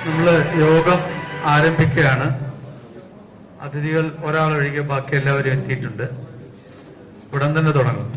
നമ്മൾ യോഗം ആരംഭിക്കുകയാണ്. അതിഥികൾ ഒരാളൊഴികെ ബാക്കി എല്ലാവരും എത്തിയിട്ടുണ്ട്. ഉടൻ തന്നെ തുടങ്ങും.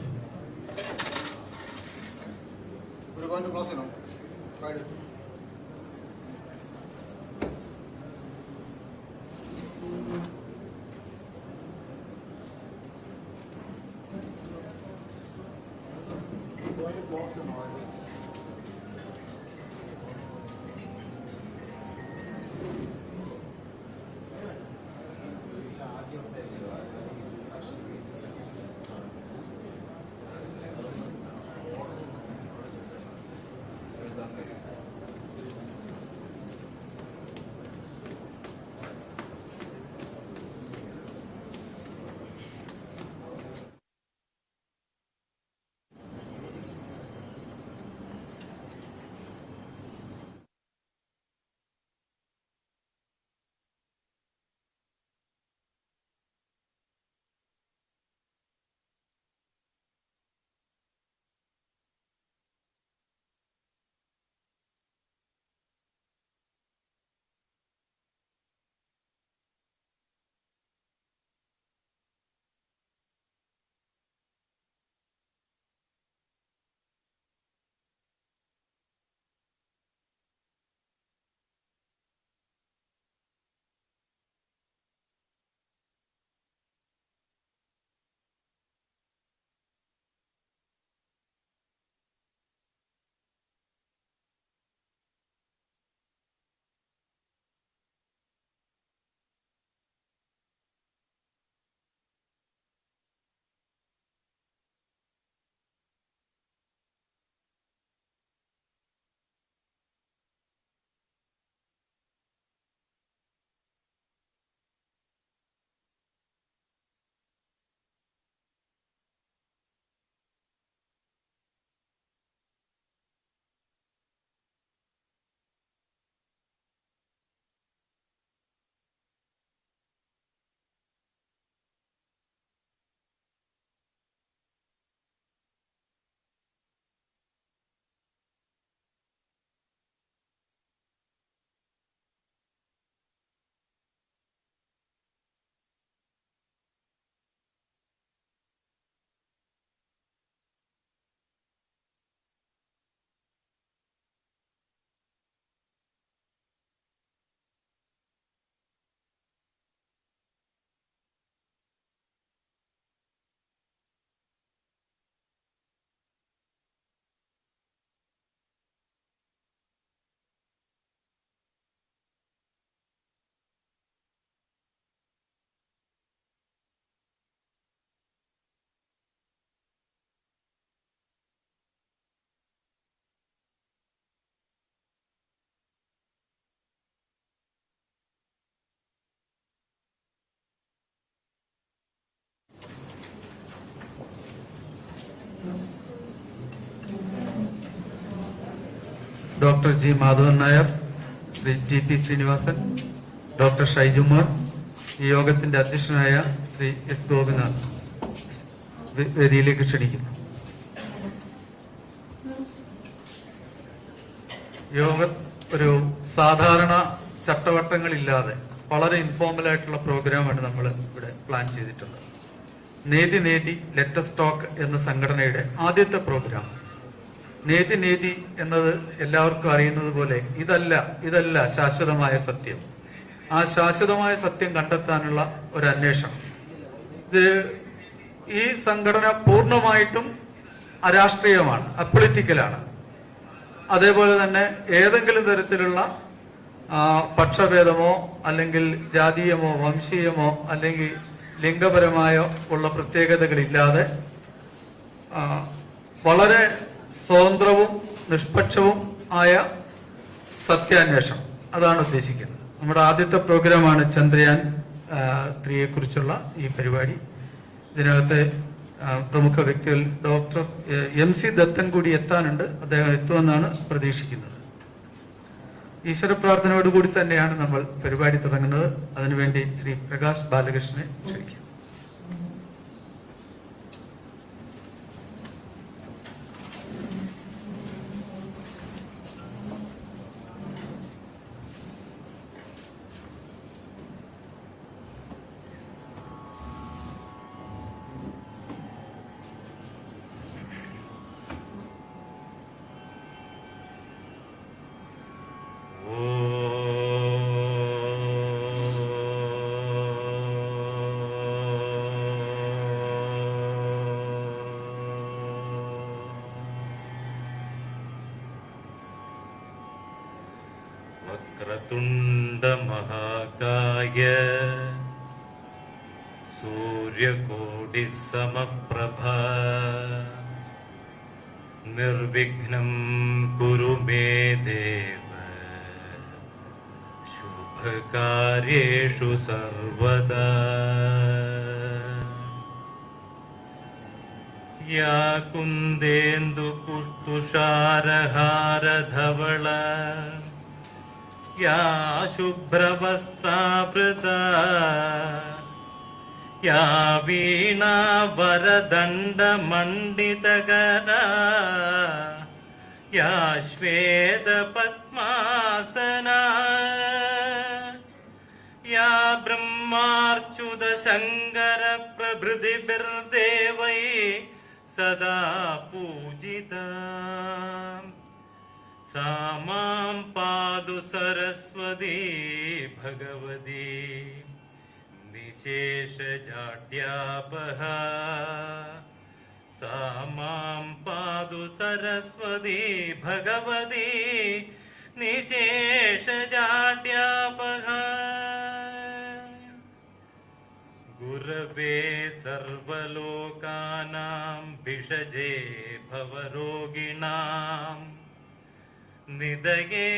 Doctor G Madhavan Nair, Shri T P Srinivasan, doctor Shaijumar, ഈ യോഗത്തിന്റെ അധ്യക്ഷനായ ശ്രീ എസ് ഗോപിനാഥ് വേദിയിലേക്ക് ക്ഷണിക്കുന്നു. യോഗം ഒരു സാധാരണ ചട്ടവട്ടങ്ങളില്ലാതെ വളരെ ഇൻഫോർമൽ ആയിട്ടുള്ള പ്രോഗ്രാമാണ് നമ്മൾ ഇവിടെ പ്ലാൻ ചെയ്തിട്ടുള്ളത്. നേതി നേതി ലെറ്റസ് ടോക്ക് എന്ന സംഘടനയുടെ ആദ്യത്തെ പ്രോഗ്രാം. നേതി നേതി എന്നത് എല്ലാവർക്കും അറിയുന്നത് പോലെ ഇതല്ല ശാശ്വതമായ സത്യം. ആ ശാശ്വതമായ സത്യം കണ്ടെത്താനുള്ള ഒരു അന്വേഷണം. ഈ സംഘടന പൂർണ്ണമായിട്ടും അരാഷ്ട്രീയമാണ്, അപൊളിറ്റിക്കലാണ്. അതേപോലെ തന്നെ ഏതെങ്കിലും തരത്തിലുള്ള പക്ഷഭേദമോ അല്ലെങ്കിൽ ജാതീയമോ വംശീയമോ അല്ലെങ്കിൽ ലിംഗപരമായോ ഉള്ള പ്രത്യേകതകളില്ലാതെ വളരെ സ്വതന്ത്രവും നിഷ്പക്ഷവും ആയ സത്യാന്വേഷണം, അതാണ് ഉദ്ദേശിക്കുന്നത്. നമ്മുടെ ആദ്യത്തെ പ്രോഗ്രാമാണ് ചന്ദ്രയാൻ 3 കുറിച്ചുള്ള ഈ പരിപാടി. ഇതിനകത്ത് പ്രമുഖ വ്യക്തികൾ ഡോക്ടർ MC ദത്തൻ കൂടി എത്താനുണ്ട്. അദ്ദേഹം എത്തുമെന്നാണ് പ്രതീക്ഷിക്കുന്നത്. ഈശ്വര പ്രാർത്ഥനയോടുകൂടി തന്നെയാണ് നമ്മൾ പരിപാടി തുടങ്ങുന്നത്. അതിനുവേണ്ടി ശ്രീ പ്രകാശ് ബാലകൃഷ്ണനെ ക്ഷണിക്കും. വക്രതുണ്ട മഹാകായ സൂര്യകോടി സമപ്രഭ നിർവിഘ്നം കുരു മേ ദേവ ശുഭകാര്യേഷു സർവദാ. യാ കുന്ദേന്ദു തുഷാരഹാരധവള യാ ശുഭ്രവസ്ത്രാവൃത യാ വീണാവരദണ്ഡമണ്ഡിതകരാ യാ ശ്വേതപദ്മാസനാ യാ ബ്രഹ്മാർച്യുതശങ്കരപ്രഭൃതിഭിർദേവൈ സദാ പൂജിതാ. സാ മാം പാതു സരസ്വതീ ഭഗവതി നിശേഷജാഡ്യാപഹ. സാ മാം പാതു സരസ്വതീ ഭഗവതി നിശേഷജാഡ്യാപഹ. ഗുരവേ സർവലോകാനാം ഭിഷജേ ഭവരോഗിണാം നിദയേ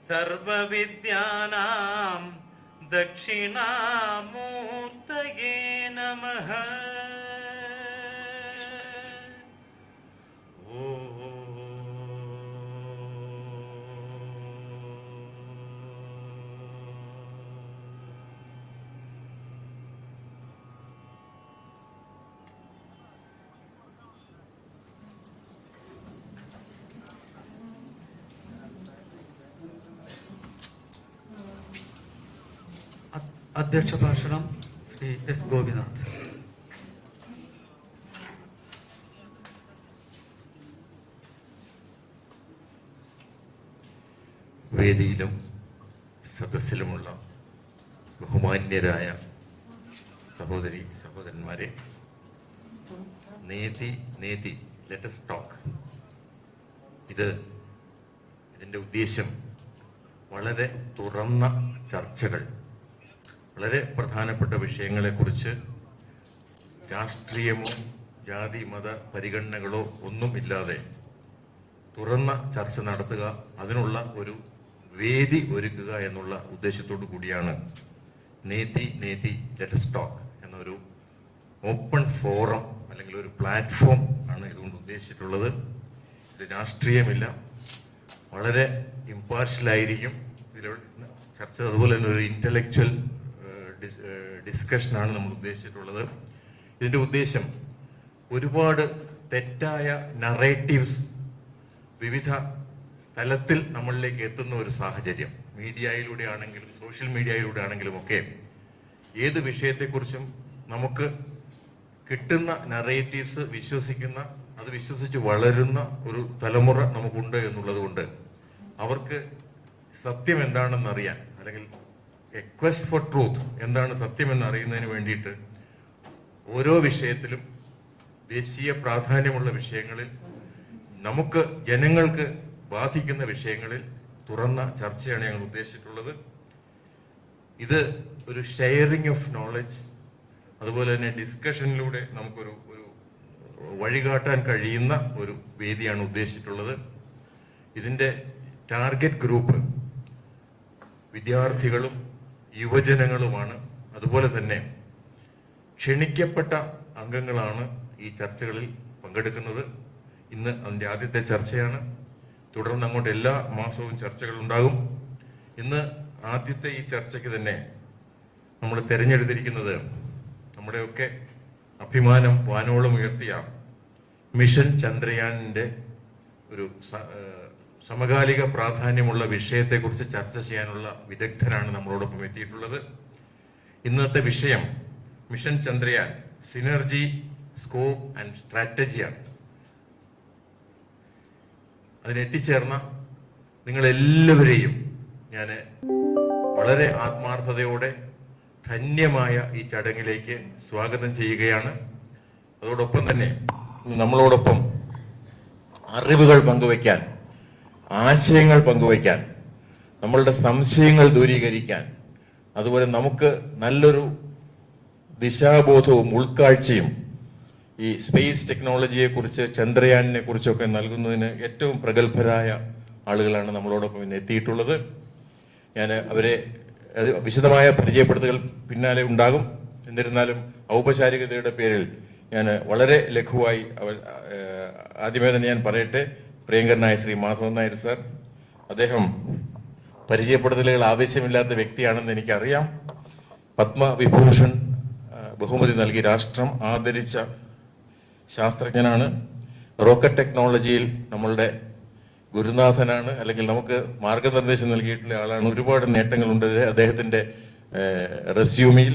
സർവവിദ്യാനാം ദക്ഷിണാമൂർത്തയേ നമഃ. അധ്യക്ഷ ഭാഷണം ശ്രീ എസ് ഗോപിനാഥ്. വേദിയിലും സദസ്സിലുമുള്ള ബഹുമാന്യരായ സഹോദരി സഹോദരന്മാരെ, നേതി ലെറ്റസ് ടോക്ക്. ഇതിൻ്റെ ഉദ്ദേശം വളരെ തുറന്ന ചർച്ചകൾ, വളരെ പ്രധാനപ്പെട്ട വിഷയങ്ങളെക്കുറിച്ച് രാഷ്ട്രീയമോ ജാതി മത പരിഗണനകളോ ഒന്നുമില്ലാതെ തുറന്ന ചർച്ച നടത്തുക, അതിനുള്ള ഒരു വേദി ഒരുക്കുക എന്നുള്ള ഉദ്ദേശത്തോടു കൂടിയാണ് നേതി ലെറ്റസ് ടോക്ക് എന്നൊരു ഓപ്പൺ ഫോറം അല്ലെങ്കിൽ ഒരു പ്ലാറ്റ്ഫോം ആണ് ഇതുകൊണ്ട് ഉദ്ദേശിച്ചിട്ടുള്ളത്. ഇത് രാഷ്ട്രീയമില്ല, വളരെ ഇമ്പാർഷ്യലായിരിക്കും ഇതിലുള്ള ചർച്ച. അതുപോലെ തന്നെ ഒരു ഇന്റലക്ച്വൽ ഡിസ്കഷനാണ് നമ്മൾ ഉദ്ദേശിച്ചിട്ടുള്ളത്. ഇതിൻ്റെ ഉദ്ദേശം ഒരുപാട് തെറ്റായ നറേറ്റീവ്സ് വിവിധ തലത്തിൽ നമ്മളിലേക്ക് എത്തുന്ന ഒരു സാഹചര്യം, മീഡിയയിലൂടെ ആണെങ്കിലും സോഷ്യൽ മീഡിയയിലൂടെ ആണെങ്കിലും ഒക്കെ ഏത് വിഷയത്തെക്കുറിച്ചും നമുക്ക് കിട്ടുന്ന നറേറ്റീവ്സ് അത് വിശ്വസിച്ച് വളരുന്ന ഒരു തലമുറ നമുക്കുണ്ട് എന്നുള്ളത് കൊണ്ട് അവർക്ക് സത്യം എന്താണെന്ന് അറിയാൻ, അല്ലെങ്കിൽ എ ക്വസ്റ്റ് ഫോർ ട്രൂത്ത്, എന്താണ് സത്യം എന്ന് അറിയുന്നതിന് വേണ്ടിയിട്ട് ഓരോ വിഷയത്തിലും ദേശീയ പ്രാധാന്യമുള്ള വിഷയങ്ങളിൽ, നമുക്ക് ജനങ്ങൾക്ക് ബാധിക്കുന്ന വിഷയങ്ങളിൽ തുറന്ന ചർച്ചയാണ് ഞങ്ങൾ ഉദ്ദേശിച്ചിട്ടുള്ളത്. ഇത് ഒരു ഷെയറിംഗ് ഓഫ് നോളജ്, അതുപോലെ തന്നെ ഡിസ്കഷനിലൂടെ നമുക്കൊരു വഴികാട്ടാൻ കഴിയുന്ന ഒരു വേദിയാണ് ഉദ്ദേശിച്ചിട്ടുള്ളത്. ഇതിൻ്റെ ടാർഗറ്റ് ഗ്രൂപ്പ് വിദ്യാർത്ഥികളും യുവജനങ്ങളുമാണ്. അതുപോലെ തന്നെ ക്ഷണിക്കപ്പെട്ട അംഗങ്ങളാണ് ഈ ചർച്ചകളിൽ പങ്കെടുക്കുന്നത്. ഇന്ന് അതിൻ്റെ ആദ്യത്തെ ചർച്ചയാണ്. തുടർന്ന് അങ്ങോട്ട് എല്ലാ മാസവും ചർച്ചകൾ ഉണ്ടാകും. ഇന്ന് ആദ്യത്തെ ഈ ചർച്ചയ്ക്ക് തന്നെ നമ്മൾ തിരഞ്ഞെടുത്തിരിക്കുന്നത് നമ്മുടെയൊക്കെ അഭിമാനം വാനോളം ഉയർത്തിയ മിഷൻ ചന്ദ്രയാനിൻ്റെ ഒരു സമകാലിക പ്രാധാന്യമുള്ള വിഷയത്തെക്കുറിച്ച് ചർച്ച ചെയ്യാനുള്ള വിദഗ്ധരാണ് നമ്മളോടൊപ്പം എത്തിയിട്ടുള്ളത്. ഇന്നത്തെ വിഷയം mission Chandrayaan synergy, scope and സ്ട്രാറ്റജിയാണ്. അതിനെത്തിച്ചേർന്ന നിങ്ങളെല്ലാവരെയും ഞാൻ വളരെ ആത്മാർത്ഥതയോടെ ധന്യമായ ഈ ചടങ്ങിലേക്ക് സ്വാഗതം ചെയ്യുകയാണ്. അതോടൊപ്പം തന്നെ നമ്മളോടൊപ്പം അറിവുകൾ പങ്കുവയ്ക്കാൻ, ആശയങ്ങൾ പങ്കുവയ്ക്കാൻ നമ്മളുടെ സംശയങ്ങൾ ദൂരീകരിക്കാൻ, അതുപോലെ നമുക്ക് നല്ലൊരു ദിശാബോധവും ഉൾക്കാഴ്ചയും ഈ സ്പേസ് ടെക്നോളജിയെ കുറിച്ച്, ചന്ദ്രയാനിനെ കുറിച്ചൊക്കെ നൽകുന്നതിന് ഏറ്റവും പ്രഗത്ഭരായ ആളുകളാണ് നമ്മളോടൊപ്പം ഇന്ന് എത്തിയിട്ടുള്ളത്. ഞാൻ അവരെ വിശദമായ പരിചയപ്പെടുത്തൽ പിന്നാലെ ഉണ്ടാകും. എന്നിരുന്നാലും ഔപചാരികതയുടെ പേരിൽ ഞാൻ വളരെ ലഘുവായി ആദ്യമേ തന്നെ ഞാൻ പറയട്ടെ. പ്രിയങ്കരനായ ശ്രീ മാധവൻ നായർ സാർ, അദ്ദേഹം പരിചയപ്പെടുത്തലുകൾ ആവശ്യമില്ലാത്ത വ്യക്തിയാണെന്ന് എനിക്കറിയാം. പത്മവിഭൂഷൺ ബഹുമതി നൽകി രാഷ്ട്രം ആദരിച്ച ശാസ്ത്രജ്ഞനാണ്. റോക്കറ്റ് ടെക്നോളജിയിൽ നമ്മളുടെ ഗുരുനാഥനാണ്, അല്ലെങ്കിൽ നമുക്ക് മാർഗനിർദ്ദേശം നൽകിയിട്ടുള്ള ആളാണ്. ഒരുപാട് നേട്ടങ്ങളുണ്ട് അദ്ദേഹത്തിന്റെ റെസ്യൂമിൽ.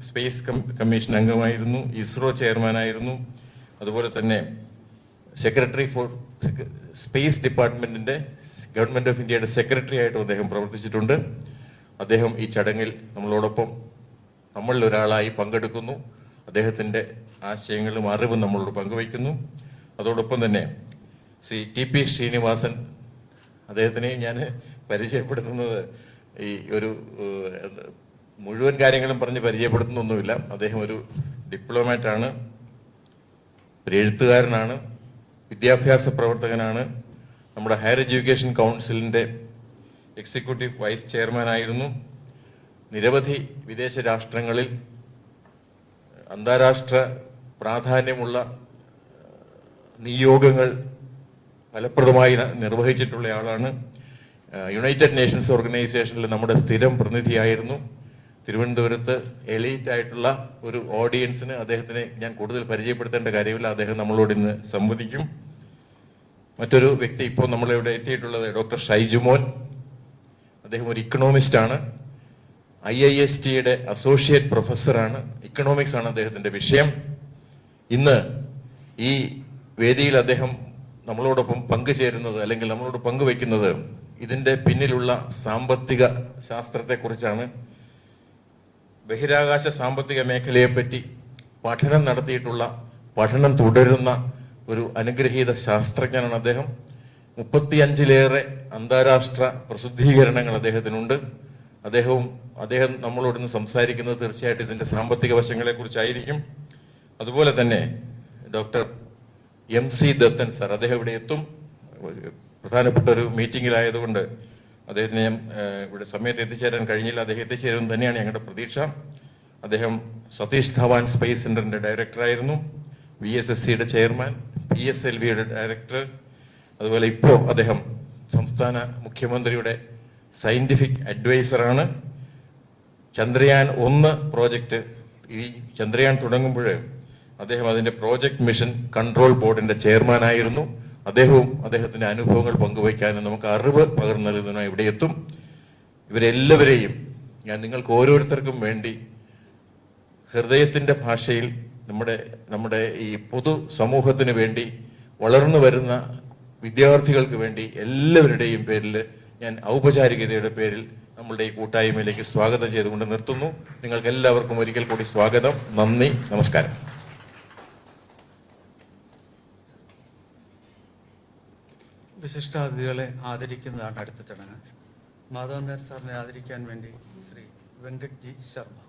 സ്പേസ് കമ്മീഷൻ അംഗമായിരുന്നു, ഇസ്രോ ചെയർമാനായിരുന്നു, അതുപോലെ തന്നെ സെക്രട്ടറി ഫോർ സ്പേസ് ഡിപ്പാർട്ട്മെന്റിന്റെ ഗവൺമെന്റ് ഓഫ് ഇന്ത്യയുടെ സെക്രട്ടറി ആയിട്ടും അദ്ദേഹം പ്രവർത്തിച്ചിട്ടുണ്ട്. അദ്ദേഹം ഈ ചടങ്ങിൽ നമ്മളോടൊപ്പം നമ്മളിൽ ഒരാളായി പങ്കെടുക്കുന്നു. അദ്ദേഹത്തിന്റെ ആശയങ്ങളും അറിവും നമ്മളോട് പങ്കുവയ്ക്കുന്നു. അതോടൊപ്പം തന്നെ ശ്രീ TP ശ്രീനിവാസൻ, അദ്ദേഹത്തിനെ ഞാൻ പരിചയപ്പെടുത്തുന്നത് ഈ ഒരു മുഴുവൻ കാര്യങ്ങളും പറഞ്ഞ് പരിചയപ്പെടുത്തുന്നൊന്നുമില്ല. അദ്ദേഹം ഒരു ഡിപ്ലോമാറ്റാണ്, ഒരു എഴുത്തുകാരനാണ്, വിദ്യാഭ്യാസ പ്രവർത്തകനാണ്. നമ്മുടെ ഹയർ എഡ്യൂക്കേഷൻ കൗൺസിലിന്റെ എക്സിക്യൂട്ടീവ് വൈസ് ചെയർമാനായിരുന്നു. നിരവധി വിദേശ രാഷ്ട്രങ്ങളിൽ അന്താരാഷ്ട്ര പ്രാധാന്യമുള്ള നിയോഗങ്ങൾ ഫലപ്രദമായി നിർവഹിച്ചിട്ടുള്ള ആളാണ്. യുണൈറ്റഡ് നേഷൻസ് ഓർഗനൈസേഷനിൽ നമ്മുടെ സ്ഥിരം പ്രതിനിധിയായിരുന്നു. തിരുവനന്തപുരത്ത് എലീറ്റ് ആയിട്ടുള്ള ഒരു ഓഡിയൻസിന് അദ്ദേഹത്തിനെ ഞാൻ കൂടുതൽ പരിചയപ്പെടുത്തേണ്ട കാര്യമില്ല. അദ്ദേഹം നമ്മളോട് ഇന്ന് സംവദിക്കും. മറ്റൊരു വ്യക്തി ഇപ്പോൾ നമ്മളിവിടെ എത്തിയിട്ടുള്ളത് ഡോക്ടർ ഷൈജുമോൻ. അദ്ദേഹം ഒരു ഇക്കണോമിസ്റ്റ് ആണ്. IISTയുടെ അസോസിയേറ്റ് പ്രൊഫസറാണ്. ഇക്കണോമിക്സ് ആണ് അദ്ദേഹത്തിന്റെ വിഷയം. ഇന്ന് ഈ വേദിയിൽ അദ്ദേഹം നമ്മളോടൊപ്പം പങ്കുചേരുന്നത്, അല്ലെങ്കിൽ നമ്മളോട് പങ്കുവയ്ക്കുന്നത് ഇതിന്റെ പിന്നിലുള്ള സാമ്പത്തിക ശാസ്ത്രത്തെക്കുറിച്ചാണ്. ബഹിരാകാശ സാമ്പത്തിക മേഖലയെപ്പറ്റി പഠനം നടത്തിയിട്ടുള്ള, പഠനം തുടരുന്ന ഒരു അനുഗ്രഹീത ശാസ്ത്രജ്ഞനാണ് അദ്ദേഹം. 35-ലേറെ അന്താരാഷ്ട്ര പ്രസിദ്ധീകരണങ്ങൾ അദ്ദേഹത്തിനുണ്ട്. അദ്ദേഹം നമ്മളോടൊന്ന് സംസാരിക്കുന്നത് തീർച്ചയായിട്ടും ഇതിന്റെ സാമ്പത്തിക വശങ്ങളെ കുറിച്ചായിരിക്കും. അതുപോലെ തന്നെ ഡോക്ടർ MC ദത്തൻ സാർ, അദ്ദേഹം ഇവിടെ എത്തും. പ്രധാനപ്പെട്ട ഒരു മീറ്റിംഗിലായതുകൊണ്ട് അദ്ദേഹത്തിന് ഞാൻ ഇവിടെ സമയത്ത് എത്തിച്ചേരാൻ കഴിഞ്ഞില്ല. അദ്ദേഹം എത്തിച്ചേരുമെന്ന് തന്നെയാണ് ഞങ്ങളുടെ പ്രതീക്ഷ. അദ്ദേഹം സതീഷ് ധവാൻ സ്പേസ് സെന്ററിന്റെ ഡയറക്ടറായിരുന്നു, VSSCയുടെ ചെയർമാൻ, PSLVയുടെ ഡയറക്ടർ. അതുപോലെ ഇപ്പോൾ അദ്ദേഹം സംസ്ഥാന മുഖ്യമന്ത്രിയുടെ സയന്റിഫിക് അഡ്വൈസറാണ്. ചന്ദ്രയാൻ 1 പ്രോജക്റ്റ്, ഈ ചന്ദ്രയാൻ തുടങ്ങുമ്പോൾ അദ്ദേഹം അതിന്റെ പ്രോജക്ട് മിഷൻ കൺട്രോൾ ബോർഡിന്റെ ചെയർമാനായിരുന്നു. അദ്ദേഹത്തിന്റെ അനുഭവങ്ങൾ പങ്കുവയ്ക്കാനും നമുക്ക് അറിവ് പകർന്നു നൽകുന്നതിനായി ഇവിടെ എത്തും. ഇവരെല്ലാവരെയും ഞാൻ നിങ്ങൾക്ക് ഓരോരുത്തർക്കും വേണ്ടി ഹൃദയത്തിന്റെ ഭാഷയിൽ നമ്മുടെ ഈ പൊതു സമൂഹത്തിന് വേണ്ടി, വളർന്നു വരുന്ന വിദ്യാർത്ഥികൾക്ക് വേണ്ടി എല്ലാവരുടെയും പേരിൽ ഞാൻ ഔപചാരികതയുടെ പേരിൽ നമ്മളുടെ ഈ കൂട്ടായ്മയിലേക്ക് സ്വാഗതം ചെയ്തുകൊണ്ട് നിർത്തുന്നു. നിങ്ങൾക്ക് എല്ലാവർക്കും ഒരിക്കൽ കൂടി സ്വാഗതം. നന്ദി, നമസ്കാരം. വിശിഷ്ടാതിഥികളെ ആദരിക്കുന്നതാണ് അടുത്ത ചടങ്ങ്. മാധവൻ നായർ സാറിനെ ആദരിക്കാൻ വേണ്ടി ശ്രീ വെങ്കട് ജി ശർമ്മ.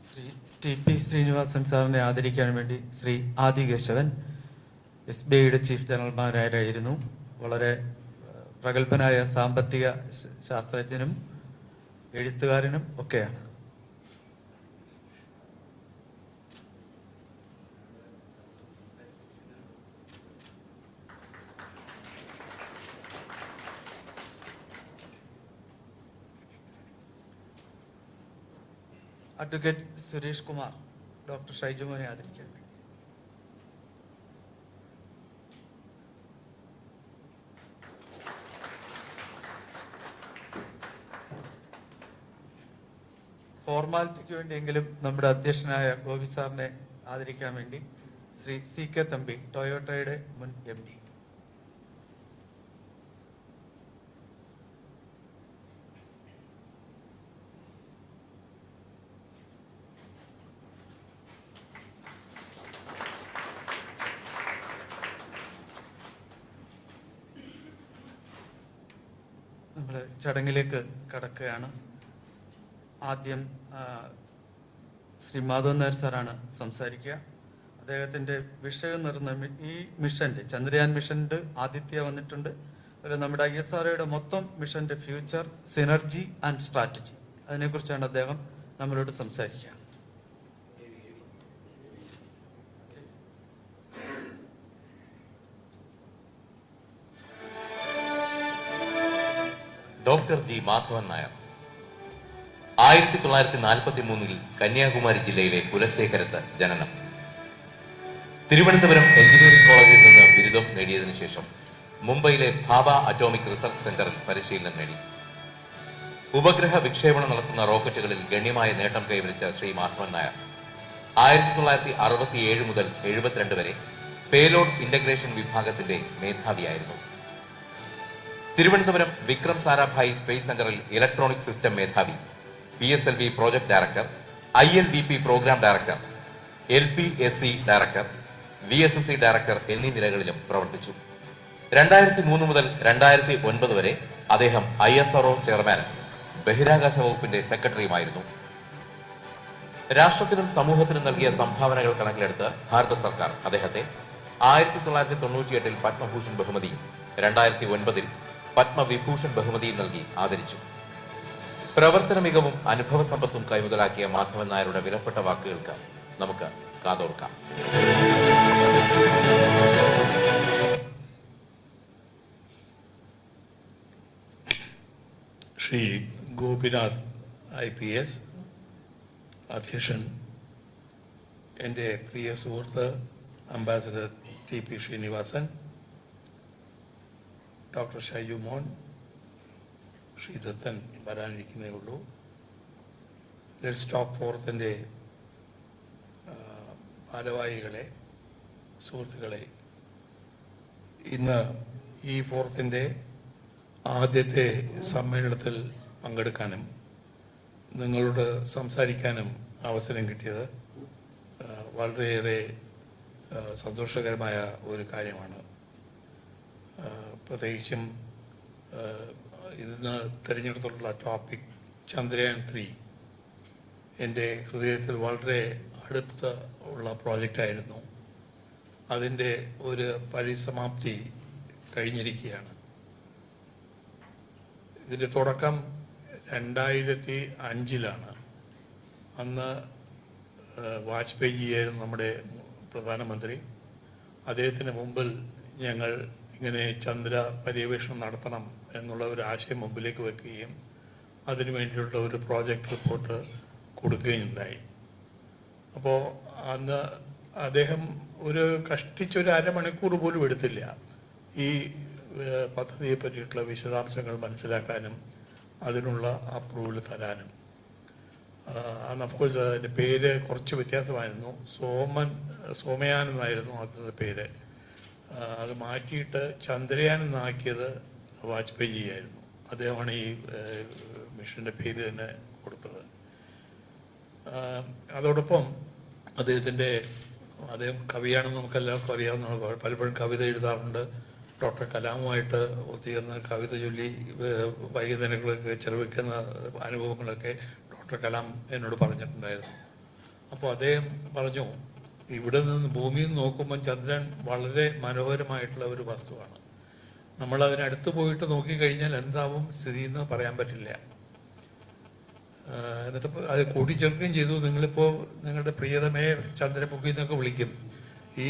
ശ്രീ TP ശ്രീനിവാസൻ സാറിനെ ആദരിക്കാൻ വേണ്ടി ശ്രീ ആദി കേശവൻ, SBIയുടെ ചീഫ് ജനറൽ മാനേജരായിരുന്നു. വളരെ പ്രഗത്ഭനായ സാമ്പത്തിക ശാസ്ത്രജ്ഞനും എഴുത്തുകാരനും ഒക്കെയാണ്. അഡ്വക്കേറ്റ് സുരേഷ് കുമാർ ഡോക്ടർ ഷൈജുമോനെ ആദരിക്കാൻ വേണ്ടി. ഫോർമാലിറ്റിക്ക് വേണ്ടിയെങ്കിലും നമ്മുടെ അധ്യക്ഷനായ ഗോപി സാറിനെ ആദരിക്കാൻ വേണ്ടി ശ്രീ CK തമ്പി, ടൊയോട്ടയുടെ മുൻ MD. നമ്മൾ ചടങ്ങിലേക്ക് കടക്കുകയാണ്. ആദ്യം ശ്രീ മാധവൻ നായർ സാറാണ് സംസാരിക്കുക. അദ്ദേഹത്തിന്റെ വിഷയം നിർന്ന ഈ മിഷന്റെ ചന്ദ്രയാൻ മിഷന്റെ ആദിത്യ വന്നിട്ടുണ്ട്. അതുപോലെ നമ്മുടെ ISROയുടെ മൊത്തം മിഷന്റെ ഫ്യൂച്ചർ, സിനർജി ആൻഡ് സ്ട്രാറ്റജി, അതിനെക്കുറിച്ചാണ് അദ്ദേഹം നമ്മളോട് സംസാരിക്കുക. ഡോക്ടർ ജി മാധവൻ നായർ 1943 കന്യാകുമാരി ജില്ലയിലെ കുലശേഖരത്ത് ജനനം. തിരുവനന്തപുരം എഞ്ചിനീയറിംഗ് കോളേജിൽ നിന്ന് ബിരുദം നേടിയതിനു ശേഷം മുംബൈയിലെ ഭാഭ അറ്റോമിക് റിസർച്ച് സെന്ററിൽ പരിശീലനം നേടി. ഉപഗ്രഹ വിക്ഷേപണം നടത്തുന്ന റോക്കറ്റുകളിൽ ഗണ്യമായ നേട്ടം കൈവരിച്ച ശ്രീ മാധവൻ നായർ 1967 മുതൽ 72 വരെ പേലോഡ് ഇന്റഗ്രേഷൻ വിഭാഗത്തിന്റെ മേധാവിയായിരുന്നു. തിരുവനന്തപുരം വിക്രം സാരാഭായി സ്പേസ് സെന്ററിൽ ഇലക്ട്രോണിക് സിസ്റ്റം മേധാവി, PSLV project director, ILVP programme director, LPSC director, VSSC director എന്നീ നിലകളിലും പ്രവർത്തിച്ചു. 2003 മുതൽ 2009 വരെ അദ്ദേഹം ISRO ചെയർമാനും ബഹിരാകാശ വകുപ്പിന്റെ സെക്രട്ടറിയുമായിരുന്നു. രാഷ്ട്രത്തിനും സമൂഹത്തിനും നൽകിയ സംഭാവനകൾ കണക്കിലെടുത്ത് ഭാരത സർക്കാർ അദ്ദേഹത്തെ 1998 പത്മഭൂഷൺ ബഹുമതിയും 2009 പത്മവിഭൂഷൺ ബഹുമതിയും നൽകി ആദരിച്ചു. പ്രവർത്തന മികവും അനുഭവ സമ്പത്തും കൈമുതലാക്കിയ മാധവൻ നായരുടെ വിലപ്പെട്ട വാക്കുകൾക്ക് നമുക്ക് കാതോർക്കാം. ശ്രീ ഗോപിനാഥ് IPS അധ്യക്ഷൻ, എൻ്റെ പ്രിയ സുഹൃത്ത് ambassador TP Srinivasan, doctor Shaiju Mon, Shri Dathan വരാനിരിക്കുന്നേ ഉള്ളൂ, ലെറ്റ്സ് ടോക്ക് ഫോർത്തിൻ്റെ ഭാരവാഹികളെ, സുഹൃത്തുക്കളെ, ഇന്ന് ഈ ഫോർത്തിൻ്റെ ആദ്യത്തെ സമ്മേളനത്തിൽ പങ്കെടുക്കാനും നിങ്ങളോട് സംസാരിക്കാനും അവസരം കിട്ടിയത് വളരെയേറെ സന്തോഷകരമായ ഒരു കാര്യമാണ്. പ്രത്യേകിച്ചും ഇന്ന് തിരഞ്ഞെടുത്തിട്ടുള്ള ടോപ്പിക് ചന്ദ്രയാൻ 3 എൻ്റെ ഹൃദയത്തിൽ വളരെ അടുത്ത ഉള്ള പ്രോജക്റ്റായിരുന്നു. അതിൻ്റെ ഒരു പരിസമാപ്തി കഴിഞ്ഞിരിക്കുകയാണ്. ഇതിൻ്റെ തുടക്കം 2005 അന്ന് വാജ്പേയിയായിരുന്നു നമ്മുടെ പ്രധാനമന്ത്രി. അദ്ദേഹത്തിന് മുമ്പിൽ ഞങ്ങൾ ഇങ്ങനെ ചന്ദ്ര പര്യവേഷണം നടത്തണം എന്നുള്ള ഒരു ആശയം മുമ്പിലേക്ക് വെക്കുകയും അതിനു വേണ്ടിയുള്ള ഒരു പ്രോജക്റ്റ് റിപ്പോർട്ട് കൊടുക്കുകയുണ്ടായി. അപ്പോൾ അന്ന് അദ്ദേഹം കഷ്ടിച്ചൊരു അരമണിക്കൂർ പോലും എടുത്തില്ല ഈ പദ്ധതിയെ പറ്റിയിട്ടുള്ള വിശദാംശങ്ങൾ മനസ്സിലാക്കാനും അതിനുള്ള അപ്രൂവൽ തരാനും. അന്ന് അഫ്കോഴ്സ് അതിൻ്റെ പേര് കുറച്ച് വ്യത്യാസമായിരുന്നു. സോമയാൻ എന്നായിരുന്നു അതിൻ്റെ പേര്. അത് മാറ്റിയിട്ട് ചന്ദ്രയാൻ എന്നാക്കിയത് വാജ്പേയി ആയിരുന്നു. അദ്ദേഹമാണ് ഈ മിഷന്റെ പേര് തന്നെ കൊടുത്തത്. അതോടൊപ്പം അദ്ദേഹം കവിയാണെന്ന് നമുക്കെല്ലാവർക്കും അറിയാവുന്നതാണ്. പലപ്പോഴും കവിത എഴുതാറുണ്ട്. ഡോക്ടർ കലാമുമായിട്ട് ഒത്തുചേർന്ന് കവിത ചൊല്ലി വൈകുന്നേരങ്ങളൊക്കെ ചെലവഴിക്കുന്ന അനുഭവങ്ങളൊക്കെ ഡോക്ടർ കലാം എന്നോട് പറഞ്ഞിട്ടുണ്ടായിരുന്നു. അപ്പോൾ അദ്ദേഹം പറഞ്ഞു, ഇവിടെ നിന്ന് ഭൂമിയിൽ നിന്ന് നോക്കുമ്പോൾ ചന്ദ്രൻ വളരെ മനോഹരമായിട്ടുള്ള ഒരു വസ്തുവാണ്. നമ്മൾ അതിനടുത്ത് പോയിട്ട് നോക്കിക്കഴിഞ്ഞാൽ എന്താവും സ്ഥിതി എന്ന് പറയാൻ പറ്റില്ല. എന്നിട്ട് അത് കൂട്ടിച്ചേർക്കുകയും ചെയ്തു. നിങ്ങളിപ്പോൾ നിങ്ങളുടെ പ്രിയതമയെ ചന്ദ്രമുഖി എന്നൊക്കെ വിളിക്കും. ഈ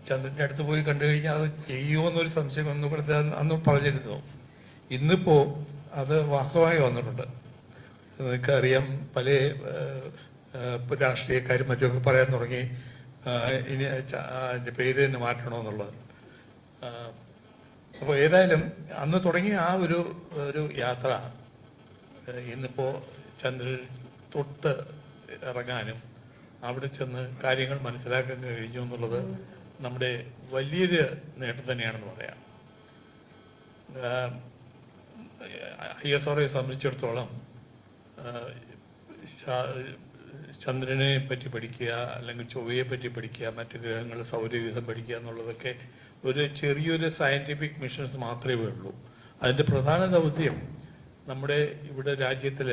ചന്ദ്രൻ്റെ അടുത്ത് പോയി കണ്ടു കഴിഞ്ഞാൽ അത് ചെയ്യുമോ എന്നൊരു സംശയം അന്ന് പറഞ്ഞിരുന്നു. ഇന്നിപ്പോ അത് വാസ്തവമായി വന്നിട്ടുണ്ട്. നിങ്ങൾക്കറിയാം, പല രാഷ്ട്രീയക്കാരും മറ്റുമൊക്കെ പറയാൻ തുടങ്ങി ഇനി അതിൻ്റെ പേര് തന്നെ മാറ്റണമെന്നുള്ളത്. അപ്പോൾ ഏതായാലും അന്ന് തുടങ്ങിയ ആ ഒരു യാത്ര ഇന്നിപ്പോ ചന്ദ്രൻ തൊട്ട് ഇറങ്ങാനും അവിടെ ചെന്ന് കാര്യങ്ങൾ മനസ്സിലാക്കാൻ കഴിഞ്ഞു എന്നുള്ളത് നമ്മുടെ വലിയൊരു നേട്ടം തന്നെയാണെന്ന് പറയാം. ISROയെ സംബന്ധിച്ചിടത്തോളം ചന്ദ്രനെ പറ്റി പഠിക്കുക, അല്ലെങ്കിൽ ചൊവ്വയെ പറ്റി പഠിക്കുക, മറ്റു ഗ്രഹങ്ങൾ സൗരയൂഥം പഠിക്കുക എന്നുള്ളതൊക്കെ ഒരു ചെറിയൊരു സയന്റിഫിക് മിഷൻസ് മാത്രമേ ഉള്ളൂ. അതിൻ്റെ പ്രധാന ദൗത്യം നമ്മുടെ ഇവിടെ രാജ്യത്തിൽ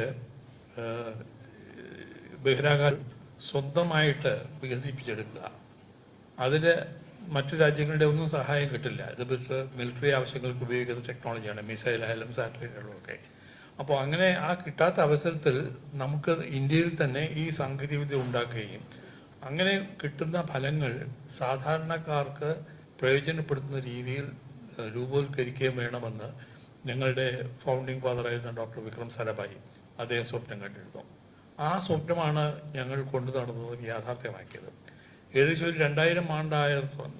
ബഹിരാകാശം സ്വന്തമായിട്ട് വികസിപ്പിച്ചെടുക്കുക. അതിന് മറ്റു രാജ്യങ്ങളുടെ ഒന്നും സഹായം കിട്ടില്ല. ഇത് മിലിറ്ററി ആവശ്യങ്ങൾക്ക് ഉപയോഗിക്കുന്ന ടെക്നോളജിയാണ്, മിസൈലായാലും സാറ്റലൈറ്റുകളും ഒക്കെ. അപ്പോൾ അങ്ങനെ ആ കിട്ടാത്ത അവസരത്തിൽ നമുക്ക് ഇന്ത്യയിൽ തന്നെ ഈ സാങ്കേതികവിദ്യ ഉണ്ടാക്കുകയും അങ്ങനെ കിട്ടുന്ന ഫലങ്ങൾ സാധാരണക്കാർക്ക് പ്രയോജനപ്പെടുത്തുന്ന രീതിയിൽ രൂപവത്കരിക്കുകയും വേണമെന്ന് ഞങ്ങളുടെ ഫൗണ്ടിങ് ഫാദറായിരുന്ന ഡോക്ടർ വിക്രം സാരാഭായി അദ്ദേഹം സ്വപ്നം കണ്ടിരുന്നു. ആ സ്വപ്നമാണ് ഞങ്ങൾ കൊണ്ടു നടന്നത് യാഥാർത്ഥ്യമാക്കിയത്. ഏകദേശം ഒരു 2000 ആണ്ടായ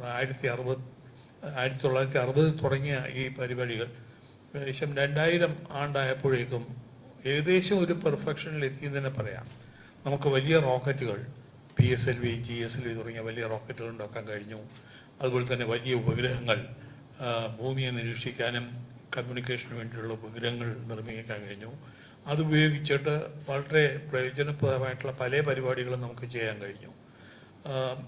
1960 തുടങ്ങിയ ഈ പരിപാടികൾ ഏകദേശം 2000 ആണ്ടായപ്പോഴേക്കും ഏകദേശം ഒരു പെർഫെക്ഷനിൽ എത്തിയെന്ന് തന്നെ പറയാം. നമുക്ക് വലിയ റോക്കറ്റുകൾ PSLV, GSLV തുടങ്ങിയ വലിയ റോക്കറ്റുകൾ ഉണ്ടാക്കാൻ കഴിഞ്ഞു. അതുപോലെ തന്നെ വലിയ ഉപഗ്രഹങ്ങൾ, ഭൂമിയെ നിരീക്ഷിക്കാനും കമ്മ്യൂണിക്കേഷന് വേണ്ടിയുള്ള ഉപഗ്രഹങ്ങൾ നിർമ്മിക്കാൻ കഴിഞ്ഞു. അതുപയോഗിച്ചിട്ട് വളരെ പ്രയോജനപ്രദമായിട്ടുള്ള പല പരിപാടികളും നമുക്ക് ചെയ്യാൻ കഴിഞ്ഞു.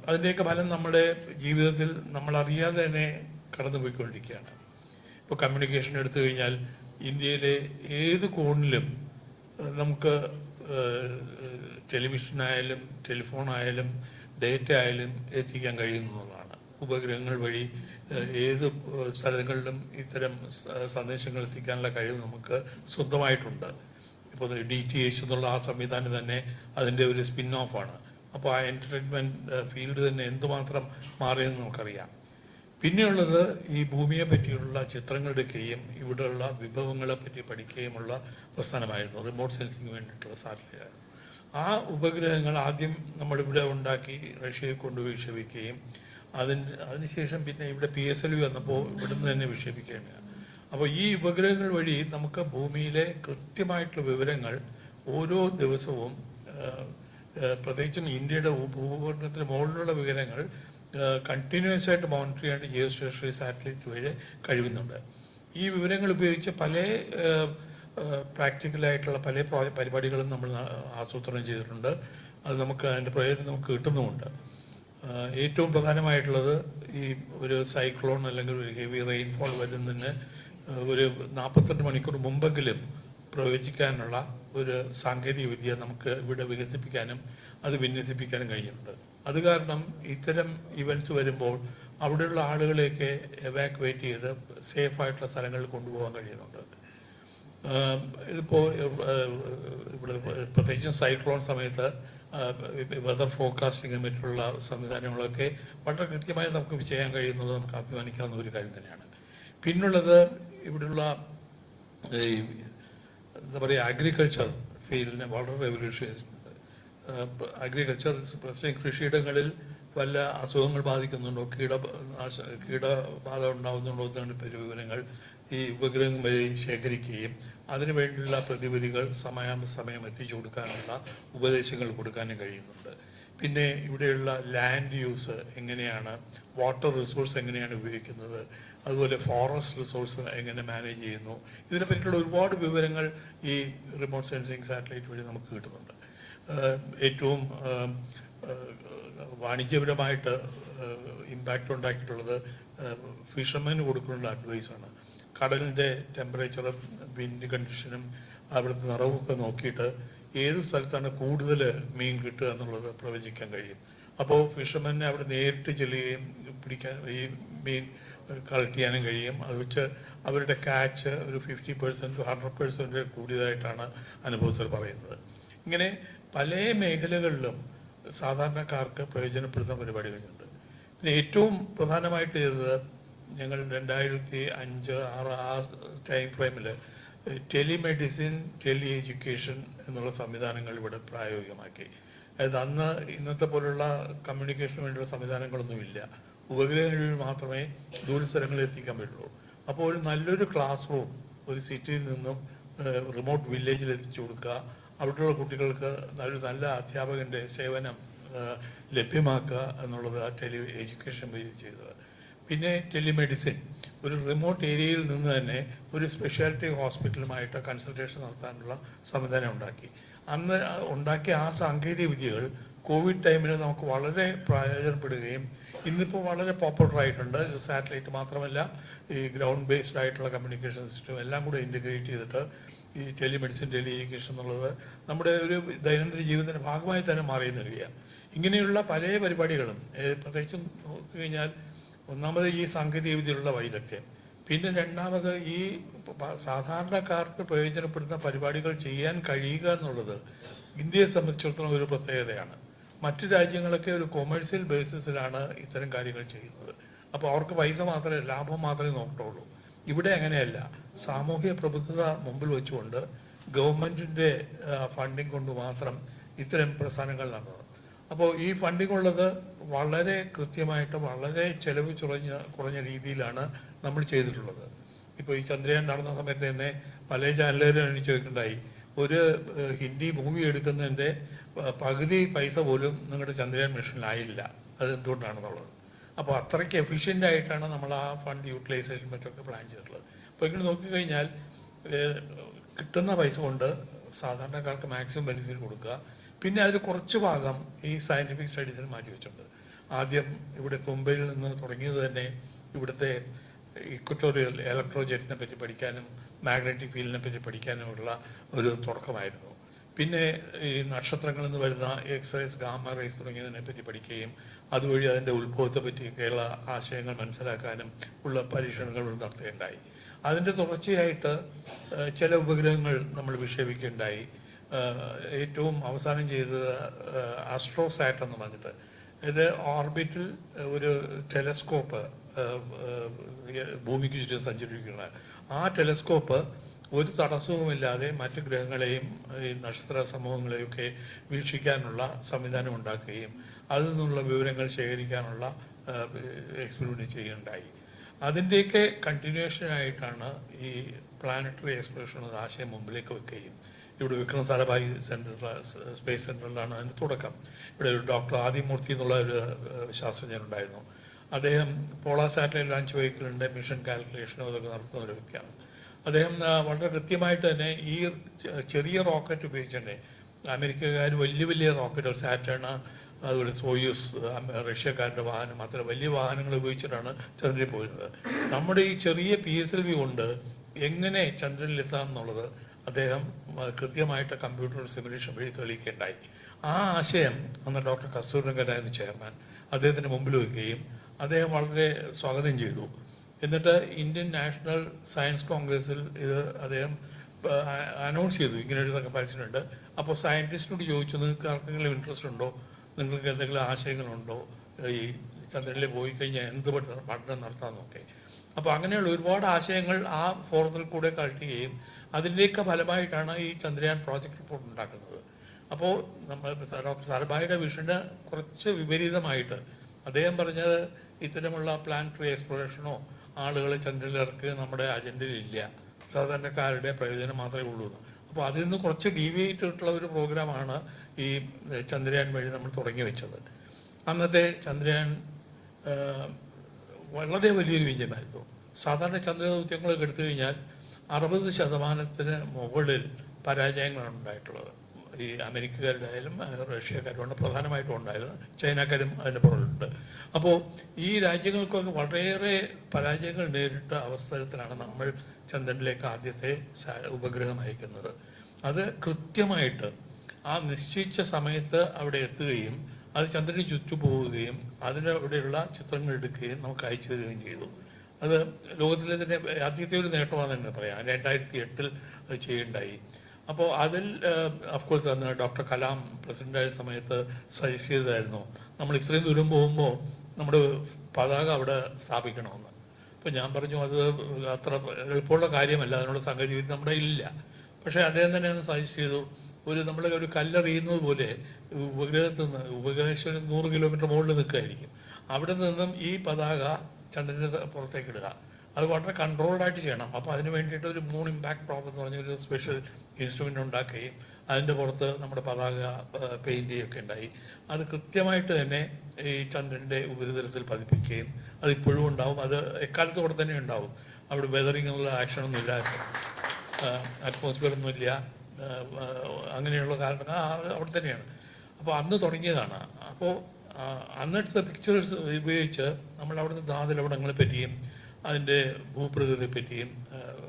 അതിൻ്റെയൊക്കെ ഫലം നമ്മുടെ ജീവിതത്തിൽ നമ്മൾ അറിയാതെ തന്നെ കടന്നുപോയിക്കൊണ്ടിരിക്കുകയാണ്. ഇപ്പോൾ കമ്മ്യൂണിക്കേഷൻ എടുത്തു കഴിഞ്ഞാൽ ഇന്ത്യയിലെ ഏത് കോണിലും നമുക്ക് ടെലിവിഷനായാലും ടെലിഫോണായാലും ഡേറ്റ ആയാലും എത്തിക്കാൻ കഴിയുന്നതാണ്. ഉപഗ്രഹങ്ങൾ വഴി ഏത് സ്ഥലങ്ങളിലും ഇത്തരം സന്ദേശങ്ങൾ എത്തിക്കാനുള്ള കഴിവ് നമുക്ക് സ്വന്തമായിട്ടുണ്ട്. ഇപ്പോൾ DTH എന്നുള്ള ആ സംവിധാനം തന്നെ അതിൻ്റെ ഒരു സ്പിൻ ഓഫാണ്. അപ്പോൾ ആ എൻ്റർടൈൻമെൻറ്റ് ഫീൽഡ് തന്നെ എന്തുമാത്രം മാറിയെന്ന് നമുക്കറിയാം. പിന്നെയുള്ളത് ഈ ഭൂമിയെ പറ്റിയുള്ള ചിത്രങ്ങൾ എടുക്കുകയും ഇവിടെയുള്ള വിഭവങ്ങളെ പറ്റി പഠിക്കുകയുമുള്ള പ്രസ്ഥാനമായിരുന്നു. റിമോട്ട് സെൻസിങ് വേണ്ടിയിട്ടുള്ള സാറ്റലൈറ്റ്. ആ ഉപഗ്രഹങ്ങൾ ആദ്യം നമ്മളിവിടെ ഉണ്ടാക്കി റഷ്യയിൽ കൊണ്ട് വിക്ഷേപിക്കുകയും അതിനുശേഷം പിന്നെ ഇവിടെ PSLV വന്നപ്പോൾ ഇവിടുന്ന് തന്നെ വിക്ഷേപിക്കുകയാണ്. അപ്പോൾ ഈ ഉപഗ്രഹങ്ങൾ വഴി നമുക്ക് ഭൂമിയിലെ കൃത്യമായിട്ടുള്ള വിവരങ്ങൾ ഓരോ ദിവസവും, പ്രത്യേകിച്ചും ഇന്ത്യയുടെ ഭൂപടത്തിന് മുകളിലുള്ള വിവരങ്ങൾ കണ്ടിന്യൂസ് ആയിട്ട് മോണിറ്റർ ചെയ്യാൻ ജിയോ സ്റ്റേഷനറി സാറ്റലൈറ്റ് വഴി കഴിയുന്നുണ്ട്. ഈ വിവരങ്ങൾ ഉപയോഗിച്ച് പല പ്രാക്ടിക്കലായിട്ടുള്ള പല പരിപാടികളും നമ്മൾ ആസൂത്രണം ചെയ്തിട്ടുണ്ട്. അത് നമുക്ക് അതിൻ്റെ പ്രയോജനം നമുക്ക് കിട്ടുന്നുമുണ്ട്. ഏറ്റവും പ്രധാനമായിട്ടുള്ളത് ഈ ഒരു സൈക്ലോൺ അല്ലെങ്കിൽ ഒരു ഹെവി റെയിൻഫോൾ വരുന്നതിന് ഒരു 48 മണിക്കൂർ മുമ്പെങ്കിലും പ്രവചിക്കാനുള്ള ഒരു സാങ്കേതിക വിദ്യ നമുക്ക് ഇവിടെ വികസിപ്പിക്കാനും അത് വിന്യസിപ്പിക്കാനും കഴിയുന്നുണ്ട്. അത് കാരണം ഇത്തരം ഇവൻറ്റ്സ് വരുമ്പോൾ അവിടെയുള്ള ആളുകളെയൊക്കെ എവാക്യുവേറ്റ് ചെയ്ത് സേഫായിട്ടുള്ള സ്ഥലങ്ങളിൽ കൊണ്ടുപോകാൻ കഴിയുന്നുണ്ട്. ഇതിപ്പോൾ ഇവിടെ പ്രത്യേകിച്ചും സൈക്ലോൺ സമയത്ത് വെതർ ഫോർകാസ്റ്റിംഗ് മറ്റുള്ള സംവിധാനങ്ങളൊക്കെ വളരെ കൃത്യമായി നമുക്ക് ചെയ്യാൻ കഴിയുന്നത് നമുക്ക് അഭിമാനിക്കാവുന്ന ഒരു കാര്യം തന്നെയാണ്. പിന്നുള്ളത് ഇവിടെയുള്ള എന്താ പറയുക, അഗ്രികൾച്ചർ ഫീൽഡിനെ വളരെ റെവല്യൂഷനൈസ്. അഗ്രികൾച്ചർ പ്രത്യേകിച്ച് കൃഷിയിടങ്ങളിൽ വല്ല അസുഖങ്ങൾ ബാധിക്കുന്നുണ്ടോ, കീടബാധ ഉണ്ടാകുന്നുണ്ടോ എന്നതിൻ്റെ വിവരങ്ങൾ ഈ ഉപഗ്രഹം വഴി ശേഖരിക്കുകയും അതിനുവേണ്ടിയുള്ള പ്രതിവിധികൾ സമയം എത്തിച്ചു കൊടുക്കാനുള്ള ഉപദേശങ്ങൾ കൊടുക്കാനും കഴിയുന്നുണ്ട്. പിന്നെ ഇവിടെയുള്ള ലാൻഡ് യൂസ് എങ്ങനെയാണ്, വാട്ടർ റിസോഴ്സ് എങ്ങനെയാണ് ഉപയോഗിക്കുന്നത്, അതുപോലെ ഫോറസ്റ്റ് റിസോഴ്സ് എങ്ങനെ മാനേജ് ചെയ്യുന്നു, ഇതിനെപ്പറ്റിയുള്ള ഒരുപാട് വിവരങ്ങൾ ഈ റിമോട്ട് സെൻസിങ് സാറ്റലൈറ്റ് വഴി നമുക്ക് കിട്ടുന്നുണ്ട്. ഏറ്റവും വാണിജ്യപരമായിട്ട് ഇമ്പാക്റ്റ് ഉണ്ടാക്കിയിട്ടുള്ളത് ഫിഷർമാന് കൊടുക്കാനുള്ള അഡ്വൈസാണ്. കടലിൻ്റെ ടെമ്പറേച്ചറും വിൻഡ് കണ്ടീഷനും അവിടുത്തെ നിറവൊക്കെ നോക്കിയിട്ട് ഏത് സ്ഥലത്താണ് കൂടുതൽ മീൻ കിട്ടുക എന്നുള്ളത് പ്രവചിക്കാൻ കഴിയും. അപ്പോൾ ഫിഷർമാനെ അവിടെ നേരിട്ട് ചെല്ലുകയും പിടിക്കാൻ ഈ മീൻ കളക്ട് ചെയ്യാനും കഴിയും. അത് വെച്ച് അവരുടെ ക്യാച്ച് ഒരു 50% to 100% കൂടിയതായിട്ടാണ് അനുഭവസ്ഥർ പറയുന്നത്. ഇങ്ങനെ പല മേഖലകളിലും സാധാരണക്കാർക്ക് പ്രയോജനപ്പെടുന്ന പരിപാടികളുണ്ട്. പിന്നെ ഏറ്റവും പ്രധാനമായിട്ട് ചെയ്തത് ഞങ്ങൾ 2005-06 ആ ടൈം ഫ്രെയിമിൽ ടെലിമെഡിസിൻ, ടെലി എഡ്യൂക്കേഷൻ എന്നുള്ള സംവിധാനങ്ങൾ ഇവിടെ പ്രായോഗികമാക്കി. അതായത് അന്ന് ഇന്നത്തെ പോലുള്ള കമ്മ്യൂണിക്കേഷന് വേണ്ടിയുള്ള സംവിധാനങ്ങളൊന്നുമില്ല. ഉപഗ്രഹങ്ങളിൽ മാത്രമേ ദൂരസ്ഥലങ്ങളിൽ എത്തിക്കാൻ പറ്റുള്ളൂ. അപ്പോൾ ഒരു നല്ലൊരു ക്ലാസ് റൂം ഒരു സിറ്റിയിൽ നിന്നും റിമോട്ട് വില്ലേജിൽ എത്തിച്ചു കൊടുക്കുക, അവിടെയുള്ള കുട്ടികൾക്ക് നല്ല അധ്യാപകന്റെ സേവനം ലഭ്യമാക്കുക എന്നുള്ളത് ആ ടെലി എഡ്യൂക്കേഷൻ വഴി ചെയ്തത്. പിന്നെ ടെലിമെഡിസിൻ, ഒരു റിമോട്ട് ഏരിയയിൽ നിന്ന് തന്നെ ഒരു സ്പെഷ്യാലിറ്റി ഹോസ്പിറ്റലുമായിട്ട് കൺസൾട്ടേഷൻ നടത്താനുള്ള സംവിധാനം ഉണ്ടാക്കി. അന്ന് ഉണ്ടാക്കിയ ആ സാങ്കേതിക വിദ്യകൾ കോവിഡ് ടൈമിൽ നമുക്ക് വളരെ പ്രയോജനപ്പെടുകയും ഇന്നിപ്പോൾ വളരെ പോപ്പുലർ ആയിട്ടുണ്ട്. സാറ്റലൈറ്റ് മാത്രമല്ല, ഈ ഗ്രൗണ്ട് ബേസ്ഡ് ആയിട്ടുള്ള കമ്മ്യൂണിക്കേഷൻ സിസ്റ്റം എല്ലാം കൂടെ ഇൻറ്റഗ്രേറ്റ് ചെയ്തിട്ട് ഈ ടെലിമെഡിസിൻ, ടെലി എഡ്യൂക്കേഷൻ എന്നുള്ളത് നമ്മുടെ ഒരു ദൈനംദിന ജീവിതത്തിന്റെ ഭാഗമായി തന്നെ മാറിയെന്നിരിക്കുകയാണ്. ഇങ്ങനെയുള്ള പല പരിപാടികളും പ്രത്യേകിച്ചും നോക്കിക്കഴിഞ്ഞാൽ, ഒന്നാമത് ഈ സാങ്കേതിക വിദ്യയിലുള്ള വൈദഗ്ധ്യം, പിന്നെ രണ്ടാമത് ഈ സാധാരണക്കാർക്ക് പ്രയോജനപ്പെടുന്ന പരിപാടികൾ ചെയ്യാൻ കഴിയുക എന്നുള്ളത് ഇന്ത്യയെ സംബന്ധിച്ചിടത്തോളം ഒരു പ്രത്യേകതയാണ്. മറ്റു രാജ്യങ്ങളൊക്കെ ഒരു കൊമേഴ്സ്യൽ ബേസിസിലാണ് ഇത്തരം കാര്യങ്ങൾ ചെയ്യുന്നത്. അപ്പോൾ അവർക്ക് പൈസ മാത്രമേ, ലാഭം മാത്രമേ നോക്കത്തുള്ളൂ. ഇവിടെ അങ്ങനെയല്ല. സാമൂഹ്യ പ്രബുദ്ധത മുമ്പിൽ വെച്ചുകൊണ്ട് ഗവൺമെന്റിന്റെ ഫണ്ടിങ് കൊണ്ട് മാത്രം ഇത്തരം പ്രസ്ഥാനങ്ങൾ നടന്നത്. അപ്പോൾ ഈ ഫണ്ടിങ് ഉള്ളത് വളരെ കൃത്യമായിട്ട് വളരെ ചെലവ് കുറഞ്ഞ രീതിയിലാണ് നമ്മൾ ചെയ്തിട്ടുള്ളത്. ഇപ്പോൾ ഈ ചന്ദ്രയാൻ നടന്ന സമയത്ത് തന്നെ പല ചാനലുകാരും എനിക്ക് ചോദിക്കുന്നുണ്ടായി, ഒരു ഹിന്ദി മൂവി എടുക്കുന്നതിന്റെ പകുതി പൈസ പോലും നിങ്ങളുടെ ചന്ദ്രയാൻ മിഷനിലായില്ല, അത് എന്തുകൊണ്ടാണെന്നുള്ളത്. അപ്പോൾ അത്രയ്ക്ക് എഫിഷ്യൻ്റ് ആയിട്ടാണ് നമ്മൾ ആ ഫണ്ട് യൂട്ടിലൈസേഷൻ മറ്റൊക്കെ പ്ലാൻ ചെയ്തിട്ടുള്ളത്. അപ്പോൾ ഇങ്ങനെ നോക്കിക്കഴിഞ്ഞാൽ കിട്ടുന്ന പൈസ കൊണ്ട് സാധാരണക്കാർക്ക് മാക്സിമം ബെനിഫിറ്റ് കൊടുക്കുക. പിന്നെ അതിൽ കുറച്ച് ഭാഗം ഈ സയന്റിഫിക് സ്റ്റഡീസിന് മാറ്റി വെച്ചിട്ടുണ്ട്. ആദ്യം ഇവിടെ തുമ്പയിൽ നിന്ന് തുടങ്ങിയത് തന്നെ ഇവിടുത്തെ ഇക്വറ്റോറിയൽ ഇലക്ട്രോജെറ്റിനെ പറ്റി പഠിക്കാനും മാഗ്നറ്റിക് ഫീൽഡിനെ പറ്റി പഠിക്കാനുമുള്ള ഒരു തുടക്കമായിരുന്നു. പിന്നെ ഈ നക്ഷത്രങ്ങളിൽ നിന്ന് വരുന്ന എക്സ്റേസ്, ഗാമ റേസ് തുടങ്ങിയതിനെ പറ്റി പഠിക്കുകയും അതുവഴി അതിൻ്റെ ഉത്ഭവത്തെ പറ്റിയൊക്കെയുള്ള ആശയങ്ങൾ മനസ്സിലാക്കാനും ഉള്ള പരീക്ഷണങ്ങൾ നടത്തുകയുണ്ടായി. അതിൻ്റെ തുടർച്ചയായിട്ട് ചില ഉപഗ്രഹങ്ങൾ നമ്മൾ വിക്ഷേപിക്കുകയുണ്ടായി. ഏറ്റവും അവസാനം ചെയ്തത് ആസ്ട്രോസാറ്റ് എന്ന് പറഞ്ഞിട്ട്, ഇത് ഓർബിറ്റിൽ ഒരു ടെലസ്കോപ്പ് ഭൂമിക്ക് ചുറ്റും സഞ്ചരിക്കുകയാണ്. ആ ടെലസ്കോപ്പ് ഒരു തടസ്സവുമില്ലാതെ മറ്റു ഗ്രഹങ്ങളെയും ഈ നക്ഷത്ര സമൂഹങ്ങളെയും ഒക്കെ വീക്ഷിക്കാനുള്ള സംവിധാനം ഉണ്ടാക്കുകയും അതിൽ നിന്നുള്ള വിവരങ്ങൾ ശേഖരിക്കാനുള്ള എക്സ്പെരിമെന്റ് ചെയ്യുകയുണ്ടായി. അതിൻ്റെയൊക്കെ കണ്ടിന്യൂഷനായിട്ടാണ് ഈ പ്ലാനറ്ററി എക്സ്പ്ലോറേഷൻ എന്ന ആശയം മുമ്പിലേക്ക് വെക്കുകയും ഇവിടെ വിക്രം സാരാഭായി സ്പേസ് സെന്ററിലാണ് അതിന് തുടക്കം. ഇവിടെ ഒരു ഡോക്ടർ ആദിമൂർത്തി എന്നുള്ള ഒരു ശാസ്ത്രജ്ഞനുണ്ടായിരുന്നു. അദ്ദേഹം പോളാർ സാറ്റലൈറ്റ് ലോഞ്ച് വെഹിക്കിളിന്റെ മിഷൻ കാൽക്കുലേഷനും അതൊക്കെ നടത്തുന്ന ഒരു വ്യക്തിയാണ്. അദ്ദേഹം വളരെ കൃത്യമായിട്ട് തന്നെ ഈ ചെറിയ റോക്കറ്റ് ഉപയോഗിച്ചിട്ടുണ്ട്. അമേരിക്കക്കാർ വലിയ വലിയ റോക്കറ്റുകൾ, സാറ്റേൺ, അതുപോലെ സോയൂസ്, റഷ്യക്കാരുടെ വാഹനം, അത്ര വലിയ വാഹനങ്ങൾ ഉപയോഗിച്ചിട്ടാണ് ചന്ദ്രനിൽ പോയിരുന്നത്. നമ്മുടെ ഈ ചെറിയ PSLV കൊണ്ട് എങ്ങനെ ചന്ദ്രനിലെത്താം എന്നുള്ളത് അദ്ദേഹം കൃത്യമായിട്ട് കമ്പ്യൂട്ടർ സിമുലേഷൻ വഴി തെളിയിക്കുകയുണ്ടായി. ആ ആശയം അന്ന് ഡോക്ടർ കസ്തൂരിരംഗനായിരുന്നു ചെയർമാൻ, അദ്ദേഹത്തിന് മുമ്പിൽ വയ്ക്കുകയും അദ്ദേഹം വളരെ സ്വാഗതം ചെയ്തു. എന്നിട്ട് ഇന്ത്യൻ നാഷണൽ സയൻസ് കോൺഗ്രസിൽ ഇത് അദ്ദേഹം അനൗൺസ് ചെയ്തു, ഇങ്ങനെയൊരു കപ്പാസിറ്റി ഉണ്ട്. അപ്പോൾ സയന്റിസ്റ്റിനോട് ചോദിച്ചു, നിങ്ങൾക്ക് ആർക്കെങ്കിലും ഇൻട്രസ്റ്റ് ഉണ്ടോ, നിങ്ങൾക്ക് എന്തെങ്കിലും ആശയങ്ങളുണ്ടോ, ഈ ചന്ദ്രനിൽ പോയി കഴിഞ്ഞാൽ എന്ത് പഠനം നടത്താമെന്നൊക്കെ. അപ്പോൾ അങ്ങനെയുള്ള ഒരുപാട് ആശയങ്ങൾ ആ ഫോറത്തിൽ കൂടെ കളിക്കുകയും അതിൻ്റെയൊക്കെ ഫലമായിട്ടാണ് ഈ ചന്ദ്രയാൻ പ്രോജക്ട് റിപ്പോർട്ട് ഉണ്ടാക്കുന്നത്. അപ്പോൾ നമ്മൾ ഡോക്ടർ സാരാഭായിയുടെ വിഷന് കുറച്ച് വിപരീതമായിട്ട് അദ്ദേഹം പറഞ്ഞത് ഇത്തരമുള്ള പ്ലാനറ്ററി എക്സ്പ്ലോറേഷനോ ആളുകളെ ചന്ദ്രനിലിറക്കുക നമ്മുടെ അജണ്ടയിൽ ഇല്ല, സാധാരണക്കാരുടെ പ്രയോജനം മാത്രമേ ഉള്ളൂ. അപ്പോൾ അതിൽ നിന്ന് കുറച്ച് ഡീവിയേറ്റ് ആയിട്ടുള്ള ഒരു പ്രോഗ്രാമാണ് ഈ ചന്ദ്രയാൻ വഴി നമ്മൾ തുടങ്ങി വെച്ചത്. അന്നത്തെ ചന്ദ്രയാൻ വളരെ വലിയൊരു വിജയമായിരുന്നു. സാധാരണ ചന്ദ്രദൗത്യങ്ങളൊക്കെ എടുത്തു കഴിഞ്ഞാൽ 60% മുകളിൽ പരാജയങ്ങളാണ് ഉണ്ടായിട്ടുള്ളത്. ഈ അമേരിക്കക്കാരുടെ ആയാലും റഷ്യക്കാരും പ്രധാനമായിട്ടും ഉണ്ടായിരുന്നു, ചൈനക്കാരും അതിൻ്റെ പുറകിലുണ്ട്. അപ്പോൾ ഈ രാജ്യങ്ങൾക്കൊക്കെ വളരെയേറെ പരാജയങ്ങൾ നേരിട്ട അവസരത്തിലാണ് നമ്മൾ ചന്ദ്രനിലേക്ക് ആദ്യത്തെ ഉപഗ്രഹം അയക്കുന്നത്. അത് കൃത്യമായിട്ട് ആ നിശ്ചയിച്ച സമയത്ത് അവിടെ എത്തുകയും അത് ചന്ദ്രന് ചുറ്റുപോവുകയും അതിനവിടെയുള്ള ചിത്രങ്ങൾ എടുക്കുകയും നമുക്ക് അയച്ചു തരികയും ചെയ്തു. അത് ലോകത്തിലെ തന്നെ ആദ്യത്തെ ഒരു നേട്ടമാണെന്ന് തന്നെ പറയാം. 2008 അത് ചെയ്യുണ്ടായി. അപ്പോൾ അതിൽ അഫ്കോഴ്സ് അന്ന് ഡോക്ടർ കലാം പ്രസിഡന്റായ സമയത്ത് സജസ്റ്റ് ചെയ്തതായിരുന്നു, നമ്മൾ ഇത്രയും ദൂരം പോകുമ്പോൾ നമ്മുടെ പതാക അവിടെ സ്ഥാപിക്കണമെന്ന്. അപ്പോൾ ഞാൻ പറഞ്ഞു, അത് അത്ര എളുപ്പമുള്ള കാര്യമല്ല, അതിനുള്ള സാങ്കേതികവിദ്യ നമ്മുടെ ഇല്ല. പക്ഷേ അദ്ദേഹം തന്നെ സജസ്റ്റ് ചെയ്തു, നമ്മളെ ഒരു കല്ലെറിയുന്നത് പോലെ ഉപഗ്രഹത്തിൽ നിന്ന്, ഉപഗ്രഹം 100 കിലോമീറ്റർ മുകളിൽ നിൽക്കുകയായിരിക്കും, അവിടെ നിന്നും ഈ പതാക ചന്ദ്രന് പുറത്തേക്ക് ഇടുക. അത് വളരെ കൺട്രോൾഡ് ആയിട്ട് ചെയ്യണം. അപ്പോൾ അതിന് വേണ്ടിയിട്ട് ഒരു മൂൺ ഇമ്പാക്ട് പ്രോബ് എന്ന് പറഞ്ഞൊരു സ്പെഷ്യൽ ഇൻസ്ട്രുമെന്റ് ഉണ്ടാക്കുകയും അതിൻ്റെ പുറത്ത് നമ്മുടെ പതാക പെയിന്റ് ചെയ്യുകയൊക്കെ ഉണ്ടായി. അത് കൃത്യമായിട്ട് തന്നെ ഈ ചന്ദ്രൻ്റെ ഉപരിതലത്തിൽ പതിപ്പിക്കുകയും അത് ഇപ്പോഴും ഉണ്ടാവും. അത് എക്കാലത്തും അവിടെ തന്നെ ഉണ്ടാവും. അവിടെ വെതറിങ്ങുള്ള ആക്ഷനൊന്നും ഇല്ല, അറ്റ്മോസ്ഫിയർ ഒന്നുമില്ല, അങ്ങനെയുള്ള കാരണങ്ങൾ അവിടെ തന്നെയാണ്. അപ്പോൾ അന്ന് തുടങ്ങിയതാണ്. അപ്പോൾ അന്നത്തെ പിക്ചേഴ്സ് ഉപയോഗിച്ച് നമ്മൾ അവിടുത്തെ ധാതുലവണങ്ങളെ പറ്റിയും അതിൻ്റെ ഭൂപ്രകൃതിയെ പറ്റിയും,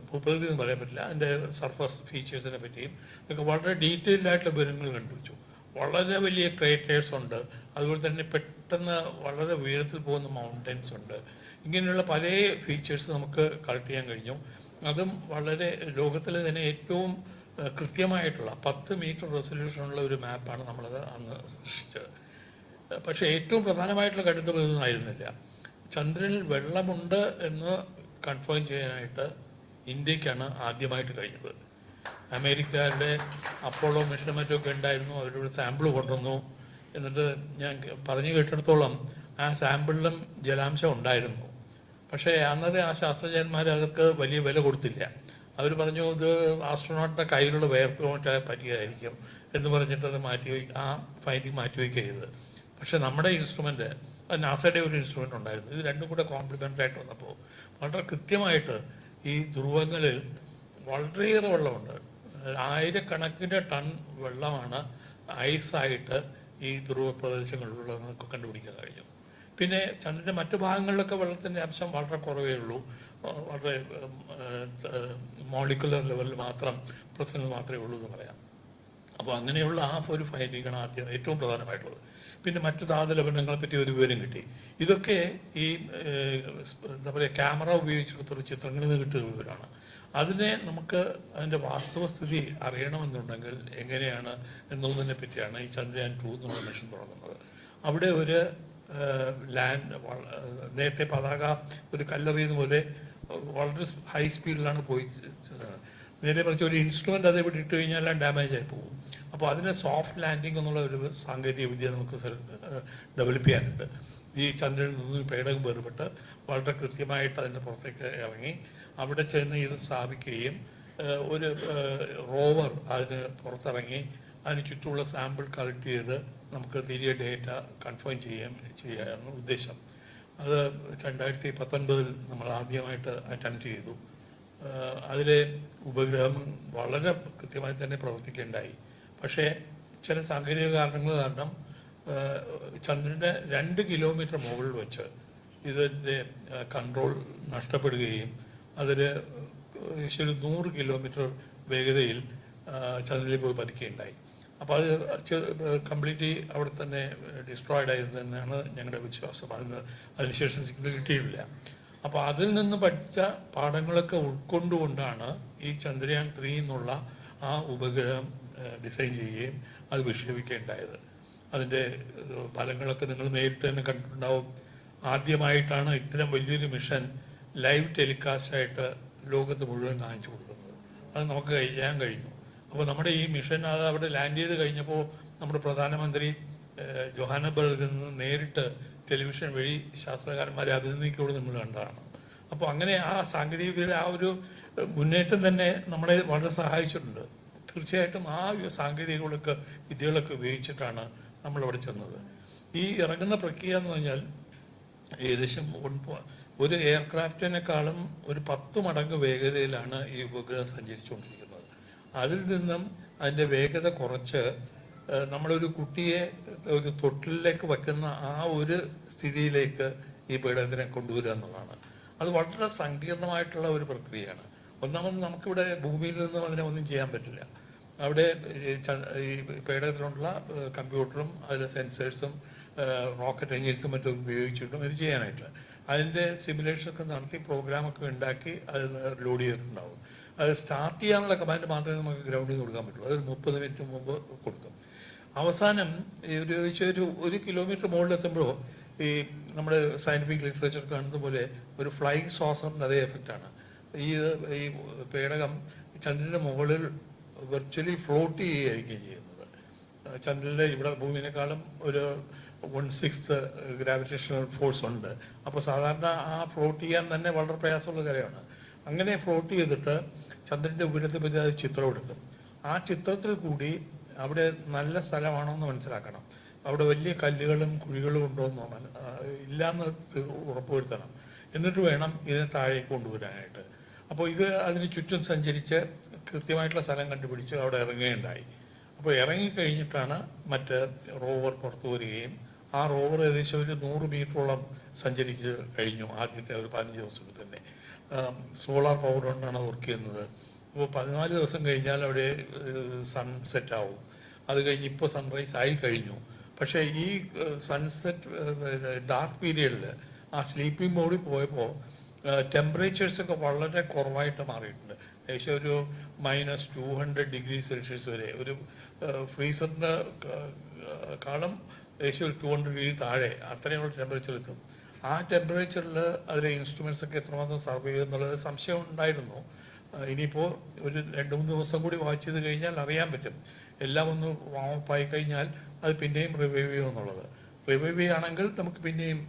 ഭൂപ്രകൃതി എന്ന് പറയാൻ പറ്റില്ല, അതിൻ്റെ സർഫസ് ഫീച്ചേഴ്സിനെ പറ്റിയും ഒക്കെ വളരെ ഡീറ്റെയിൽഡ് ആയിട്ടുള്ള വിവരങ്ങൾ കണ്ടുപിടിച്ചു. വളരെ വലിയ ക്രേറ്റേഴ്സ് ഉണ്ട്, അതുപോലെ തന്നെ പെട്ടെന്ന് വളരെ ഉയരത്തിൽ പോകുന്ന മൗണ്ടൻസ് ഉണ്ട്. ഇങ്ങനെയുള്ള പല ഫീച്ചേഴ്സ് നമുക്ക് കളക്ട് ചെയ്യാൻ കഴിഞ്ഞു. അതും വളരെ ലോകത്തിലെ തന്നെ ഏറ്റവും കൃത്യമായിട്ടുള്ള 10 മീറ്റർ റെസൊല്യൂഷനുള്ള ഒരു മാപ്പാണ് നമ്മളത് അന്ന് സൃഷ്ടിച്ചത്. പക്ഷെ ഏറ്റവും പ്രധാനമായിട്ടുള്ള കണ്ടെത്തൽ ഇതൊന്നും ആയിരുന്നില്ല. ചന്ദ്രനിൽ വെള്ളമുണ്ട് എന്ന് കൺഫേം ചെയ്യാനായിട്ട് ഇന്ത്യക്കാണ് ആദ്യമായിട്ട് കഴിഞ്ഞത്. അമേരിക്കയുടെ അപ്പോളോ മിഷൻ മറ്റൊക്കെ ഉണ്ടായിരുന്നു, അവരൊരു സാമ്പിൾ കൊണ്ടുവന്നു. എന്നിട്ട് ഞാൻ പറഞ്ഞു കേട്ടിടത്തോളം ആ സാമ്പിളിലും ജലാംശം ഉണ്ടായിരുന്നു. പക്ഷേ അന്നത്തെ ആ ശാസ്ത്രജ്ഞന്മാർ അവർക്ക് വലിയ വില കൊടുത്തില്ല. അവർ പറഞ്ഞു ഇത് ആസ്ട്രോനോട്ടിന്റെ കയ്യിലുള്ള വേർപ്പുമായിട്ട് പറ്റിയതായിരിക്കും എന്ന് പറഞ്ഞിട്ട് അത് ആ ഫൈൻഡിങ് മാറ്റിവെക്കുക ചെയ്തത്. പക്ഷെ നമ്മുടെ ഇൻസ്ട്രുമെന്റ്, നാസയുടെ ഒരു ഇൻസ്ട്രുമെന്റ് ഉണ്ടായിരുന്നു, ഇത് രണ്ടും കൂടെ കോംപ്ലിമെന്ററി ആയിട്ട് വന്നപ്പോൾ വളരെ കൃത്യമായിട്ട് ഈ ധ്രുവങ്ങളിൽ വളരെയേറെ വെള്ളമുണ്ട്. 1000കണക്കിന് ടൺ വെള്ളമാണ് ഐസായിട്ട് ഈ ധ്രുവ പ്രദേശങ്ങളിലുള്ളതെന്നൊക്കെ കണ്ടുപിടിക്കാൻ കഴിഞ്ഞു. പിന്നെ ചന്ദ്രന്റെ മറ്റു ഭാഗങ്ങളിലൊക്കെ വെള്ളത്തിന്റെ അംശം വളരെ കുറവേ ഉള്ളൂ, വളരെ മോളിക്കുലർ ലെവലിൽ മാത്രം പ്രശ്നങ്ങൾ മാത്രമേ ഉള്ളൂ എന്ന് പറയാം. അപ്പോൾ അങ്ങനെയുള്ള ആ ഒരു ഫൈൻഡിങ്ങാണ് ആദ്യം ഏറ്റവും പ്രധാനമായിട്ടുള്ളത്. പിന്നെ മറ്റു ധാതുലവണങ്ങളെ പറ്റി ഒരു വിവരം കിട്ടി. ഇതൊക്കെ ഈ എന്താ പറയുക ക്യാമറ ഉപയോഗിച്ചെടുത്തുള്ള ചിത്രങ്ങളിൽ നിന്ന് കിട്ടിയ വിവരമാണ്. അതിനെ നമുക്ക് അതിൻ്റെ വാസ്തവസ്ഥിതി അറിയണമെന്നുണ്ടെങ്കിൽ എങ്ങനെയാണ് എന്നുള്ളതിനെ പറ്റിയാണ് ഈ ചന്ദ്രയാൻ 2 എന്നുള്ള മിഷൻ തുടങ്ങുന്നത്. അവിടെ ഒരു നേരത്തെ പതാക ഒരു കല്ലെറിയുന്ന പോലെ വളരെ ഹൈ സ്പീഡിലാണ് പോയി. നേരെ മറിച്ച് ഒരു ഇൻസ്ട്രുമെന്റ് അത് ഇവിടെ ഇട്ട് കഴിഞ്ഞാൽ ഡാമേജ് ആയി പോകും. അപ്പോൾ അതിനെ സോഫ്റ്റ് ലാൻഡിംഗ് എന്നുള്ള ഒരു സാങ്കേതിക വിദ്യ നമുക്ക് ഡെവലപ്പ് ചെയ്യാനുണ്ട്. ഈ ചന്ദ്രനിൽ നിന്ന് പേടകം വേർപെട്ട് വളരെ കൃത്യമായിട്ട് അതിൻ്റെ പുറത്തേക്ക് ഇറങ്ങി അവിടെ ചെന്ന് ഇത് സ്ഥാപിക്കുകയും ഒരു റോവർ അതിന് പുറത്തിറങ്ങി അതിന് ചുറ്റുമുള്ള സാമ്പിൾ കളക്ട് ചെയ്ത് നമുക്ക് തിരികെ ഡേറ്റ കൺഫേം ചെയ്യാനാണ് ഉദ്ദേശം. അത് 2019 നമ്മൾ ആദ്യമായിട്ട് അറ്റംപ്റ്റ് ചെയ്തു. അതിലെ ഉപഗ്രഹം വളരെ കൃത്യമായി തന്നെ പ്രവർത്തിക്കുകയുണ്ടായി. പക്ഷേ ചില സാങ്കേതിക കാരണങ്ങൾ കാരണം ചന്ദ്രൻ്റെ 2 കിലോമീറ്റർ മുകളിൽ വെച്ച് ഇതിൻ്റെ കൺട്രോൾ നഷ്ടപ്പെടുകയും അതിൽ ഏകദേശം 100 കിലോമീറ്റർ വേഗതയിൽ ചന്ദ്രനിൽ പോയി പതിക്കുകയുണ്ടായി. അപ്പോൾ അത് കംപ്ലീറ്റ്ലി അവിടെ തന്നെ ഡിസ്ട്രോയിഡ് ആയത് തന്നെയാണ് ഞങ്ങളുടെ വിശ്വാസം. അതിനുശേഷം സിഗ്നൽ കിട്ടിയിട്ടില്ല. അപ്പോൾ അതിൽ നിന്ന് പഠിച്ച പാഠങ്ങളൊക്കെ ഉൾക്കൊണ്ടുകൊണ്ടാണ് ഈ ചന്ദ്രയാൻ 3 എന്നുള്ള ആ ഉപഗ്രഹം ഡിസൈൻ ചെയ്യുകയും അത് വിക്ഷേപിക്കുകയുണ്ടായത്. അതിൻ്റെ ഫലങ്ങളൊക്കെ നിങ്ങൾ നേരിട്ട് തന്നെ കണ്ടിട്ടുണ്ടാവും. ആദ്യമായിട്ടാണ് ഇത്തരം വലിയൊരു മിഷൻ ലൈവ് ടെലികാസ്റ്റായിട്ട് ലോകത്ത് മുഴുവൻ കാണിച്ചു കൊടുക്കുന്നത്. അത് നമുക്ക് ചെയ്യാൻ കഴിഞ്ഞു. അപ്പോൾ നമ്മുടെ ഈ മിഷൻ അത് അവിടെ ലാൻഡ് ചെയ്ത് കഴിഞ്ഞപ്പോൾ നമ്മുടെ പ്രധാനമന്ത്രി ജോഹാനബർഗിൽ നിന്ന് നേരിട്ട് ടെലിവിഷൻ വഴി ശാസ്ത്രകാരന്മാരെ അഭിനന്ദിക്കുന്നത് നമ്മൾ കണ്ടതാണ്. അപ്പോൾ അങ്ങനെ ആ സാങ്കേതികവിദ്യയുടെ ആ ഒരു മുന്നേറ്റം തന്നെ നമ്മളെ വളരെ സഹായിച്ചിട്ടുണ്ട്. തീർച്ചയായിട്ടും ആ സാങ്കേതിക വിദ്യകളൊക്കെ ഉപയോഗിച്ചിട്ടാണ് നമ്മൾ അവിടെ ചെന്നത്. ഈ ഇറങ്ങുന്ന പ്രക്രിയ എന്ന് പറഞ്ഞാൽ ഏകദേശം ഒരു എയർക്രാഫ്റ്റിനേക്കാളും ഒരു 10 മടങ്ങ് വേഗതയിലാണ് ഈ ഉപഗ്രഹം സഞ്ചരിച്ചുകൊണ്ടിരിക്കുന്നത്. അതിൽ നിന്നും അതിൻ്റെ വേഗത കുറച്ച് നമ്മളൊരു കുട്ടിയെ ഒരു തൊട്ടിലേക്ക് വയ്ക്കുന്ന ആ ഒരു സ്ഥിതിയിലേക്ക് ഈ പേടകത്തിനെ കൊണ്ടുവരിക എന്നുള്ളതാണ്. അത് വളരെ സങ്കീർണമായിട്ടുള്ള ഒരു പ്രക്രിയയാണ്. ഒന്നാമത് നമുക്കിവിടെ ഭൂമിയിൽ നിന്നും അതിനെ ഒന്നും ചെയ്യാൻ പറ്റില്ല. അവിടെ ഈ പേടകത്തിലുള്ള കമ്പ്യൂട്ടറും അതിലെ സെൻസേഴ്സും റോക്കറ്റ് എഞ്ചിൻസും മറ്റും ഉപയോഗിച്ചിട്ടും ഇത് ചെയ്യാനായിട്ട് അതിൻ്റെ സിമുലേഷനൊക്കെ നടത്തി പ്രോഗ്രാമൊക്കെ ഉണ്ടാക്കി അത് ലോഡ് ചെയ്തിട്ടുണ്ടാവും. അത് സ്റ്റാർട്ട് ചെയ്യാനുള്ള കമാൻഡ് മാത്രമേ നമുക്ക് ഗ്രൗണ്ടിൽ നിന്ന് കൊടുക്കാൻ പറ്റുള്ളൂ. അത് 30 മിനിറ്റ് മുമ്പ് കൊടുക്കും. അവസാനം ഒരു കിലോമീറ്റർ മുകളിലെത്തുമ്പോഴോ ഈ നമ്മുടെ സയന്റിഫിക് ലിറ്ററേച്ചർ കാണുന്ന പോലെ ഒരു ഫ്ലൈയിങ് സോസറിൻ്റെ അതേ എഫക്റ്റാണ്. ഈ പേടകം ചന്ദ്രൻ്റെ മുകളിൽ വെർച്വലി ഫ്ലോട്ട് ചെയ്യുകയായിരിക്കും ചെയ്യുന്നത്. ചന്ദ്രനിലെ ഇവിടെ ഭൂമിനേക്കാളും ഒരു 1/6 ഗ്രാവിറ്റേഷണൽ ഫോഴ്സ് ഉണ്ട്. അപ്പോൾ സാധാരണ ആ ഫ്ലോട്ട് ചെയ്യാൻ തന്നെ വളരെ പ്രയാസമുള്ള കാര്യമാണ്. അങ്ങനെ ഫ്ലോട്ട് ചെയ്തിട്ട് ചന്ദ്രൻ്റെ ഉപരിതലത്തിൽ പറ്റി അത് ചിത്രം എടുക്കും. ആ ചിത്രത്തിൽ കൂടി അവിടെ നല്ല സ്ഥലമാണോ എന്ന് മനസ്സിലാക്കണം. അവിടെ വലിയ കല്ലുകളും കുഴികളും ഉണ്ടോ എന്ന് ഇല്ലാന്ന് ഉറപ്പുവരുത്തണം. എന്നിട്ട് വേണം ഇതിനെ താഴേക്ക് കൊണ്ടുവരാനായിട്ട്. അപ്പോൾ ഇത് അതിന് ചുറ്റും സഞ്ചരിച്ച് കൃത്യമായിട്ടുള്ള സ്ഥലം കണ്ടുപിടിച്ച് അവിടെ ഇറങ്ങുകയുണ്ടായി. അപ്പോൾ ഇറങ്ങിക്കഴിഞ്ഞിട്ടാണ് മറ്റ് റോവർ പുറത്തു വരികയും ആ റോവർ ഏകദേശം ഒരു 100 മീറ്ററോളം സഞ്ചരിച്ച് കഴിഞ്ഞു ആദ്യത്തെ ഒരു 15 ദിവസത്തിൽ തന്നെ. സോളാർ പവർ കൊണ്ടാണ് വർക്ക് ചെയ്യുന്നത്. അപ്പോൾ 14 ദിവസം കഴിഞ്ഞാൽ അവിടെ സൺസെറ്റ് ആവും. അത് കഴിഞ്ഞ് ഇപ്പോൾ സൺറൈസ് ആയി കഴിഞ്ഞു. പക്ഷേ ഈ സൺസെറ്റ് ഡാർക്ക് പീരിയഡിൽ ആ സ്ലീപ്പിംഗ് മോഡിൽ പോയപ്പോൾ ടെമ്പറേച്ചേഴ്സൊക്കെ വളരെ കുറവായിട്ട് മാറിയിട്ടുണ്ട്. ഏകദേശം ഒരു -200 ഡിഗ്രി സെൽഷ്യസ് വരെ, ഒരു ഫ്രീസറിൻ്റെ കാലം ഏകദേശം ഒരു 200 ഡിഗ്രി താഴെ അത്രയുള്ള ടെമ്പറേച്ചർ എത്തും. ആ ടെമ്പറേച്ചറിൽ അതിലെ ഇൻസ്ട്രുമെന്റ്സ് ഒക്കെ എത്രമാത്രം സർവ് ചെയ്യുമെന്നുള്ളത് സംശയം ഉണ്ടായിരുന്നു. ഇനിയിപ്പോൾ ഒരു 2-3 ദിവസം കൂടി വാച്ച് ചെയ്ത് കഴിഞ്ഞാൽ അറിയാൻ പറ്റും. എല്ലാം ഒന്ന് വാമപ്പ് ആയി കഴിഞ്ഞാൽ അത് പിന്നെയും റിവൈവ് ചെയ്യുമെന്നുള്ളത്. റിവൈവ് ചെയ്യുകയാണെങ്കിൽ നമുക്ക് പിന്നെയും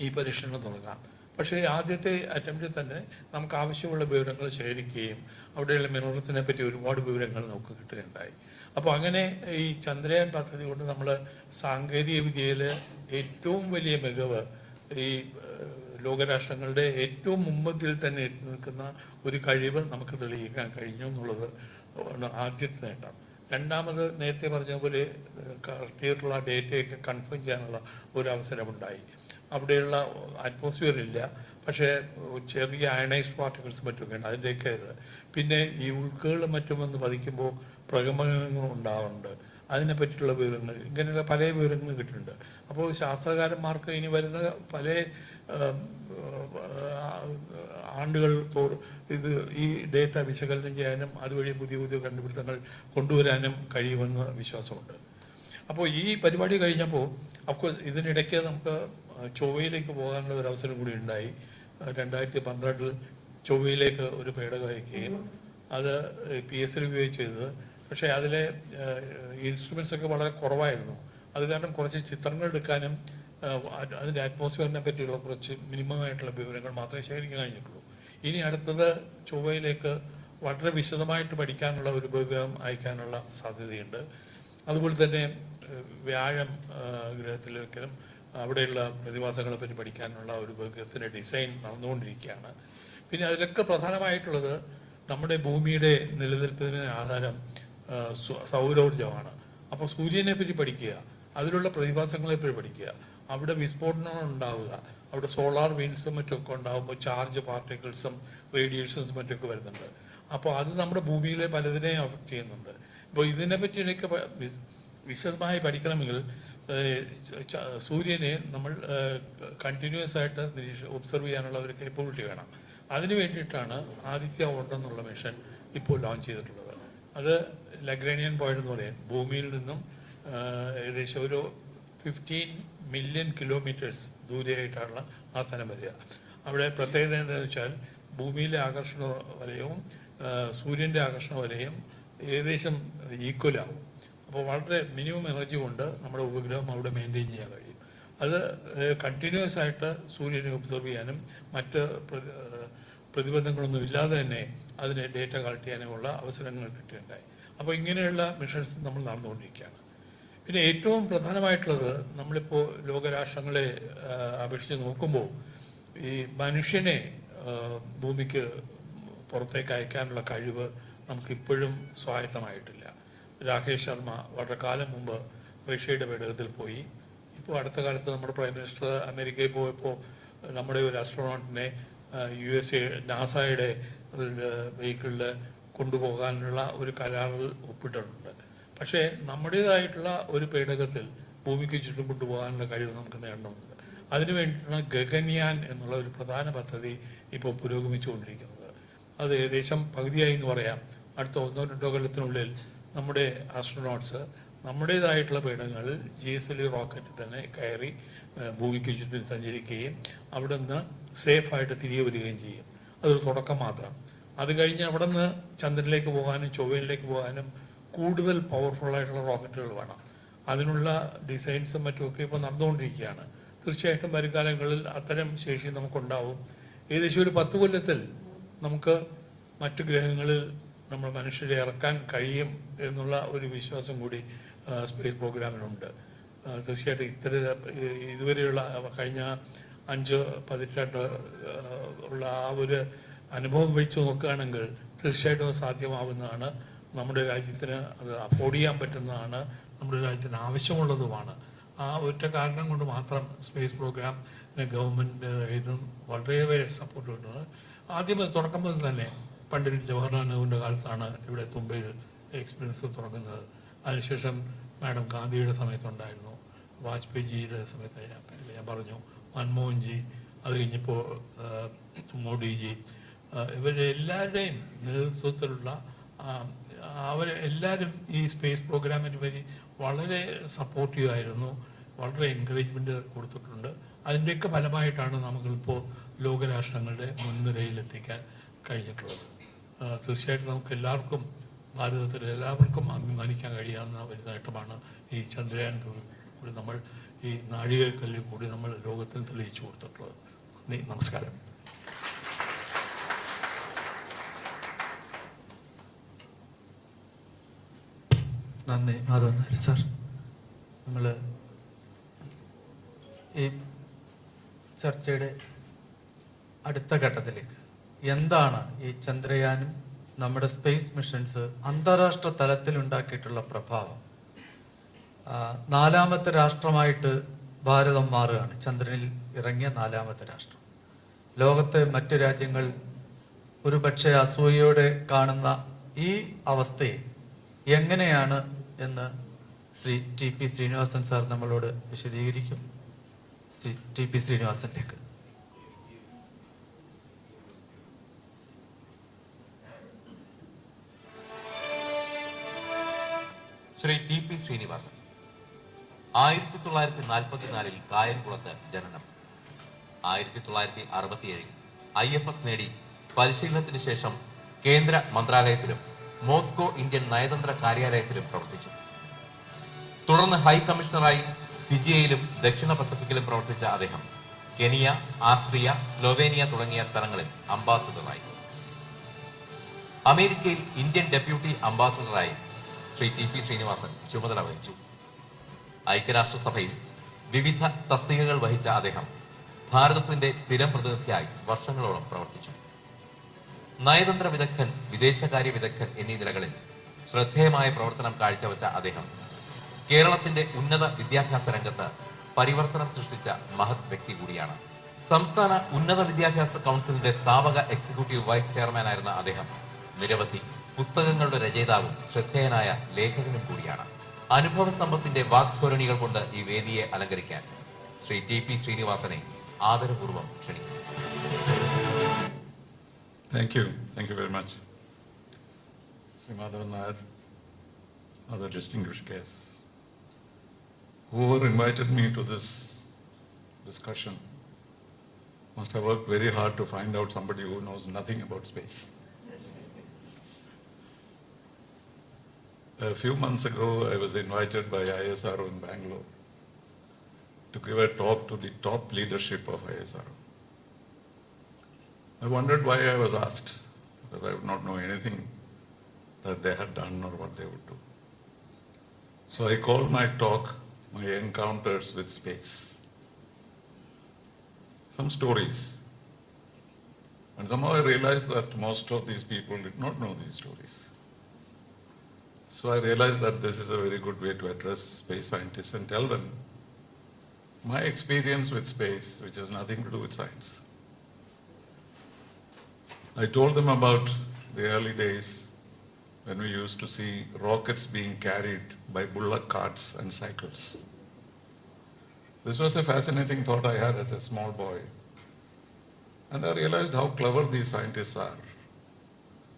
ഈ പരീക്ഷണം തുടങ്ങാം. പക്ഷേ ആദ്യത്തെ അറ്റംപ്റ്റിൽ തന്നെ നമുക്ക് ആവശ്യമുള്ള വിവരങ്ങൾ ശേഖരിക്കുകയും അവിടെയുള്ള മിനറൽസിനെ പറ്റി ഒരുപാട് വിവരങ്ങൾ നമുക്ക് കിട്ടുകയുണ്ടായി. അപ്പോൾ അങ്ങനെ ഈ ചന്ദ്രയാൻ പദ്ധതി കൊണ്ട് നമ്മൾ സാങ്കേതിക വിദ്യയിൽ ഏറ്റവും വലിയ മികവ് ഈ ലോകരാഷ്ട്രങ്ങളുടെ ഏറ്റവും മുമ്പത്തിൽ തന്നെ എത്തി നിൽക്കുന്ന ഒരു കഴിവ് നമുക്ക് തെളിയിക്കാൻ കഴിഞ്ഞു എന്നുള്ളത് ആദ്യത്തെ നേട്ടം. രണ്ടാമത് നേരത്തെ പറഞ്ഞ പോലെ കറക്റ്റായിട്ടുള്ള ഡേറ്റയൊക്കെ കൺഫേം ചെയ്യാനുള്ള ഒരു അവസരമുണ്ടായി. അവിടെയുള്ള അറ്റ്മോസ്ഫിയർ ഇല്ല, പക്ഷേ ചെറിയ അയണൈസ്ഡ് പാർട്ടിക്കിൾസ് മറ്റൊക്കെ ഉണ്ട്, അതിൻ്റെയൊക്കെ ഇത്. പിന്നെ ഈ ഉൾക്കകളും മറ്റും വന്ന് പതിക്കുമ്പോൾ പ്രകമ്പനങ്ങൾ ഉണ്ടാവുന്നുണ്ട്, അതിനെ പറ്റിയുള്ള വിവരങ്ങൾ, ഇങ്ങനെയുള്ള പല വിവരങ്ങളും കിട്ടുന്നുണ്ട്. അപ്പോൾ ശാസ്ത്രകാരന്മാർക്ക് ഇനി വരുന്ന പല ആണ്ടുകൾ ഇത് ഈ ഡേറ്റ വിശകലനം ചെയ്യാനും അതുവഴി പുതിയ പുതിയ കണ്ടുപിടുത്തങ്ങൾ കൊണ്ടുവരാനും കഴിയുമെന്ന് വിശ്വാസമുണ്ട്. അപ്പോൾ ഈ പരിപാടി കഴിഞ്ഞപ്പോൾ അപ്പോൾ ഇതിനിടയ്ക്ക് നമുക്ക് ചൊവ്വയിലേക്ക് പോകാനുള്ള ഒരു അവസരം കൂടി ഉണ്ടായി. 2012 ചൊവ്വയിലേക്ക് ഒരു പേടകം അയക്കുകയും അത് PSL ഉപയോഗിച്ച് ചെയ്തത്. പക്ഷേ അതിലെ ഇൻസ്ട്രുമെന്റ്സ് ഒക്കെ വളരെ കുറവായിരുന്നു. അത് കാരണം കുറച്ച് ചിത്രങ്ങൾ എടുക്കാനും അതിൻ്റെ അറ്റ്മോസ്ഫിയറിനെ പറ്റിയുള്ള കുറച്ച് മിനിമം ആയിട്ടുള്ള വിവരങ്ങൾ മാത്രമേ ശേഖരിക്കാൻ കഴിഞ്ഞിട്ടുള്ളൂ. ഇനി അടുത്തത് ചൊവ്വയിലേക്ക് വളരെ വിശദമായിട്ട് പഠിക്കാനുള്ള ഒരു ഉപഗ്രഹം അയക്കാനുള്ള സാധ്യതയുണ്ട്. അതുപോലെ തന്നെ വ്യാഴം ഗ്രഹത്തിലേക്കും അവിടെയുള്ള പ്രതിഭാസങ്ങളെ പറ്റി പഠിക്കാനുള്ള ഒരു ഉപഗ്രഹത്തിൻ്റെ ഡിസൈൻ നടന്നുകൊണ്ടിരിക്കുകയാണ്. പിന്നെ അതിലൊക്കെ പ്രധാനമായിട്ടുള്ളത് നമ്മുടെ ഭൂമിയുടെ നിലനിൽപ്പിന് ആധാരം സൗരോർജ്ജമാണ്. അപ്പോൾ സൂര്യനെ പറ്റി പഠിക്കുക, അതിലുള്ള പ്രതിഭാസങ്ങളെ പറ്റി പഠിക്കുക, അവിടെ വിസ്ഫോടനങ്ങൾ ഉണ്ടാവുക, അവിടെ സോളാർ വിൻഡ്സും മറ്റൊക്കെ ഉണ്ടാകുമ്പോൾ ചാർജ് പാർട്ടിക്കിൾസും റേഡിയേഷൻസും മറ്റൊക്കെ വരുന്നുണ്ട്. അപ്പോൾ അത് നമ്മുടെ ഭൂമിയിലെ പലതിനെയും അഫക്റ്റ് ചെയ്യുന്നുണ്ട്. അപ്പോൾ ഇതിനെ പറ്റിയൊക്കെ വിശദമായി പഠിക്കണമെങ്കിൽ സൂര്യനെ നമ്മൾ കണ്ടിന്യൂസ് ആയിട്ട് ഒബ്സർവ് ചെയ്യാനുള്ള ഒരു കേപ്പബിലിറ്റി വേണം. അതിനു വേണ്ടിയിട്ടാണ് ആദിത്യ 1 എന്നുള്ള മിഷൻ ഇപ്പോൾ ലോഞ്ച് ചെയ്തിട്ടുള്ളത്. അത് ലഗ്രാനിയൻ പോയിന്റ് എന്ന് പറയും. ഭൂമിയിൽ നിന്നും ഏകദേശം ഒരു 15 മില്യൺ കിലോമീറ്റേഴ്സ് ദൂരെയായിട്ടാണ് ആ സ്ഥലം വരിക. അവിടെ പ്രത്യേകത എന്താണെന്ന് വെച്ചാൽ ഭൂമിയിലെ ആകർഷണ വലയവും സൂര്യൻ്റെ ആകർഷണ വലയം ഏകദേശം ഈക്വലാവും. അപ്പോൾ വളരെ മിനിമം എനർജി കൊണ്ട് നമ്മുടെ ഉപഗ്രഹം അവിടെ മെയിൻറ്റെയിൻ ചെയ്യാൻ കഴിയും. അത് കണ്ടിന്യൂസ് ആയിട്ട് സൂര്യനെ ഒബ്സർവ് ചെയ്യാനും മറ്റ് പ്രതിബന്ധങ്ങളൊന്നും ഇല്ലാതെ തന്നെ അതിനെ ഡേറ്റ കളക്ട് ചെയ്യാനുമുള്ള അവസരങ്ങൾ കിട്ടുകയുണ്ടായി. അപ്പോൾ ഇങ്ങനെയുള്ള മിഷൻസ് നമ്മൾ നടന്നുകൊണ്ടിരിക്കുകയാണ്. പിന്നെ ഏറ്റവും പ്രധാനമായിട്ടുള്ളത് നമ്മളിപ്പോൾ ലോകരാഷ്ട്രങ്ങളെ അപേക്ഷിച്ച് നോക്കുമ്പോൾ ഈ മനുഷ്യനെ ഭൂമിക്ക് പുറത്തേക്ക് അയക്കാനുള്ള കഴിവ് നമുക്കിപ്പോഴും സ്വായത്തമായിട്ടില്ല. രാകേഷ് ശർമ്മ വളരെ കാലം മുമ്പ് റഷ്യയുടെ പേടകത്തിൽ പോയി. ഇപ്പോൾ അടുത്ത കാലത്ത് നമ്മുടെ പ്രൈം മിനിസ്റ്റർ അമേരിക്കയിൽ പോയപ്പോൾ നമ്മുടെ ഒരു ആസ്ട്രോണോട്ടിനെ USA നാസയുടെ വെഹിക്കിളിൽ കൊണ്ടുപോകാനുള്ള ഒരു കരാറിൽ ഒപ്പിട്ടിട്ടുണ്ട്. പക്ഷേ നമ്മുടേതായിട്ടുള്ള ഒരു പേടകത്തിൽ ഭൂമിക്ക് ചുറ്റും കൊണ്ടുപോകാനുള്ള കഴിവ് നമുക്ക് നേടണമെന്നുണ്ട്. അതിനു വേണ്ടിയിട്ടാണ് ഗഗൻയാൻ എന്നുള്ള ഒരു പ്രധാന പദ്ധതി ഇപ്പോൾ പുരോഗമിച്ചുകൊണ്ടിരിക്കുന്നത്. അത് ഏകദേശം പകുതിയായി എന്ന് പറയാം. അടുത്ത 1-2 കൊല്ലത്തിനുള്ളിൽ നമ്മുടെ ആസ്ട്രോനോട്ട്സ് നമ്മുടേതായിട്ടുള്ള പേടകങ്ങളിൽ GSLV റോക്കറ്റിൽ തന്നെ കയറി ഭൂമിക്ക് ചുറ്റും സഞ്ചരിക്കുകയും അവിടെ നിന്ന് സേഫായിട്ട് തിരികെ വരികയും ചെയ്യും. അതൊരു തുടക്കം മാത്രം. അത് കഴിഞ്ഞ് അവിടെ നിന്ന് ചന്ദ്രനിലേക്ക് പോകാനും ചൊവ്വയിലേക്ക് പോകാനും കൂടുതൽ പവർഫുള്ളായിട്ടുള്ള റോക്കറ്റുകൾ വേണം. അതിനുള്ള ഡിസൈൻസും മറ്റുമൊക്കെ ഇപ്പോൾ നടന്നുകൊണ്ടിരിക്കുകയാണ്. തീർച്ചയായിട്ടും വരുംകാലങ്ങളിൽ അത്തരം ശേഷി നമുക്കുണ്ടാവും. ഏകദേശം ഒരു 10 കൊല്ലത്തിൽ നമുക്ക് മറ്റു ഗ്രഹങ്ങളിൽ നമ്മൾ മനുഷ്യരെ ഇറക്കാൻ കഴിയും എന്നുള്ള ഒരു വിശ്വാസം കൂടി സ്പേസ് പ്രോഗ്രാമിനുണ്ട്. തീർച്ചയായിട്ടും ഇതുവരെയുള്ള കഴിഞ്ഞ 5 പതിറ്റാണ്ട് ഉള്ള ആ ഒരു അനുഭവം വെച്ച് നോക്കുകയാണെങ്കിൽ തീർച്ചയായിട്ടും അത് സാധ്യമാവുന്നതാണ്. നമ്മുടെ രാജ്യത്തിന് അത് അഫോർഡ് ചെയ്യാൻ പറ്റുന്നതാണ്, നമ്മുടെ രാജ്യത്തിന് ആവശ്യമുള്ളതുമാണ്. ആ ഒറ്റ കാരണം കൊണ്ട് മാത്രം സ്പേസ് പ്രോഗ്രാം ഗവൺമെൻറ് ഇതും വളരെയേറെ സപ്പോർട്ട് കിട്ടുന്നത്. ആദ്യം തുടക്കം മുതൽ തന്നെ പണ്ഡിറ്റ് ജവഹർലാൽ നെഹ്റുവിൻ്റെ കാലത്താണ് ഇവിടെ തുമ്പയിൽ എക്സ്പീരിയൻസ് തുടങ്ങുന്നത്. അതിനുശേഷം മാഡം ഗാന്ധിയുടെ സമയത്തുണ്ടായിരുന്നു, വാജ്പേയിജിയുടെ സമയത്ത് ഞാൻ പറഞ്ഞു, മൻമോഹൻജി, അത് കഴിഞ്ഞപ്പോൾ മോഡിജി, ഇവരെല്ലാവരുടെയും നേതൃത്വത്തിലുള്ള അവരെല്ലാവരും ഈ സ്പേസ് പ്രോഗ്രാമിന് വേണ്ടി വളരെ സപ്പോർട്ടീവ് ആയിരുന്നു, വളരെ എൻകറേജ്മെൻറ്റ് കൊടുത്തിട്ടുണ്ട്. അതിൻ്റെയൊക്കെ ഫലമായിട്ടാണ് നമുക്കിപ്പോൾ ലോകരാഷ്ട്രങ്ങളുടെ മുൻനിരയിലെത്തിക്കാൻ കഴിഞ്ഞിട്ടുള്ളത്. തീർച്ചയായിട്ടും നമുക്ക് എല്ലാവർക്കും, ഭാരതത്തിലെ എല്ലാവർക്കും അഭിമാനിക്കാൻ കഴിയാവുന്ന ഒരു നേട്ടമാണ് ഈ ചന്ദ്രയാൻ കൂടി നമ്മൾ ഈ നാഴികക്കല്ലിൽ കൂടി നമ്മൾ ലോകത്തിൽ തെളിയിച്ചു കൊടുത്തിട്ടുള്ളത്. നമസ്കാരം. നന്ദി മാധവൻ സാർ. നമ്മൾ ഈ ചർച്ചയുടെ അടുത്ത ഘട്ടത്തിലേക്ക്, എന്താണ് ഈ ചന്ദ്രയാനും നമ്മുടെ സ്പേസ് മിഷൻസ് അന്താരാഷ്ട്ര തലത്തിൽ ഉണ്ടാക്കിയിട്ടുള്ള പ്രഭാവം? 4ാമത്തെ രാഷ്ട്രമായിട്ട് ഭാരതം മാറുകയാണ്, ചന്ദ്രനിൽ ഇറങ്ങിയ 4ാമത്തെ രാഷ്ട്രം. ലോകത്തെ മറ്റു രാജ്യങ്ങൾ ഒരുപക്ഷെ അസൂയയോടെ കാണുന്ന ഈ അവസ്ഥയെ എങ്ങനെയാണ് എന്ന് ശ്രീ TP ശ്രീനിവാസൻ സാർ നമ്മളോട് വിശദീകരിക്കും. ശ്രീ TP ശ്രീനിവാസനിലേക്ക്. ശ്രീ TP ശ്രീനിവാസൻ 1944 കായംകുളത്ത് ജനനം. 1967 IFS നേടി പരിശീലനത്തിന് ശേഷം കേന്ദ്ര മന്ത്രാലയത്തിലും മോസ്കോ ഇന്ത്യൻ നയതന്ത്ര കാര്യാലയത്തിലും പ്രവർത്തിച്ചു. തുടർന്ന് ഹൈ കമ്മീഷണറായി ഫിജിയയിലും ദക്ഷിണ പസഫിക്കിലും പ്രവർത്തിച്ച അദ്ദേഹം കെനിയ, ആസ്ട്രിയ, സ്ലോവേനിയ തുടങ്ങിയ സ്ഥലങ്ങളിൽ അംബാസഡറായി. അമേരിക്കയിൽ ഇന്ത്യൻ ഡെപ്യൂട്ടി അംബാസഡറായി ശ്രീ TP ശ്രീനിവാസൻ ചുമതല വഹിച്ചു. ഐക്യരാഷ്ട്രസഭയിൽ വിവിധ തസ്തികകൾ വഹിച്ച അദ്ദേഹം ഭാരതത്തിന്റെ സ്ഥിരം പ്രതിനിധിയായി വർഷങ്ങളോളം പ്രവർത്തിച്ചു. നയതന്ത്ര വിദഗ്ധൻ, വിദേശകാര്യ വിദഗ്ധൻ എന്നീ നിലകളിൽ ശ്രദ്ധേയമായ പ്രവർത്തനം കാഴ്ചവെച്ച അദ്ദേഹം കേരളത്തിന്റെ ഉന്നത വിദ്യാഭ്യാസ രംഗത്ത് പരിവർത്തനം സൃഷ്ടിച്ച മഹത് വ്യക്തി കൂടിയാണ്. സംസ്ഥാന ഉന്നത വിദ്യാഭ്യാസ കൗൺസിലിന്റെ സ്ഥാപക എക്സിക്യൂട്ടീവ് വൈസ് ചെയർമാനായിരുന്ന അദ്ദേഹം നിരവധി പുസ്തകങ്ങളുടെ രചയിതാവും ശ്രദ്ധേയനായ ലേഖകനും കൂടിയാണ്. അനുഭവ സമ്പത്തിന്റെ വാഗ്ധോരണികൾ കൊണ്ട് ഈ വേദിയെ അലങ്കരിക്കാൻ ശ്രീ TP ശ്രീനിവാസനെ ആദരപൂർവ്വം ക്ഷണിക്കുന്നു. Thank you very much. Sri Madhavan Nair, other distinguished guests, whoever invited me to this discussion must have worked very hard to find out somebody who knows nothing about space. A few months ago, I was invited by ISRO in Bangalore to give a talk to the top leadership of ISRO. I wondered why I was asked, because I would not know anything that they had done or what they would do. So I called my talk, my encounters with space. Some stories. And somehow I realized that most of these people did not know these stories. So I realized that this is a very good way to address space scientists and tell them my experience with space, which has nothing to do with science. I told them about the early days when we used to see rockets being carried by bullock carts and cycles. This was a fascinating thought I had as a small boy. And I realized how clever these scientists are.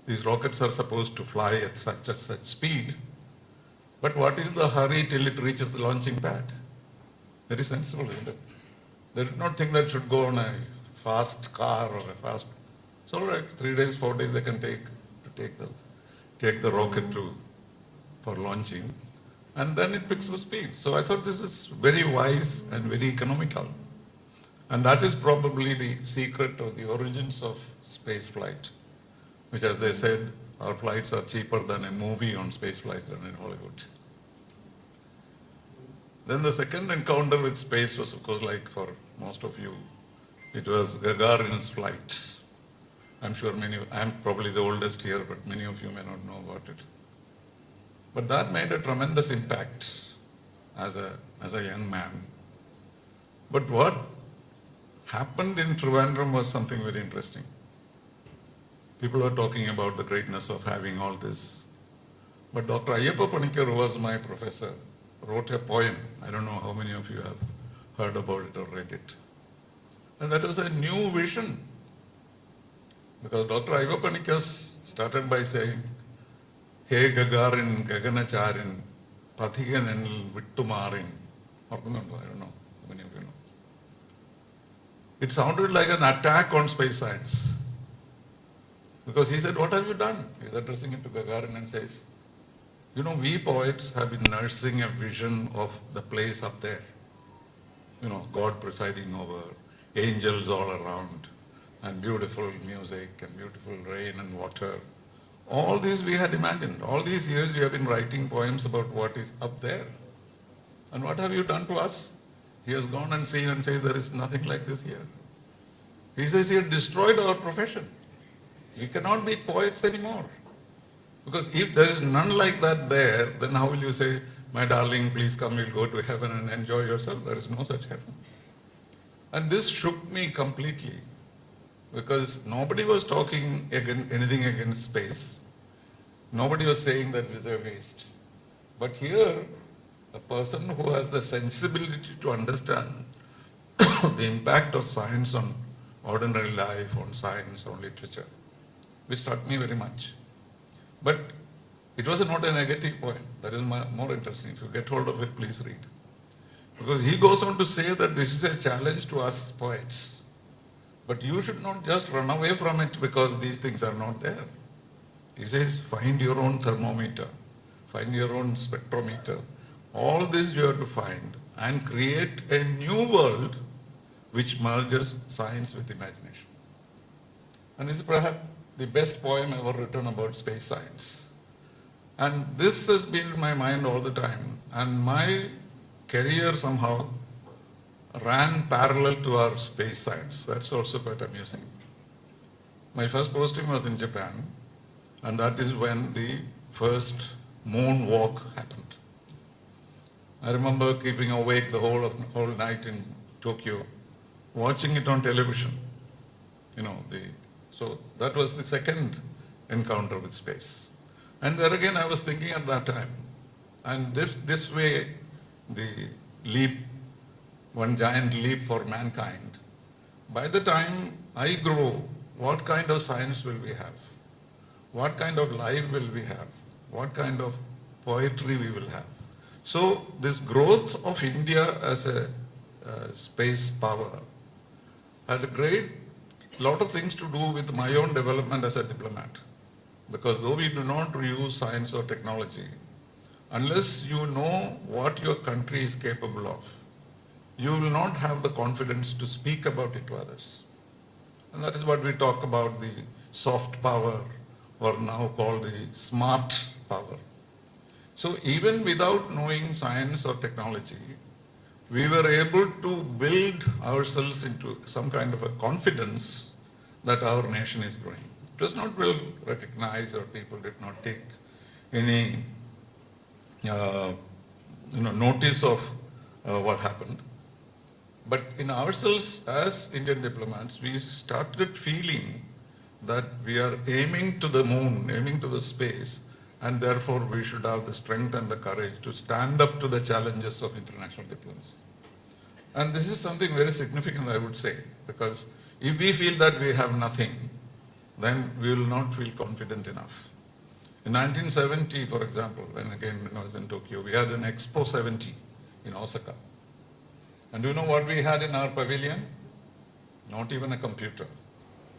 These rockets are supposed to fly at such speed, but what is the hurry till it reaches the launching pad? Very sensible, isn't it? They did not think that it should go on a fast car or a fast. So like 3 days, 4 days they can take the rocket for launching, and then it picks up speed. So I thought this is very wise and very economical, and that is probably the secret of the origins of space flight, which, as they said, Our flights are cheaper than a movie on space flights done in Hollywood. Then the second encounter with space was, of course, like for most of you, it was Gagarin's flight. I'm sure I'm probably the oldest here, but many of you may not know about it. But that made a tremendous impact as a young man. But what happened in Trivandrum was something very interesting. People were talking about the greatness of having all this. But Dr. Ayyappa Panikkar, who was my professor, wrote a poem. I don't know how many of you have heard about it or read it. And that was a new vision. Because Dr. Ayyappa Panikkar started by saying, Hey Gagarin, Gaganacharin, Pathiganenil Vittumarin. I don't know how many of you know. It sounded like an attack on space science. Because he said, what have you done? He's addressing it to Gagarin and says, you know, we poets have been nursing a vision of the place up there. You know, God presiding over, angels all around, and beautiful music, and beautiful rain and water. All these we had imagined. All these years we have been writing poems about what is up there. And what have you done to us? He has gone and seen and says there is nothing like this here. He says he had destroyed our profession. We cannot be poets anymore. Because if there is none like that there, then how will you say, my darling, please come, we'll go to heaven and enjoy yourself? There is no such heaven. And this shook me completely. Because nobody was talking anything against space. Nobody was saying that it is a waste. But here, a person who has the sensibility to understand the impact of science on ordinary life, on science, on literature, which struck me very much. But it was not a negative point. That is more interesting. If you get hold of it, please read. Because he goes on to say that this is a challenge to us poets. But you should not just run away from it because these things are not there. He says, find your own thermometer, find your own spectrometer. All this you have to find and create a new world which merges science with imagination. And it's perhaps the best poem ever written about space science. And this has been in my mind all the time. And my career somehow ran parallel to our space science. That's also quite amusing. My first posting was in Japan, and that is when the first moon walk happened. I remember keeping awake the whole night in Tokyo, watching it on television. So that was the second encounter with space. And there again I was thinking at that time, and this way the leap, one giant leap for mankind. By the time I grow, what kind of science will we have? What kind of life will we have? What kind of poetry we will have? So this growth of India as a space power had a lot of things to do with my own development as a diplomat. Because though we do not use science or technology, unless you know what your country is capable of, you will not have the confidence to speak about it to others. And that is what we talk about, the soft power, or now called the smart power. So even without knowing science or technology, we were able to build ourselves into some kind of a confidence that our nation is growing. It was not well recognized, or people did not take any notice of what happened. But in ourselves as Indian diplomats, we started feeling that we are aiming to the moon, aiming to the space, and therefore we should have the strength and the courage to stand up to the challenges of international diplomacy. And this is something very significant, I would say, because if we feel that we have nothing, then we will not feel confident enough. In 1970, for example, when I was in Tokyo, we had an Expo 70 in Osaka. And do you know what we had in our pavilion? Not even a computer,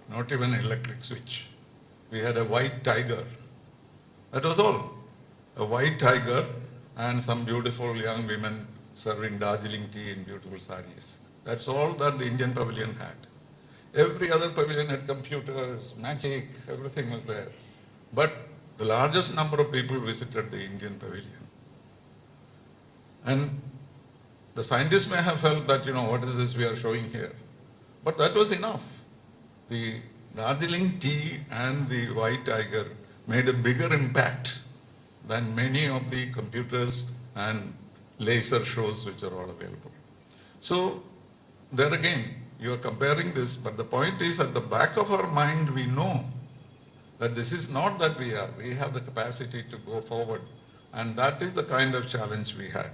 not even an electric switch. We had a white tiger. That was all. A white tiger and some beautiful young women serving Darjeeling tea in beautiful saris. That's all that the Indian pavilion had. Every other pavilion had computers, magic, everything was there. But the largest number of people visited the Indian pavilion. And the scientists may have felt that, what is this we are showing here? But that was enough. The Darjeeling tea and the white tiger made a bigger impact than many of the computers and laser shows which are all available. So there again, you are comparing this, but the point is at the back of our mind we know that this is not that we have the capacity to go forward, and that is the kind of challenge we had.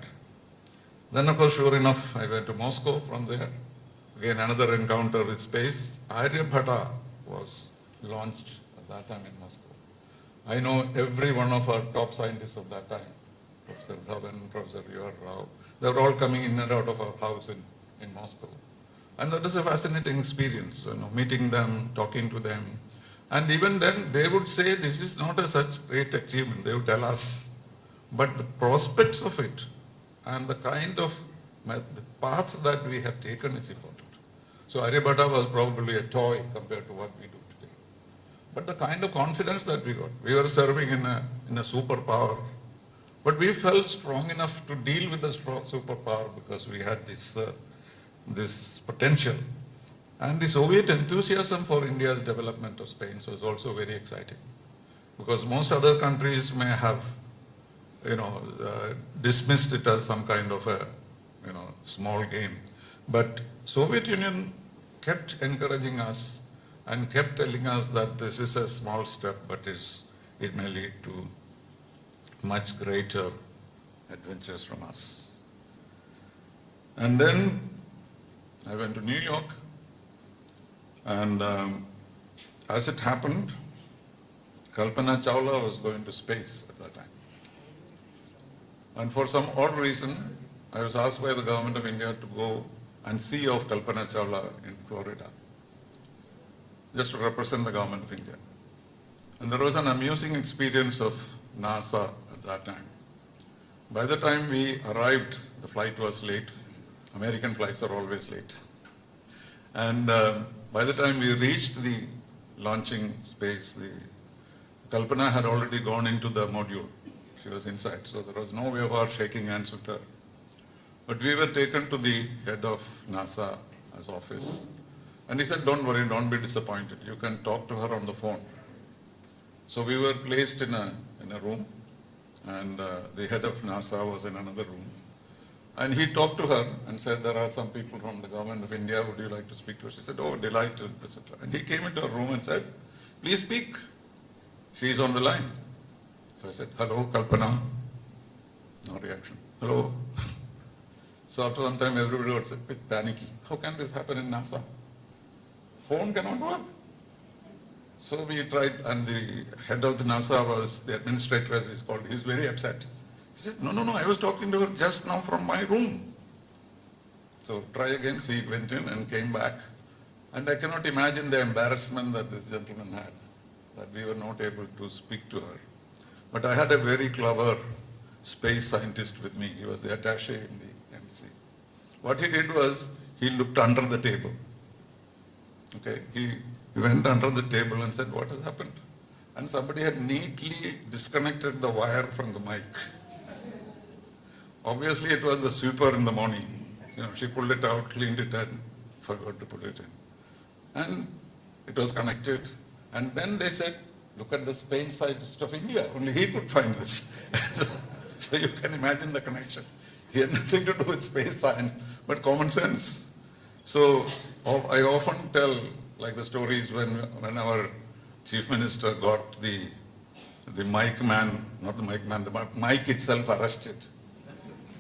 Then of course, sure enough, I went to Moscow from there. Again, another encounter with space. Aryabhata was launched at that time in Moscow. I know every one of our top scientists of that time, Professor Dhawan, Professor U.R. Rao, they were all coming in and out of our house in Moscow. And that is a fascinating experience, meeting them, talking to them. And even then, they would say, this is not a such great achievement, they would tell us. But the prospects of it and the kind of the path that we have taken is important. So Aryabhata was probably a toy compared to what we do today. But the kind of confidence that we got, we were serving in a superpower, but we felt strong enough to deal with the superpower because we had this potential. And the Soviet enthusiasm for India's development of space was also very exciting, because most other countries may have, dismissed it as some kind of a, small game. But Soviet Union kept encouraging us and kept telling us that this is a small step, but it may lead to much greater adventures from us. And then I went to New York, and as it happened, Kalpana Chawla was going to space at that time. And for some odd reason, I was asked by the government of India to go and see off Kalpana Chawla in Florida, just to represent the government of India. And there was an amusing experience of NASA at that time. By the time we arrived, the flight was late. American flights are always late. And by the time we reached the launching space, Kalpana had already gone into the module. She was inside, so there was no way of our shaking hands with her. But we were taken to the head of NASA's office, and he said, don't worry, don't be disappointed. You can talk to her on the phone. So we were placed in a room, and the head of NASA was in another room. And he talked to her and said, there are some people from the government of India, would you like to speak to her? She said, oh, delighted, etc. And he came into her room and said, please speak. She is on the line. So I said, hello, Kalpana. No reaction. Hello. So after some time, everybody was a bit panicky. How can this happen in NASA? Phone cannot work. So we tried, and the head of the NASA was, the administrator as he's called, he's very upset. He said, no, I was talking to her just now from my room. So try again. She went in and came back. And I cannot imagine the embarrassment that this gentleman had, that we were not able to speak to her. But I had a very clever space scientist with me. He was the attaché in the embassy. What he did was, he looked under the table. Okay, he went under the table and said, what has happened? And somebody had neatly disconnected the wire from the mic. Obviously, it was the sweeper in the morning. She pulled it out, cleaned it, and forgot to put it in. And it was connected. And then they said, look at the space scientist of India. Only he could find this. So you can imagine the connection. He had nothing to do with space science, but common sense. So I often tell, like the stories when our chief minister got the mic man, not the mic man, the mic itself arrested.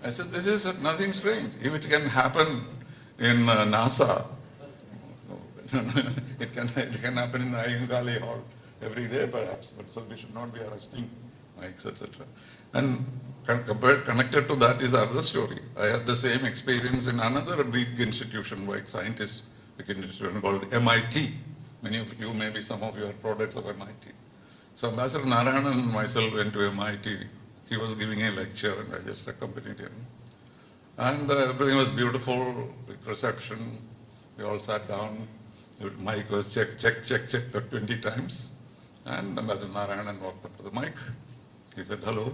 I said, this is nothing strange. If it can happen in NASA, it can happen in the Ayunkali Hall every day perhaps, but so we should not be arresting mics, etc. And connected to that is another story. I had the same experience in another big institution, like scientist, big institution called MIT. Many of you, maybe some of you are products of MIT. So Ambassador Narayanan and myself went to MIT. He was giving a lecture and I just accompanied him. And everything was beautiful, big reception. We all sat down. The mic was check 20 times. And Ambassador Narayanan walked up to the mic. He said, hello.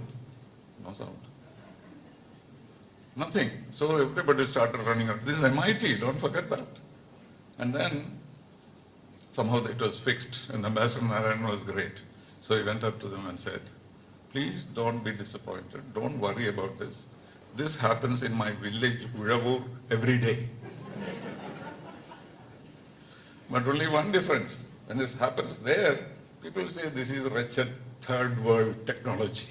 No sound. Nothing. So everybody started running out. This is MIT, don't forget that. And then somehow it was fixed, and Ambassador Narayanan was great. So he went up to them and said, please don't be disappointed. Don't worry about this. This happens in my village, Uravur, every day. But only one difference. When this happens there, people say this is wretched third world technology.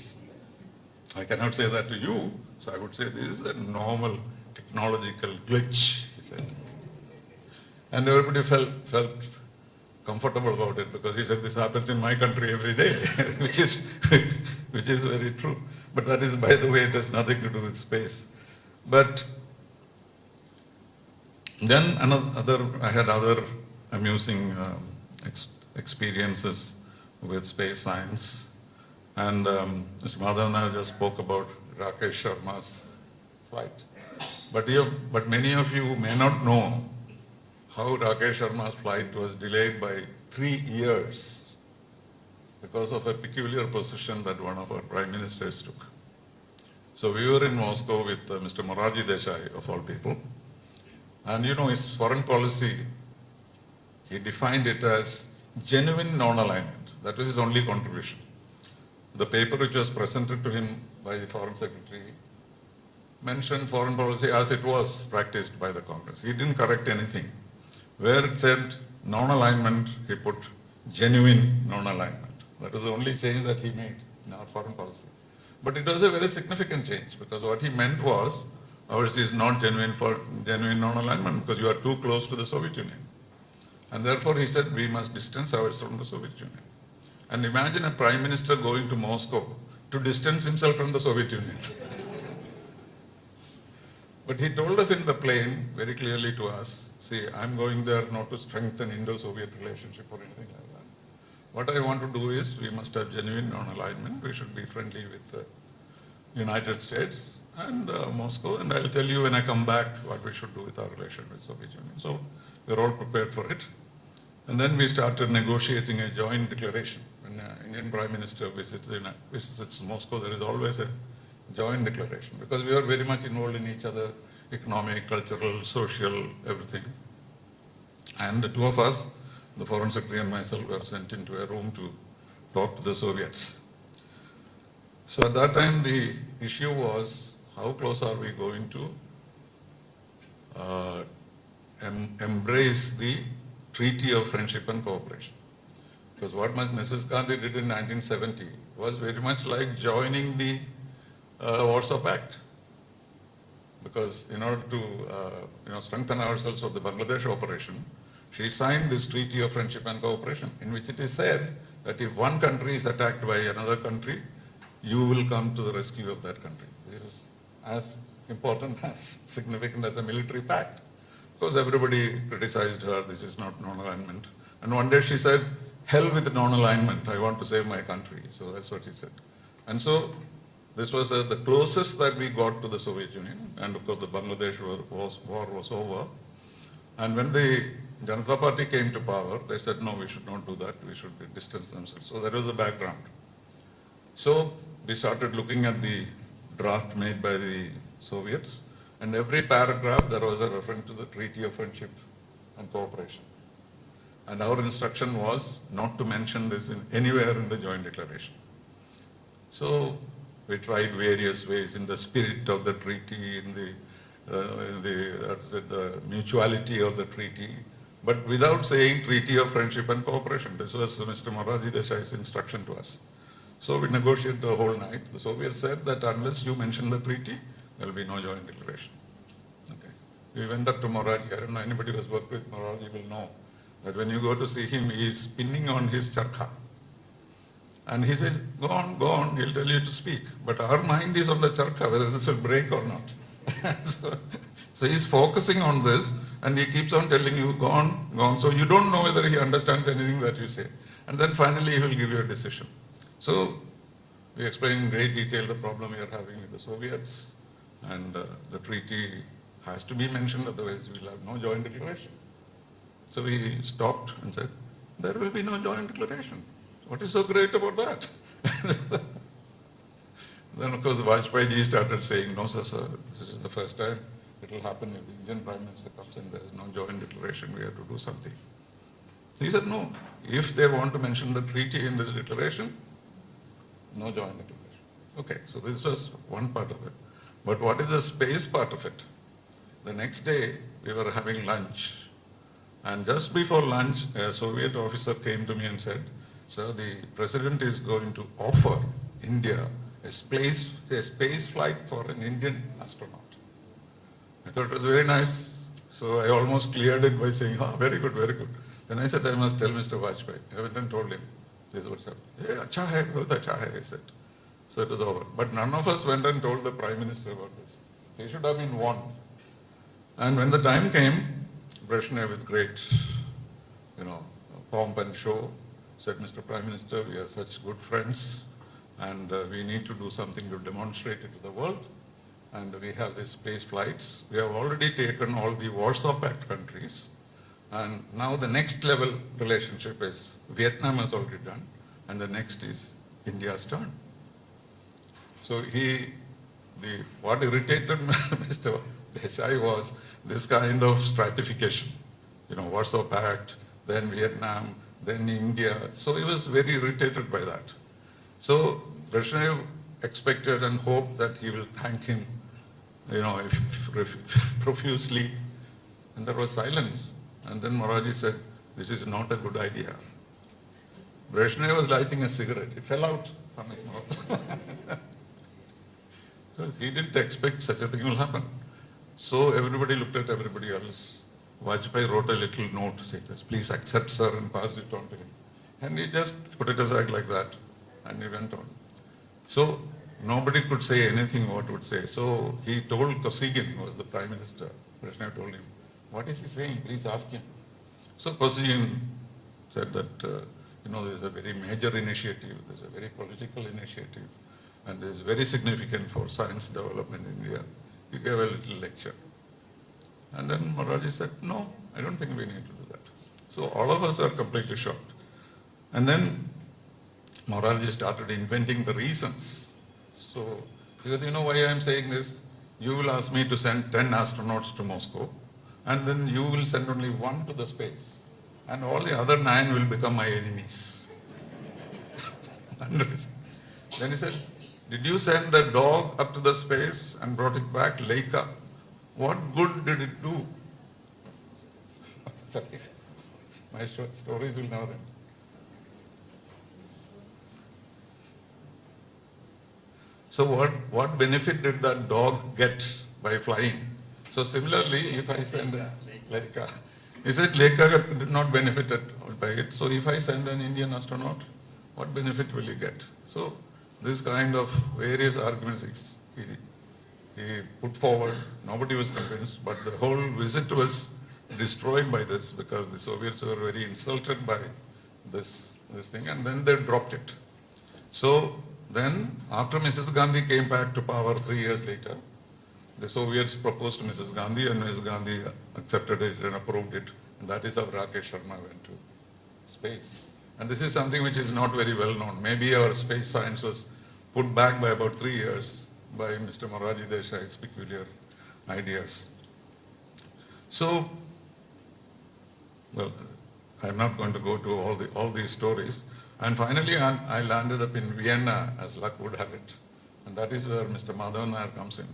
I cannot say that to you, so I would say this is a normal technological glitch, he said. And everybody felt comfortable about it because he said this happens in my country every day, which is very true. But that is, by the way, it has nothing to do with space. But then I had other amusing experiences with space science. And Mr. Madhavan just spoke about Rakesh Sharma's flight. But many of you may not know how Rakesh Sharma's flight was delayed by 3 years because of a peculiar position that one of our prime ministers took. So we were in Moscow with Mr. Morarji Desai, of all people. And you know, his foreign policy, he defined it as genuine non-alignment. That was his only contribution. The paper which was presented to him by the Foreign Secretary mentioned foreign policy as it was practiced by the Congress. He didn't correct anything. Where it said non-alignment, he put genuine non-alignment. That was the only change that he made in our foreign policy. But it was a very significant change because what he meant was ours is not genuine non-alignment because you are too close to the Soviet Union. And therefore he said we must distance ourselves from the Soviet Union. And imagine a prime minister going to Moscow to distance himself from the Soviet Union. But he told us in the plane very clearly to us, see, I'm going there not to strengthen Indo-Soviet relationship or anything like that. What I want to do is we must have genuine non-alignment. We should be friendly with the United States and Moscow. And I'll tell you when I come back what we should do with our relation with Soviet Union. So we're all prepared for it. And then we started negotiating a joint declaration. When an Indian Prime Minister visits Moscow, there is always a joint declaration because we are very much involved in each other, economic, cultural, social, everything. And the two of us, the Foreign Secretary and myself, were sent into a room to talk to the Soviets. So at that time, the issue was how close are we going to embrace the Treaty of Friendship and Cooperation. Because what Mrs. Gandhi did in 1970 was very much like joining the Warsaw Pact. Because in order to strengthen ourselves for the Bangladesh operation, she signed this Treaty of Friendship and Cooperation, in which it is said that if one country is attacked by another country, you will come to the rescue of that country. This is as important, as significant as a military pact. Of course, everybody criticized her, this is not non-alignment. And one day she said, hell with non-alignment, I want to save my country. So that's what she said. And so this was the closest that we got to the Soviet Union. And of course, the Bangladesh war was over. And when the Janata Party came to power, they said, no, we should not do that. We should distance themselves. So that was the background. So we started looking at the draft made by the Soviets. And every paragraph, there was a reference to the Treaty of Friendship and Cooperation. And our instruction was not to mention this anywhere in the joint declaration. So we tried various ways in the spirit of the treaty, in the mutuality of the treaty, but without saying Treaty of Friendship and Cooperation. This was Mr. Morarji Desai's instruction to us. So we negotiated the whole night. The Soviets said that unless you mention the treaty, there will be no joint declaration. Okay. We went up to Morarji. I don't know, anybody who has worked with Morarji will know that when you go to see him, he is spinning on his charkha. And he says, go on, he'll tell you to speak. But our mind is on the charkha, whether this will break or not. so he's focusing on this, and he keeps on telling you, go on. So you don't know whether he understands anything that you say. And then finally he will give you a decision. So we explain in great detail the problem we are having with the Soviets, and the treaty has to be mentioned, otherwise we will have no joint declaration. So we stopped and said, there will be no joint declaration. So What is so great about that? Then, of course, Vajpayee ji started saying, no, sir, this is the first time it will happen if the Indian Prime Minister comes and there is no joint declaration, we have to do something. He said, no, if they want to mention the treaty in this declaration, no joint declaration. Okay, so this was one part of it. But what is the space part of it? The next day, we were having lunch. And just before lunch, a Soviet officer came to me and said, sir, the president is going to offer India a space flight for an Indian astronaut. I thought it was very nice. So I almost cleared it by saying, very good, very good. Then I said, I must tell Mr. Vajpayee. I went and told him, this is what's happening. Hey, acha hai, bahut acha hai, he said. So it was over. But none of us went and told the Prime Minister about this. He should have been warned. And when the time came, Brezhnev with great, pomp and show said, Mr. Prime Minister, we are such good friends and we need to do something to demonstrate it to the world. And we have these space flights. We have already taken all the Warsaw Pact countries. And now the next level relationship is Vietnam has already done. And the next is India's turn. So what irritated Mr. Desai was this kind of stratification. Warsaw Pact, then Vietnam, then India. So he was very irritated by that. So Brezhnev expected and hoped that he will thank him, profusely. And there was silence. And then Moraji said, this is not a good idea. Brezhnev was lighting a cigarette. It fell out from his mouth. Because he didn't expect such a thing will happen. So everybody looked at everybody else. Vajpayee wrote a little note to say this, please accept, sir, and passed it on to him. And he just put it aside like that. And he went on. So nobody could say anything what would say. So he told Kosygin, who was the Prime Minister, Brezhnev told him, what is he saying? Please ask him. So Kosygin said that, there's a very major initiative, there's a very political initiative, and it's very significant for science development in India. He gave a little lecture. And then Moraji said, no, I don't think we need to do that. So all of us are completely shocked. And then Moraji started inventing the reasons. So he said, you know why I'm saying this? You will ask me to send 10 astronauts to Moscow, and then you will send only one to the space. And all the other 9 will become my enemies. Then he said, did you send a dog up to the space and brought it back, Leica? What good did it do? Sorry, my stories will never end. So what benefit did that dog get by flying? So similarly, if I send Leica, he said Leica did not benefit by it. So if I send an Indian astronaut, what benefit will he get? So this kind of various arguments he put forward. Nobody was convinced, but the whole visit was destroyed by this because the Soviets were very insulted by this thing, and then they dropped it. So then, after Mrs. Gandhi came back to power 3 years later, the Soviets proposed to Mrs. Gandhi, and Mrs. Gandhi accepted it and approved it. And that is how Rakesh Sharma went to space. And this is something which is not very well known. Maybe our space science was put back by about 3 years by Mr. Moraji Desai's peculiar ideas. So, well, I'm not going to go to all these stories. And finally, I landed up in Vienna, as luck would have it. And that is where Mr. Madhavan Nair comes in.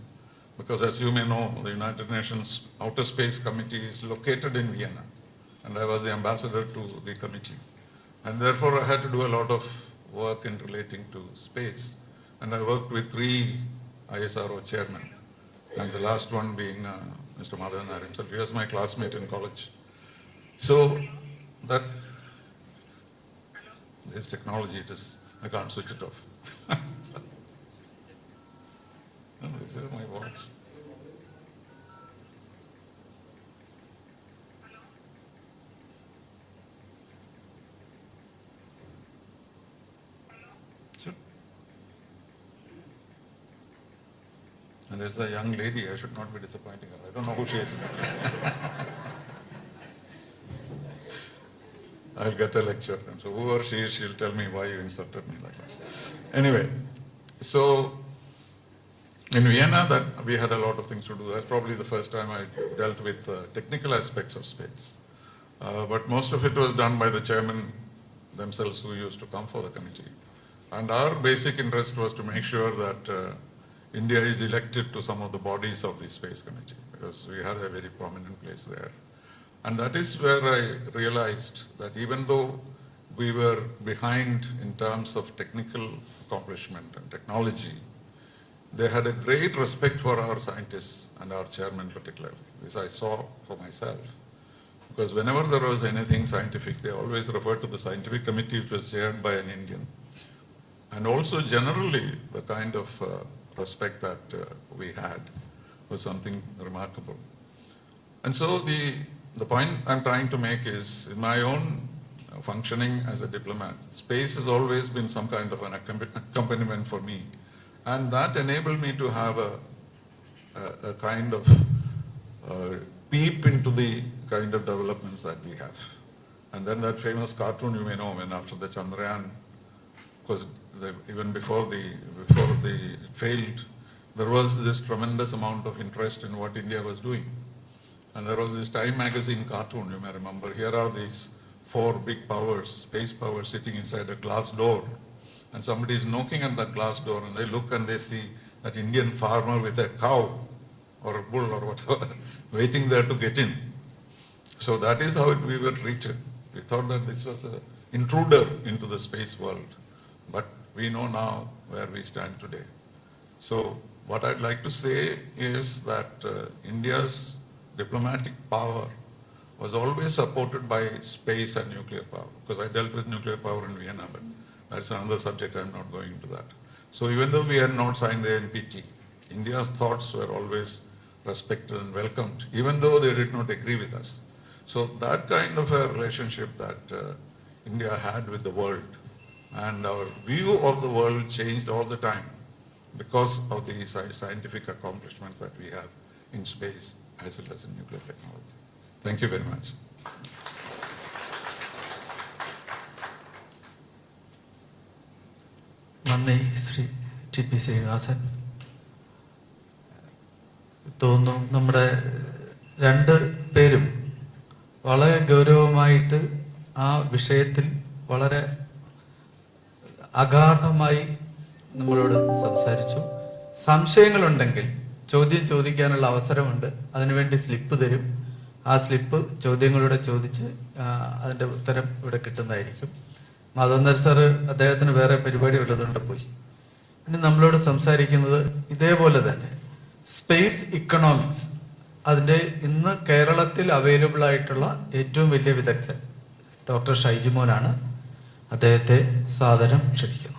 Because as you may know, the United Nations Outer Space Committee is located in Vienna. And I was the ambassador to the committee. And therefore, I had to do a lot of work in relating to space. And I worked with 3 ISRO chairmen. And the last one being Mr. Madhavan Nair himself. He was my classmate in college. So that this technology, I can't switch it off. No, this is my watch. Sure. And there's a young lady, I should not be disappointing her. I don't know who she is. I'll get a lecture. And so whoever she is, she'll tell me why you insulted me like that. Anyway, so in Vienna, that we had a lot of things to do. That's probably the first time I dealt with technical aspects of space. But most of it was done by the chairman themselves who used to come for the committee. And our basic interest was to make sure that India is elected to some of the bodies of the space committee, because we had a very prominent place there. And that is where I realized that even though we were behind in terms of technical accomplishment and technology, they had a great respect for our scientists and our chairman particularly. This I saw for myself. Because whenever there was anything scientific, they always referred to the scientific committee, which was chaired by an Indian. And also generally, the kind of respect that we had was something remarkable. And so the point I'm trying to make is, in my own functioning as a diplomat, space has always been some kind of an accompaniment for me. And that enabled me to have a kind of peep into the kind of developments that we have. And then that famous cartoon, you may know, when after the Chandrayan, because even before the failed, there was this tremendous amount of interest in what India was doing. And there was this Time magazine cartoon, you may remember. Here are these 4 big powers, space powers, sitting inside a glass door. And somebody is knocking at that glass door, and they look and they see that Indian farmer with a cow or a bull or whatever waiting there to get in. So that is how we were treated. We thought that this was an intruder into the space world. But we know now where we stand today. So what I'd like to say is that India's diplomatic power was always supported by space and nuclear power. Because I dealt with nuclear power in Vienna, but that's another subject, I'm not going into that. So even though we had not signed the NPT, India's thoughts were always respected and welcomed, even though they did not agree with us. So that kind of a relationship that India had with the world, and our view of the world changed all the time because of the scientific accomplishments that we have in space as well as in nuclear technology. Thank you very much. നന്ദി Shri TP Sreenivasan. തോന്നുന്നു നമ്മുടെ 2 പേരും വളരെ ഗൗരവമായിട്ട് ആ വിഷയത്തിൽ വളരെ അഗാധമായി നമ്മളോട് സംസാരിച്ചു. സംശയങ്ങളുണ്ടെങ്കിൽ ചോദ്യം ചോദിക്കാനുള്ള അവസരമുണ്ട്. അതിനുവേണ്ടി സ്ലിപ്പ് തരും. ആ സ്ലിപ്പ് ചോദ്യങ്ങളൂടെ ചോദിച്ച് അതിന്റെ ഉത്തരം ഇവിടെ കിട്ടുന്നതായിരിക്കും. മാധവൻ സാറ് അദ്ദേഹത്തിന് വേറെ പരിപാടി ഉള്ളതുകൊണ്ട് പോയി. ഇനി നമ്മളോട് സംസാരിക്കുന്നത് ഇതേപോലെ തന്നെ സ്പേസ് ഇക്കണോമിക്സ്, അതിന്റെ ഇന്ന് കേരളത്തിൽ അവൈലബിൾ ആയിട്ടുള്ള ഏറ്റവും വലിയ വിദഗ്ധൻ ഡോക്ടർ ഷൈജിമോനാണ്. അദ്ദേഹത്തെ സാദരം ക്ഷണിക്കുന്നു.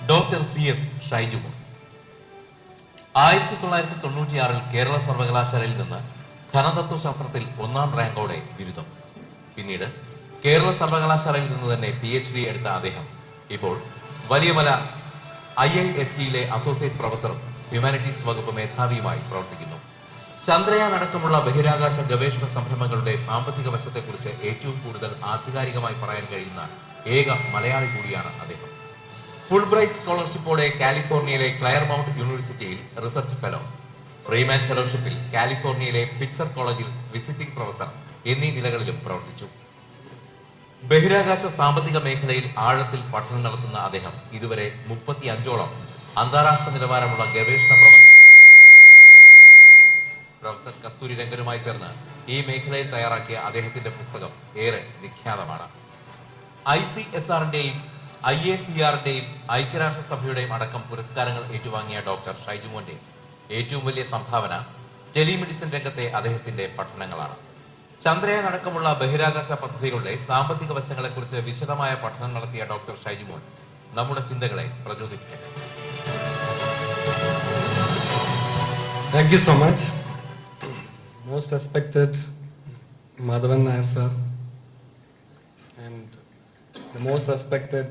ഡോക്ടർ CS ഷൈജിമോൻ 1996 കേരള സർവകലാശാലയിൽ നിന്ന് ധനതത്വശാസ്ത്രത്തിൽ 1ാം റാങ്കോടെ ബിരുദം. പിന്നീട് കേരള സർവകലാശാലയിൽ നിന്ന് തന്നെ PhD എടുത്ത അദ്ദേഹം ഇപ്പോൾ വലിയമല IISTയിലെ അസോസിയേറ്റ് പ്രൊഫസറും ഹ്യൂമാനിറ്റീസ് വകുപ്പ് മേധാവിയുമായി പ്രവർത്തിക്കുന്നു. ചന്ദ്രയാൻ അടക്കമുള്ള ബഹിരാകാശ ഗവേഷണ സംരംഭങ്ങളുടെ സാമ്പത്തിക വശത്തെക്കുറിച്ച് ഏറ്റവും കൂടുതൽ ആധികാരികമായി പറയാൻ കഴിയുന്ന ഏക മലയാളി കൂടിയാണ് അദ്ദേഹം. ഫുൾബ്രൈറ്റ് സ്കോളർഷിപ്പോടെ കാലിഫോർണിയയിലെ ക്ലയർമൗണ്ട് യൂണിവേഴ്സിറ്റിയിൽ റിസർച്ച് ഫെലോ, ഫ്രീമാൻ ഫെലോഷിപ്പിൽ കാലിഫോർണിയയിലെ പിറ്റ്സർ കോളേജിൽ വിസിറ്റിംഗ് പ്രൊഫസർ എന്നീ നിലകളിലും പ്രവർത്തിച്ചു. ബഹിരാകാശ സാമ്പത്തിക മേഖലയിൽ ആഴത്തിൽ പഠനം നടത്തുന്ന അദ്ദേഹം ഇതുവരെ 35ഓളം അന്താരാഷ്ട്ര നിലവാരമുള്ള ഗവേഷണ പ്രൊഫസർ കസ്തൂരി രംഗനുമായി ചേർന്ന് ഈ മേഖലയിൽ തയ്യാറാക്കിയ അദ്ദേഹത്തിന്റെ പുസ്തകം ഏറെ വിഖ്യാതമാണ്. ICSRന്റെയും IACRന്റെയും ഐക്യരാഷ്ട്രസഭയുടെയും അടക്കം പുരസ്കാരങ്ങൾ ഏറ്റുവാങ്ങിയ ഡോക്ടർ ഷൈജിമോന്റെ ഏറ്റവും വലിയ സംഭാവന ടെലിമെഡിസിൻ രംഗത്തെ അദ്ദേഹത്തിന്റെ പഠനങ്ങളാണ്. ചന്ദ്രയാൻ അടക്കമുള്ള ബഹിരാകാശ പദ്ധതികളുടെ സാമ്പത്തിക വശങ്ങളെക്കുറിച്ച് വിശദമായ പഠനം നടത്തിയ ഡോക്ടർ ഷൈജിമോൻ നമ്മുടെ ചിന്തകളെ പ്രചോദിപ്പിക്കട്ടെ. Thank you so much. Most respected Madhavan Nair sir and the most respected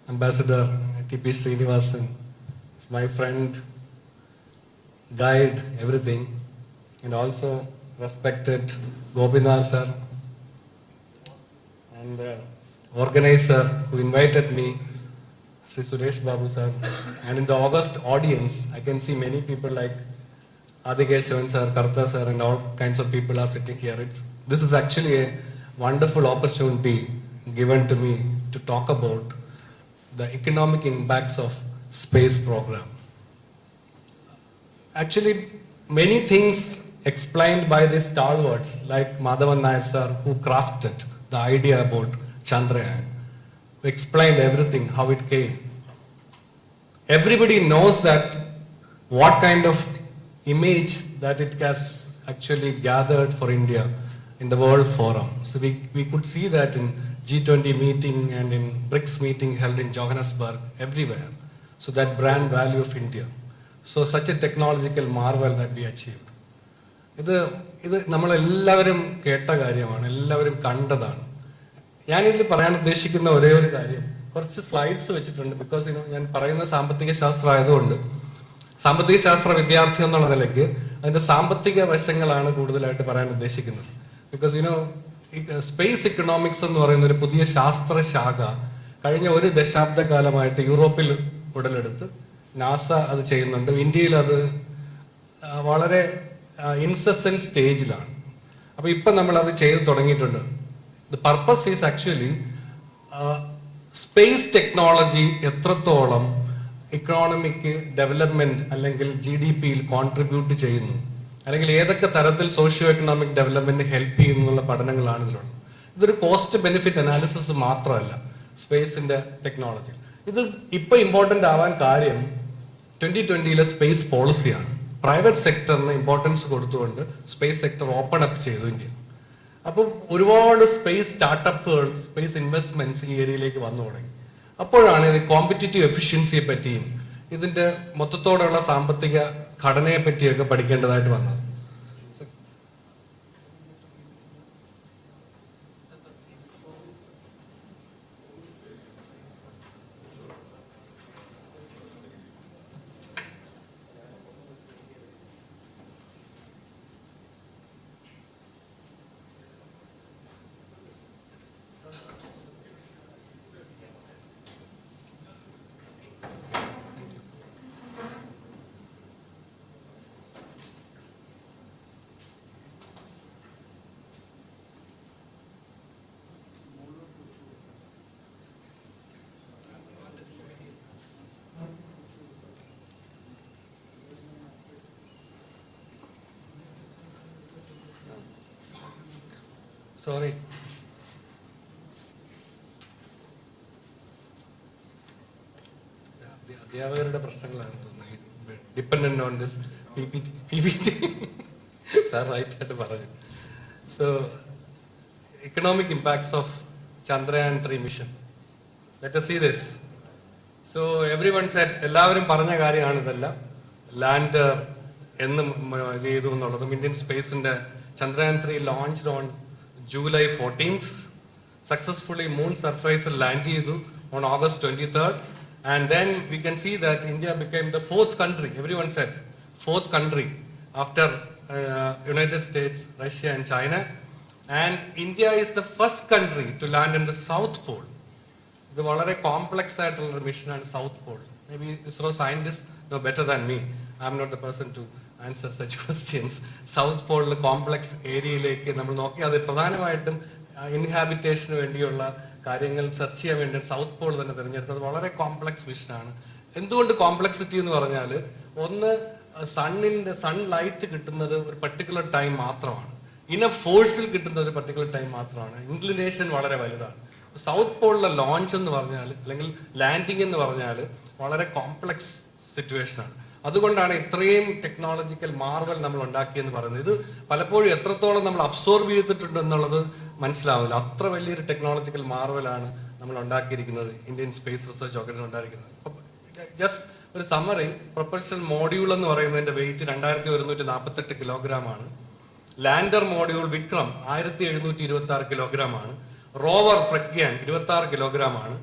Ambassador T.P. Srinivasan, my friend, guide, everything, and also respected Gopinath sir and the organizer who invited me, Sri Suresh Babu sir. And in the August audience, I can see many people like Adhikeshavan sir, Karta sir, and all kinds of people are sitting here. This is actually a wonderful opportunity given to me to talk about the economic impacts of space program. Actually, many things explained by these stalwarts like Madhavan Nair sir, who crafted the idea about Chandrayan, who explained everything, how it came. Everybody knows that what kind of image that it has actually gathered for India in the World Forum. So we could see that in G20 meeting and in BRICS meeting held in Johannesburg, everywhere. So that brand value of India. So such a technological marvel that we achieved. ഇത് നമ്മളെല്ലാവരും കേട്ട കാര്യമാണ്, എല്ലാവരും കണ്ടതാണ്. ഞാനിതിൽ പറയാൻ ഉദ്ദേശിക്കുന്ന ഒരേ ഒരു കാര്യം, കുറച്ച് സ്ലൈഡ്സ് വെച്ചിട്ടുണ്ട്. ബിക്കോസ് ഞാൻ പറയുന്ന സാമ്പത്തിക ശാസ്ത്രം ആയതുകൊണ്ട് സാമ്പത്തിക ശാസ്ത്ര വിദ്യാർത്ഥി എന്നുള്ള നിലയ്ക്ക് അതിന്റെ സാമ്പത്തിക വശങ്ങളാണ് കൂടുതലായിട്ട് പറയാൻ ഉദ്ദേശിക്കുന്നത്. ബിക്കോസ് സ്പേസ് ഇക്കണോമിക്സ് എന്ന് പറയുന്ന ഒരു പുതിയ ശാസ്ത്രശാഖ കഴിഞ്ഞ ഒരു ദശാബ്ദകാലമായിട്ട് യൂറോപ്പിൽ ഉടലെടുത്ത് നാസ അത് ചെയ്യുന്നുണ്ട്. ഇന്ത്യയിൽ അത് വളരെ ഇൻസെസന്റ് സ്റ്റേജിലാണ്. അപ്പൊ ഇപ്പൊ നമ്മൾ അത് ചെയ്ത് തുടങ്ങിയിട്ടുണ്ട്. The purpose is actually space technology എത്രത്തോളം ഇക്കണോമിക് ഡെവലപ്മെന്റ് അല്ലെങ്കിൽ GDP-യിൽ കോൺട്രിബ്യൂട്ട് ചെയ്യുന്നു, അല്ലെങ്കിൽ ഏതൊക്കെ തരത്തിൽ സോഷ്യോ എക്കണോമിക് ഡെവലപ്മെന്റ് ഹെൽപ്പ് ചെയ്യുന്നുള്ള പഠനങ്ങളാണ് ഇതിലുള്ളത്. ഇതൊരു കോസ്റ്റ് ബെനിഫിറ്റ് അനാലിസിസ് മാത്രമല്ല സ്പേസിന്റെ ടെക്നോളജി. ഇത് ഇപ്പൊ ഇമ്പോർട്ടന്റ് ആവാൻ കാര്യം 2020-ലെ സ്പേസ് പോളിസിയാണ്. പ്രൈവറ്റ് സെക്ടറിന് ഇമ്പോർട്ടൻസ് കൊടുത്തുകൊണ്ട് സ്പേസ് സെക്ടർ ഓപ്പൺ അപ്പ് ചെയ്തു ഇന്ത്യ. അപ്പം ഒരുപാട് സ്പേസ് സ്റ്റാർട്ടപ്പുകൾ, സ്പേസ് ഇൻവെസ്റ്റ്മെന്റ്സ് ഈ ഏരിയയിലേക്ക് വന്നു തുടങ്ങി. അപ്പോഴാണ് ഇത് കോമ്പറ്റിറ്റീവ് എഫിഷ്യൻസിയെ പറ്റിയും ഇതിന്റെ മൊത്തത്തോടെയുള്ള സാമ്പത്തിക ഘടനയെ പറ്റിയൊക്കെ പഠിക്കേണ്ടതായിട്ട് വന്നത്. സോറി, അധ്യാപകരുടെ പ്രശ്നങ്ങളാണ് തോന്നുന്നത്. Dependent on this PPT. Sir right ആയിട്ട് പറഞ്ഞു. So economic impacts of Chandrayan 3 mission. Let us see this. So everyone said, എല്ലാവരും പറഞ്ഞ കാര്യമാണ് ഇതെല്ലാം. ലാൻഡർ എന്ന് ഇത് ചെയ്തു എന്നുള്ളതും ഇന്ത്യൻ സ്പേസിന്റെ Chandrayan 3 launched on July 14th. Successfully moon surface land ചെയ്തു on August 23rd. And then we can see that India became the 4th country, everyone said, 4th country after United States, Russia and China. And India is the first country to land in the South Pole. ഇത് വളരെ complex ആയിട്ടുള്ള മിഷനാണ് south pole. May be ISRO scientist know better than me. I am not the person to answer such questions. South പോളിലെ complex ഏരിയയിലേക്ക് നമ്മൾ നോക്കി, അത് പ്രധാനമായിട്ടും ഇൻഹാബിറ്റേഷന് വേണ്ടിയുള്ള കാര്യങ്ങൾ സെർച്ച് ചെയ്യാൻ വേണ്ടി സൗത്ത് പോൾ തന്നെ തിരഞ്ഞെടുത്തത്. വളരെ കോംപ്ലക്സ് മിഷനാണ്. എന്തുകൊണ്ട് കോംപ്ലക്സിറ്റി എന്ന് പറഞ്ഞാൽ, ഒന്ന് സൺ ലൈറ്റ് കിട്ടുന്നത് ഒരു പർട്ടിക്കുലർ ടൈം മാത്രമാണ്, ഇനഫ് ഫോഴ്സിൽ കിട്ടുന്ന ഒരു പർട്ടിക്കുലർ ടൈം മാത്രമാണ്, ഇൻക്ലിനേഷൻ വളരെ വലുതാണ്. സൗത്ത് പോളിലെ ലോഞ്ച് എന്ന് പറഞ്ഞാൽ അല്ലെങ്കിൽ ലാൻഡിംഗ് എന്ന് പറഞ്ഞാൽ വളരെ കോംപ്ലക്സ് സിറ്റുവേഷൻ ആണ്. അതുകൊണ്ടാണ് ഇത്രയും ടെക്നോളജിക്കൽ മാർവൽ നമ്മൾ ഉണ്ടാക്കിയെന്ന് പറയുന്നത്. ഇത് പലപ്പോഴും എത്രത്തോളം നമ്മൾ അബ്സോർബ് ചെയ്തിട്ടുണ്ട് എന്നുള്ളത് മനസ്സിലാവില്ല. അത്ര വലിയൊരു ടെക്നോളജിക്കൽ മാർവലാണ് നമ്മൾ ഉണ്ടാക്കിയിരിക്കുന്നത്, ഇന്ത്യൻ സ്പേസ് റിസർച്ച് ഓർഗനൈസേഷൻ ഉണ്ടായിരിക്കുന്നത്. ജസ്റ്റ് ഒരു സമ്മറി, പ്രൊപ്പൽഷൻ മോഡ്യൂൾ എന്ന് പറയുന്നതിന്റെ വെയിറ്റ് 2148 കിലോഗ്രാം ആണ്. ലാൻഡർ മോഡ്യൂൾ വിക്രം 1726 കിലോഗ്രാം ആണ്. റോവർ പ്രഗ്യാൻ 26 കിലോഗ്രാം ആണ്.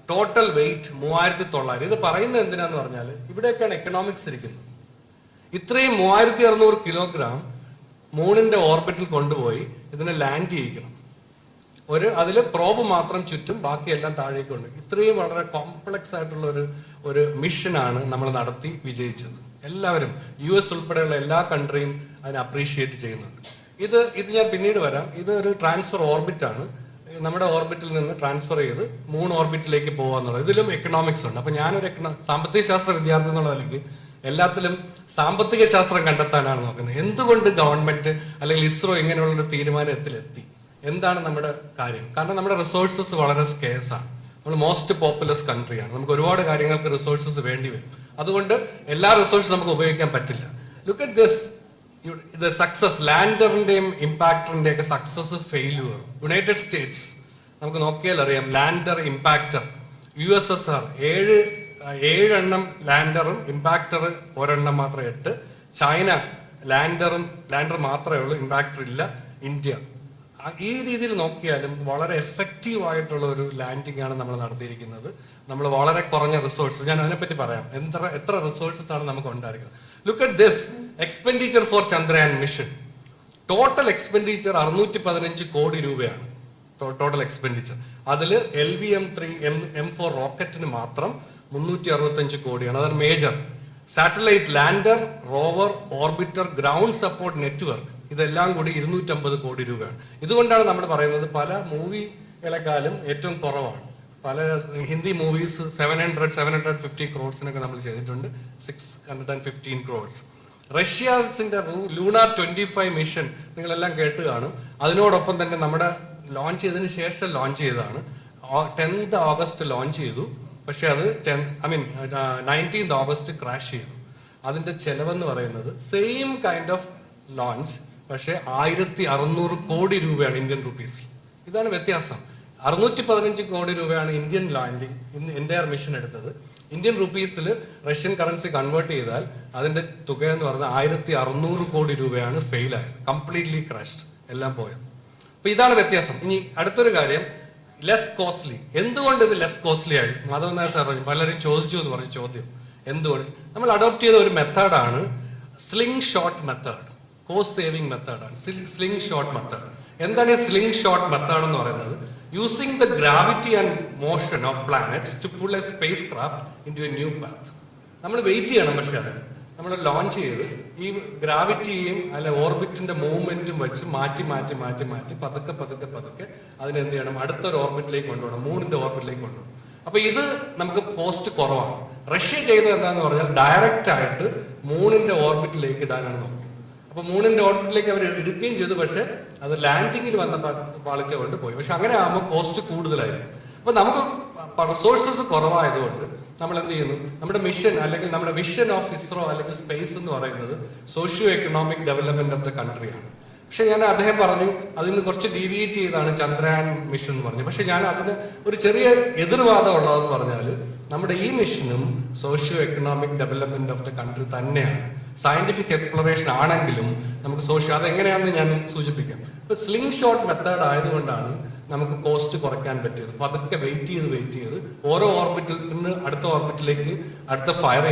Total wait 3900. ഇത് പറയുന്നത് എന്തിനാന്ന് പറഞ്ഞാൽ ഇവിടെയൊക്കെയാണ് എക്കണോമിക്സ് ഇരിക്കുന്നത്. ഇത്രയും 3600 കിലോഗ്രാം മൂണിന്റെ ഓർബിറ്റിൽ കൊണ്ടുപോയി ഇതിനെ ലാൻഡ് ചെയ്യിക്കണം. അതില് പ്രോബ് മാത്രം ചുറ്റും, ബാക്കിയെല്ലാം താഴേക്കുണ്ട്. ഇത്രയും വളരെ കോംപ്ലക്സ് ആയിട്ടുള്ള ഒരു മിഷനാണ് നമ്മൾ നടത്തി വിജയിച്ചത്. എല്ലാവരും US ഉൾപ്പെടെയുള്ള എല്ലാ കൺട്രിയും അതിനെ അപ്രീഷിയേറ്റ് ചെയ്യുന്നുണ്ട്. ഇത് ഞാൻ പിന്നീട് വരാം. ഇത് ഒരു ട്രാൻസ്ഫർ ഓർബിറ്റ് ആണ്. നമ്മുടെ ഓർബിറ്റിൽ നിന്ന് ട്രാൻസ്ഫർ ചെയ്ത് മൂൺ ഓർബിറ്റിലേക്ക് പോകാന്നുള്ളത്. ഇതിലും എക്കണോമിക്സ് ഉണ്ട്. അപ്പൊ ഞാനൊരു സാമ്പത്തിക ശാസ്ത്ര വിദ്യാർത്ഥി എന്നുള്ള നിലയ്ക്ക് എല്ലാത്തിലും സാമ്പത്തിക ശാസ്ത്രം കണ്ടെത്താനാണ് നോക്കുന്നത്. എന്തുകൊണ്ട് ഗവൺമെന്റ് അല്ലെങ്കിൽ ഇസ്രോ ഇങ്ങനെയുള്ളൊരു തീരുമാനത്തിലെത്തി? എന്താണ് നമ്മുടെ കാര്യം? കാരണം നമ്മുടെ റിസോഴ്സസ് വളരെ സ്കേഴ്സ് ആണ്. നമ്മൾ മോസ്റ്റ് പോപ്പുലസ് കൺട്രിയാണ്. നമുക്ക് ഒരുപാട് കാര്യങ്ങൾക്ക് റിസോഴ്സസ് വേണ്ടി വരും. അതുകൊണ്ട് എല്ലാ റിസോഴ്സും നമുക്ക് ഉപയോഗിക്കാൻ പറ്റില്ല. ലുക്ക് അറ്റ് ദിസ്, ഇത് സക്സസ്, ലാൻഡറിന്റെയും ഇമ്പാക്ടറിന്റെ ഒക്കെ സക്സസ് ഫെയില്യൂർ. യുണൈറ്റഡ് സ്റ്റേറ്റ്സ് നമുക്ക് നോക്കിയാൽ അറിയാം, ലാൻഡർ ഇമ്പാക്ടർ. USSR 7 എണ്ണം ലാൻഡറും ഇമ്പാക്ടർ ഒരെണ്ണം മാത്രം 8. ചൈന ലാൻഡർ മാത്രമേ ഉള്ളൂ, ഇമ്പാക്ടർ ഇല്ല. ഇന്ത്യ. ഈ രീതിയിൽ നോക്കിയാലും വളരെ എഫക്റ്റീവ് ആയിട്ടുള്ള ഒരു ലാൻഡിംഗ് ആണ് നമ്മൾ നടത്തിയിരിക്കുന്നത്. നമ്മൾ വളരെ കുറഞ്ഞ റിസോഴ്സസ്, ഞാൻ അതിനെപ്പറ്റി പറയാം, എത്ര റിസോഴ്സസ് ആണ് നമുക്ക് ഉണ്ടായിരിക്കുന്നത്. Look at this expenditure for Chandrayaan mission. Total expenditure 615 crore രൂപയാണ് ടോട്ടൽ എക്സ്പെൻഡിച്ചർ. അതില് LVM-3 M4 റോക്കറ്റിന് മാത്രം 365 കോടിയാണ്. അതാണ് major. Satellite, lander, rover, orbiter, ground support network, ഇതെല്ലാം കൂടി 250 കോടി രൂപയാണ്. ഇതുകൊണ്ടാണ് നമ്മൾ പറയുന്നത് പല മൂവികളെക്കാളും ഏറ്റവും കുറവാണ്. പല ഹിന്ദി മൂവീസ് 750 ക്രോഡ്സിനൊക്കെ നമ്മൾ ചെയ്തിട്ടുണ്ട്. 615 ക്രോഡ്സ്. റഷ്യസിന്റെ ലൂണ 25 മിഷൻ നിങ്ങളെല്ലാം കേട്ട് കാണും. അതിനോടൊപ്പം തന്നെ നമ്മുടെ ലോഞ്ച് ചെയ്തതിന് ശേഷം ലോഞ്ച് ചെയ്തതാണ്. 10th ഓഗസ്റ്റ് ലോഞ്ച് ചെയ്തു. പക്ഷെ അത് 19th ഓഗസ്റ്റ് ക്രാഷ് ചെയ്തു. അതിന്റെ ചെലവെന്ന് പറയുന്നത് സെയിം കൈൻഡ് ഓഫ് ലോഞ്ച്, പക്ഷെ 1600 കോടി രൂപയാണ് ഇന്ത്യൻ റുപ്പീസിൽ. ഇതാണ് വ്യത്യാസം. 615 കോടി രൂപയാണ് ഇന്ത്യൻ ലാൻഡിംഗ് എൻറ്റയർ മിഷൻ എടുത്തത്. ഇന്ത്യൻ റുപ്പീസിൽ റഷ്യൻ കറൻസി കൺവേർട്ട് ചെയ്താൽ അതിന്റെ തുക എന്ന് പറഞ്ഞാൽ 1600 കോടി രൂപയാണ് ഫെയിൽ ആയത്. കംപ്ലീറ്റ്ലി ക്രാഷ്ഡ്, എല്ലാം പോയത്. അപ്പൊ ഇതാണ് വ്യത്യാസം. ഇനി അടുത്തൊരു കാര്യം, ലെസ് കോസ്റ്റ്ലി. എന്തുകൊണ്ട് ഇത് ലെസ് കോസ്റ്റ്ലി ആയി? മാധവൻ നായർ സാർ പറഞ്ഞു, പലരും ചോദിച്ചു എന്ന് പറഞ്ഞ ചോദ്യം. എന്തുകൊണ്ട്? നമ്മൾ അഡോപ്റ്റ് ചെയ്ത ഒരു മെത്തേഡാണ് sling shot method. Cost saving മെത്തേഡാണ് സ്ലിംഗ് ഷോട്ട് മെത്തേഡ്. എന്താണ് ഈ സ്ലിംഗ് ഷോട്ട് മെത്തേഡ് എന്ന് പറയുന്നത്? Using the gravity and motion of planets to pull a spacecraft into a new path. നമ്മൾ വെയിറ്റ് ചെയ്യണം. പക്ഷെ അത് നമ്മൾ ലോഞ്ച് ചെയ്ത് ഈ ഗ്രാവിറ്റിയും അല്ലെ ഓർബിറ്റിന്റെ മൂവ്മെന്റും വെച്ച് മാറ്റി പതുക്കെ അതിനെന്ത് ചെയ്യണം? അടുത്തൊരു ഓർബിറ്റിലേക്ക് കൊണ്ടുപോകണം, മൂണിന്റെ ഓർബിറ്റിലേക്ക് കൊണ്ടുപോകണം. അപ്പൊ ഇത് നമുക്ക് കോസ്റ്റ് കുറവാണ്. റഷ്യ ചെയ്തത് എന്താന്ന് പറഞ്ഞാൽ ഡയറക്റ്റ് ആയിട്ട് മൂണിന്റെ ഓർബിറ്റിലേക്ക് ഇടാനാണ് നോക്കുന്നത്. അപ്പൊ മൂണിന്റെ ഓർബിറ്റിലേക്ക് അവർ എടുക്കുകയും ചെയ്തു. പക്ഷെ അത് ലാൻഡിങ്ങിൽ വന്ന പാളിച്ച കൊണ്ട് പോയി. പക്ഷെ അങ്ങനെ ആകുമ്പോൾ കോസ്റ്റ് കൂടുതലായിരിക്കും. അപ്പൊ നമുക്ക് റിസോഴ്സസ് കുറവായതുകൊണ്ട് നമ്മൾ എന്ത് ചെയ്യുന്നു? നമ്മുടെ മിഷൻ അല്ലെങ്കിൽ നമ്മുടെ വിഷൻ ഓഫ് ഇസ്രോ അല്ലെങ്കിൽ സ്പേസ് എന്ന് പറയുന്നത് socio economic development of the കൺട്രിയാണ്. പക്ഷെ ഞാൻ അദ്ദേഹം പറഞ്ഞു അതിൽ നിന്ന് കുറച്ച് ഡീവിയേറ്റ് ചെയ്താണ് ചന്ദ്രയാൻ മിഷൻ എന്ന് പറഞ്ഞു. പക്ഷെ ഞാൻ അതിന് ഒരു ചെറിയ എതിർവാദം ഉള്ളതെന്ന് പറഞ്ഞാൽ നമ്മുടെ ഈ മിഷനും socio economic development of the country തന്നെയാണ്. സയന്റിഫിക് എക്സ്പ്ലോറേഷൻ ആണെങ്കിലും നമുക്ക് അതെങ്ങനെയാണെന്ന് ഞാൻ സൂചിപ്പിക്കാം. ഇപ്പൊ സ്ലിംഗ് ഷോട്ട് മെത്തേഡ് ആയതുകൊണ്ടാണ് നമുക്ക് കോസ്റ്റ് കുറയ്ക്കാൻ പറ്റിയത്. അപ്പൊ അതൊക്കെ വെയിറ്റ് ചെയ്ത് ഓരോ ഓർബിറ്റിൽ നിന്ന് അടുത്ത ഓർബിറ്റിലേക്ക് ഫയർ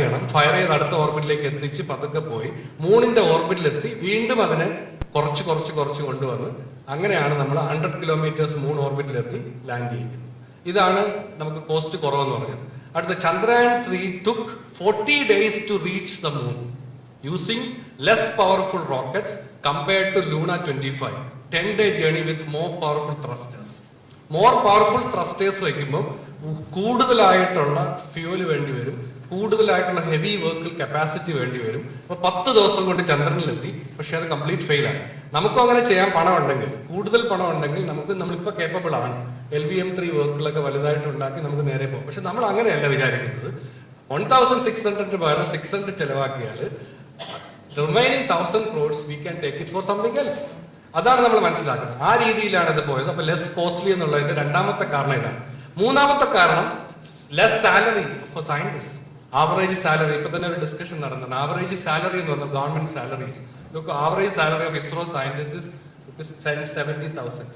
ചെയ്ത് അടുത്ത ഓർബിറ്റിലേക്ക് എത്തിച്ച് പതുക്കെ പോയി മൂണിന്റെ ഓർബിറ്റിലെത്തി വീണ്ടും അതിനെ കുറച്ച് കൊണ്ടുവന്ന് അങ്ങനെയാണ് നമ്മൾ 100 കിലോമീറ്റേഴ്സ് മൂൺ ഓർബിറ്റിലെത്തി ലാൻഡ് ചെയ്യുന്നത്. ഇതാണ് നമുക്ക് കോസ്റ്റ് കുറവെന്ന് പറഞ്ഞത്. അടുത്ത Chandrayaan 3 took 40 days to reach the moon using less powerful rockets compared to Luna 25. 10-day journey with more powerful thrusters. More powerful thrusters വയ്ക്കുമ്പോൾ കൂടുതലായിട്ടുള്ള ഫ്യൂവല് വേണ്ടി വരും, കൂടുതലായിട്ടുള്ള ഹെവി വെഹിക്കിൾ കപ്പാസിറ്റി വേണ്ടി വരും. അപ്പൊ 10 ദിവസം കൊണ്ട് ചന്ദ്രനിലെത്തി. പക്ഷെ അത് കംപ്ലീറ്റ് ഫെയിൽ ആയി. നമുക്കും അങ്ങനെ ചെയ്യാൻ പണം ഉണ്ടെങ്കിൽ, കൂടുതൽ പണം ഉണ്ടെങ്കിൽ നമ്മളിപ്പോ കേപ്പബിൾ ആണ്. LVM-3 വെഹിക്കിളൊക്കെ വലുതായിട്ട് ഉണ്ടാക്കി നമുക്ക് നേരെ പോകും. പക്ഷെ നമ്മൾ അങ്ങനെയല്ല വിചാരിക്കുന്നത്. 1600 പകരം 600 ചെലവാക്കിയാൽ remaining 1000 crores we can take it for something else. അതാണ് നമ്മൾ മനസ്സിലാക്കുന്നത്. ആ രീതിയിലാണ് ഇത് പോയത്. അപ്പൊ ലെസ് കോസ്റ്റ്ലി എന്നുള്ളതിന്റെ രണ്ടാമത്തെ കാരണം ഇതാണ്. മൂന്നാമത്തെ കാരണം less salary for scientist. Average salary ഇപ്പൊ തന്നെ ഒരു ഡിസ്കഷൻ നടന്നത്. ആവറേജ് സാലറി എന്ന് പറഞ്ഞാൽ government salaries. Average salary of ISRO scientist 70,000.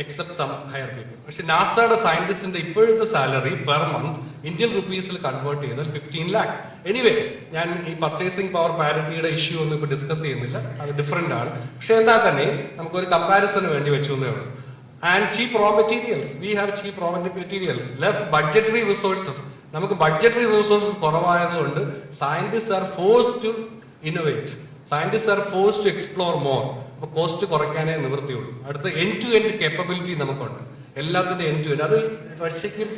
Except some higher people. പക്ഷെ നാസയുടെ സയന്റിസ്റ്റിന്റെ ഇപ്പോഴത്തെ സാലറി പെർ മന്ത് ഇന്ത്യൻ റുപ്പീസിൽ കൺവേർട്ട് ചെയ്താൽ 15 lakh. എനിവേ, ഞാൻ ഈ പർച്ചേസിംഗ് പവർ പാരിറ്റിയുടെ ഇഷ്യൂ ഒന്നും ഇപ്പൊ ഡിസ്കസ് ചെയ്യുന്നില്ല, അത് ഡിഫറെന്റ് ആണ്. പക്ഷെ എന്താ തന്നെ നമുക്കൊരു കമ്പാരിസന് വേണ്ടി വെച്ചു എന്നേ ഉള്ളൂ. And cheap raw materials. We have cheap raw materials. Less budgetary resources. നമുക്ക് budgetary resources കുറവായതുകൊണ്ട് scientists are forced to innovate. Scientists are forced to explore more. അപ്പൊ കോസ്റ്റ് കുറയ്ക്കാനേ നിവൃത്തിയുള്ളൂ. അടുത്ത എൻഡ് ടു എൻഡ് കേപ്പബിലിറ്റി നമുക്കുണ്ട്, എല്ലാത്തിന്റെ എൻഡ് ടു എൻഡ്. അത് റഷ്യക്കും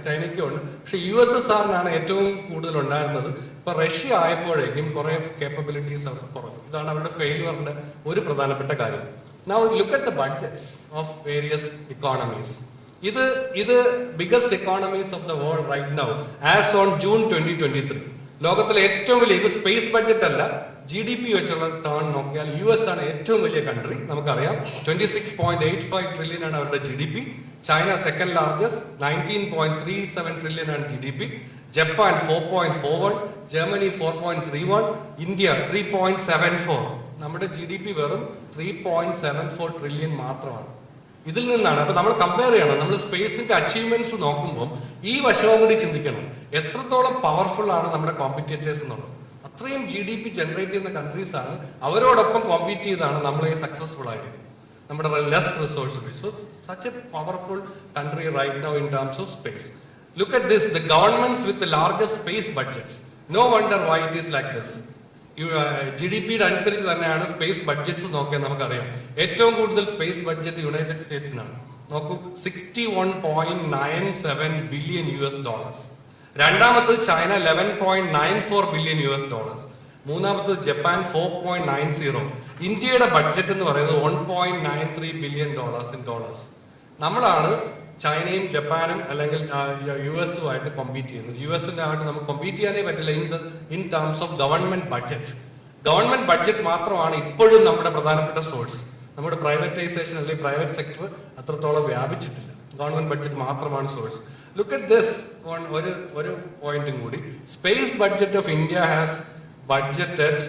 ചൈനയ്ക്കും ഉണ്ട്. പക്ഷെ USSRനാണ് ഏറ്റവും കൂടുതൽ ഉണ്ടായിരുന്നത്. ഇപ്പൊ റഷ്യ ആയപ്പോഴേക്കും കുറെ കേപ്പബിലിറ്റീസ് അവർ കുറഞ്ഞു. ഇതാണ് അവരുടെ ഫെയിലുവറിന്റെ ഒരു പ്രധാനപ്പെട്ട കാര്യം. Now look at the budgets of various economies. ഇത് biggest economies of the world right now as on June 2023. ലോകത്തിലെ ഏറ്റവും വലിയ, ഇത് സ്പേസ് ബഡ്ജറ്റ് അല്ല, GDP വെച്ചുള്ള ടേൺ നോക്കിയാൽ US ആണ് ഏറ്റവും വലിയ കൺട്രി. നമുക്കറിയാം 26.85 ട്രില്യൺ ആണ് അവരുടെ GDP. China second largest 19.37 trillion ആണ് GDP. Japan 4.41, Germany 4.31, India 3.74. നമ്മുടെ GDP വെറും 3.74 ട്രില്യൺ മാത്രമാണ്. ഇതിൽ നിന്നാണ് അപ്പൊ നമ്മൾ കമ്പയർ ചെയ്യണം. നമ്മൾ സ്പേസിന്റെ അച്ചീവ്മെന്റ്സ് നോക്കുമ്പോൾ ഈ വശവും കൂടി ചിന്തിക്കണം, എത്രത്തോളം പവർഫുൾ ആണ് നമ്മുടെ കോമ്പറ്റേറ്റേഴ്സ് എന്നുള്ളത്. അത്രയും GDP ജനറേറ്റ് ചെയ്യുന്ന കൺട്രീസ് ആണ്, അവരോടൊപ്പം കോമ്പീറ്റ് ചെയ്താണ് നമ്മൾ ഈ സക്സസ്ഫുൾ ആയിരിക്കും. നമ്മുടെ less resource. So such a powerful country right now in terms of space. Look at this, the governments with the largest space budgets. No wonder why it is like this. GDP-യുടെ അനുസരിച്ച് തന്നെയാണ് space budgets നോക്കിയാൽ നമുക്കറിയാം. ഏറ്റവും കൂടുതൽ space budget United സ്റ്റേറ്റ്സിനാണ്. നോക്കൂ, $61.97 billion. രണ്ടാമത്തത് China $11.94 billion. മൂന്നാമത്തത് ജപ്പാൻ 4.90. ഇന്ത്യയുടെ ബഡ്ജറ്റ് എന്ന് പറയുന്നത് $1.93 ബില്യൺ ഇൻ ഡോളേഴ്സ്. നമ്മളാണ് ചൈനയും ജപ്പാനും അല്ലെങ്കിൽ US-ഉമായിട്ട് കോമ്പീറ്റ് ചെയ്യുന്നത്. US-ന്റെ ആയിട്ട് നമുക്ക് കോമ്പീറ്റ് ചെയ്യാനേ പറ്റില്ല in terms of government budget. Government budget മാത്രമാണ് ഇപ്പോഴും നമ്മുടെ പ്രധാനപ്പെട്ട സോഴ്സ്. നമ്മുടെ പ്രൈവറ്റൈസേഷൻ അല്ലെങ്കിൽ പ്രൈവറ്റ് സെക്ടർ അത്രത്തോളം വ്യാപിച്ചിട്ടില്ല. ഗവൺമെന്റ് ബഡ്ജറ്റ് മാത്രമാണ് സോഴ്സ്. Look at this. ഒരു പോയിന്റും കൂടി, space budget of India has budgeted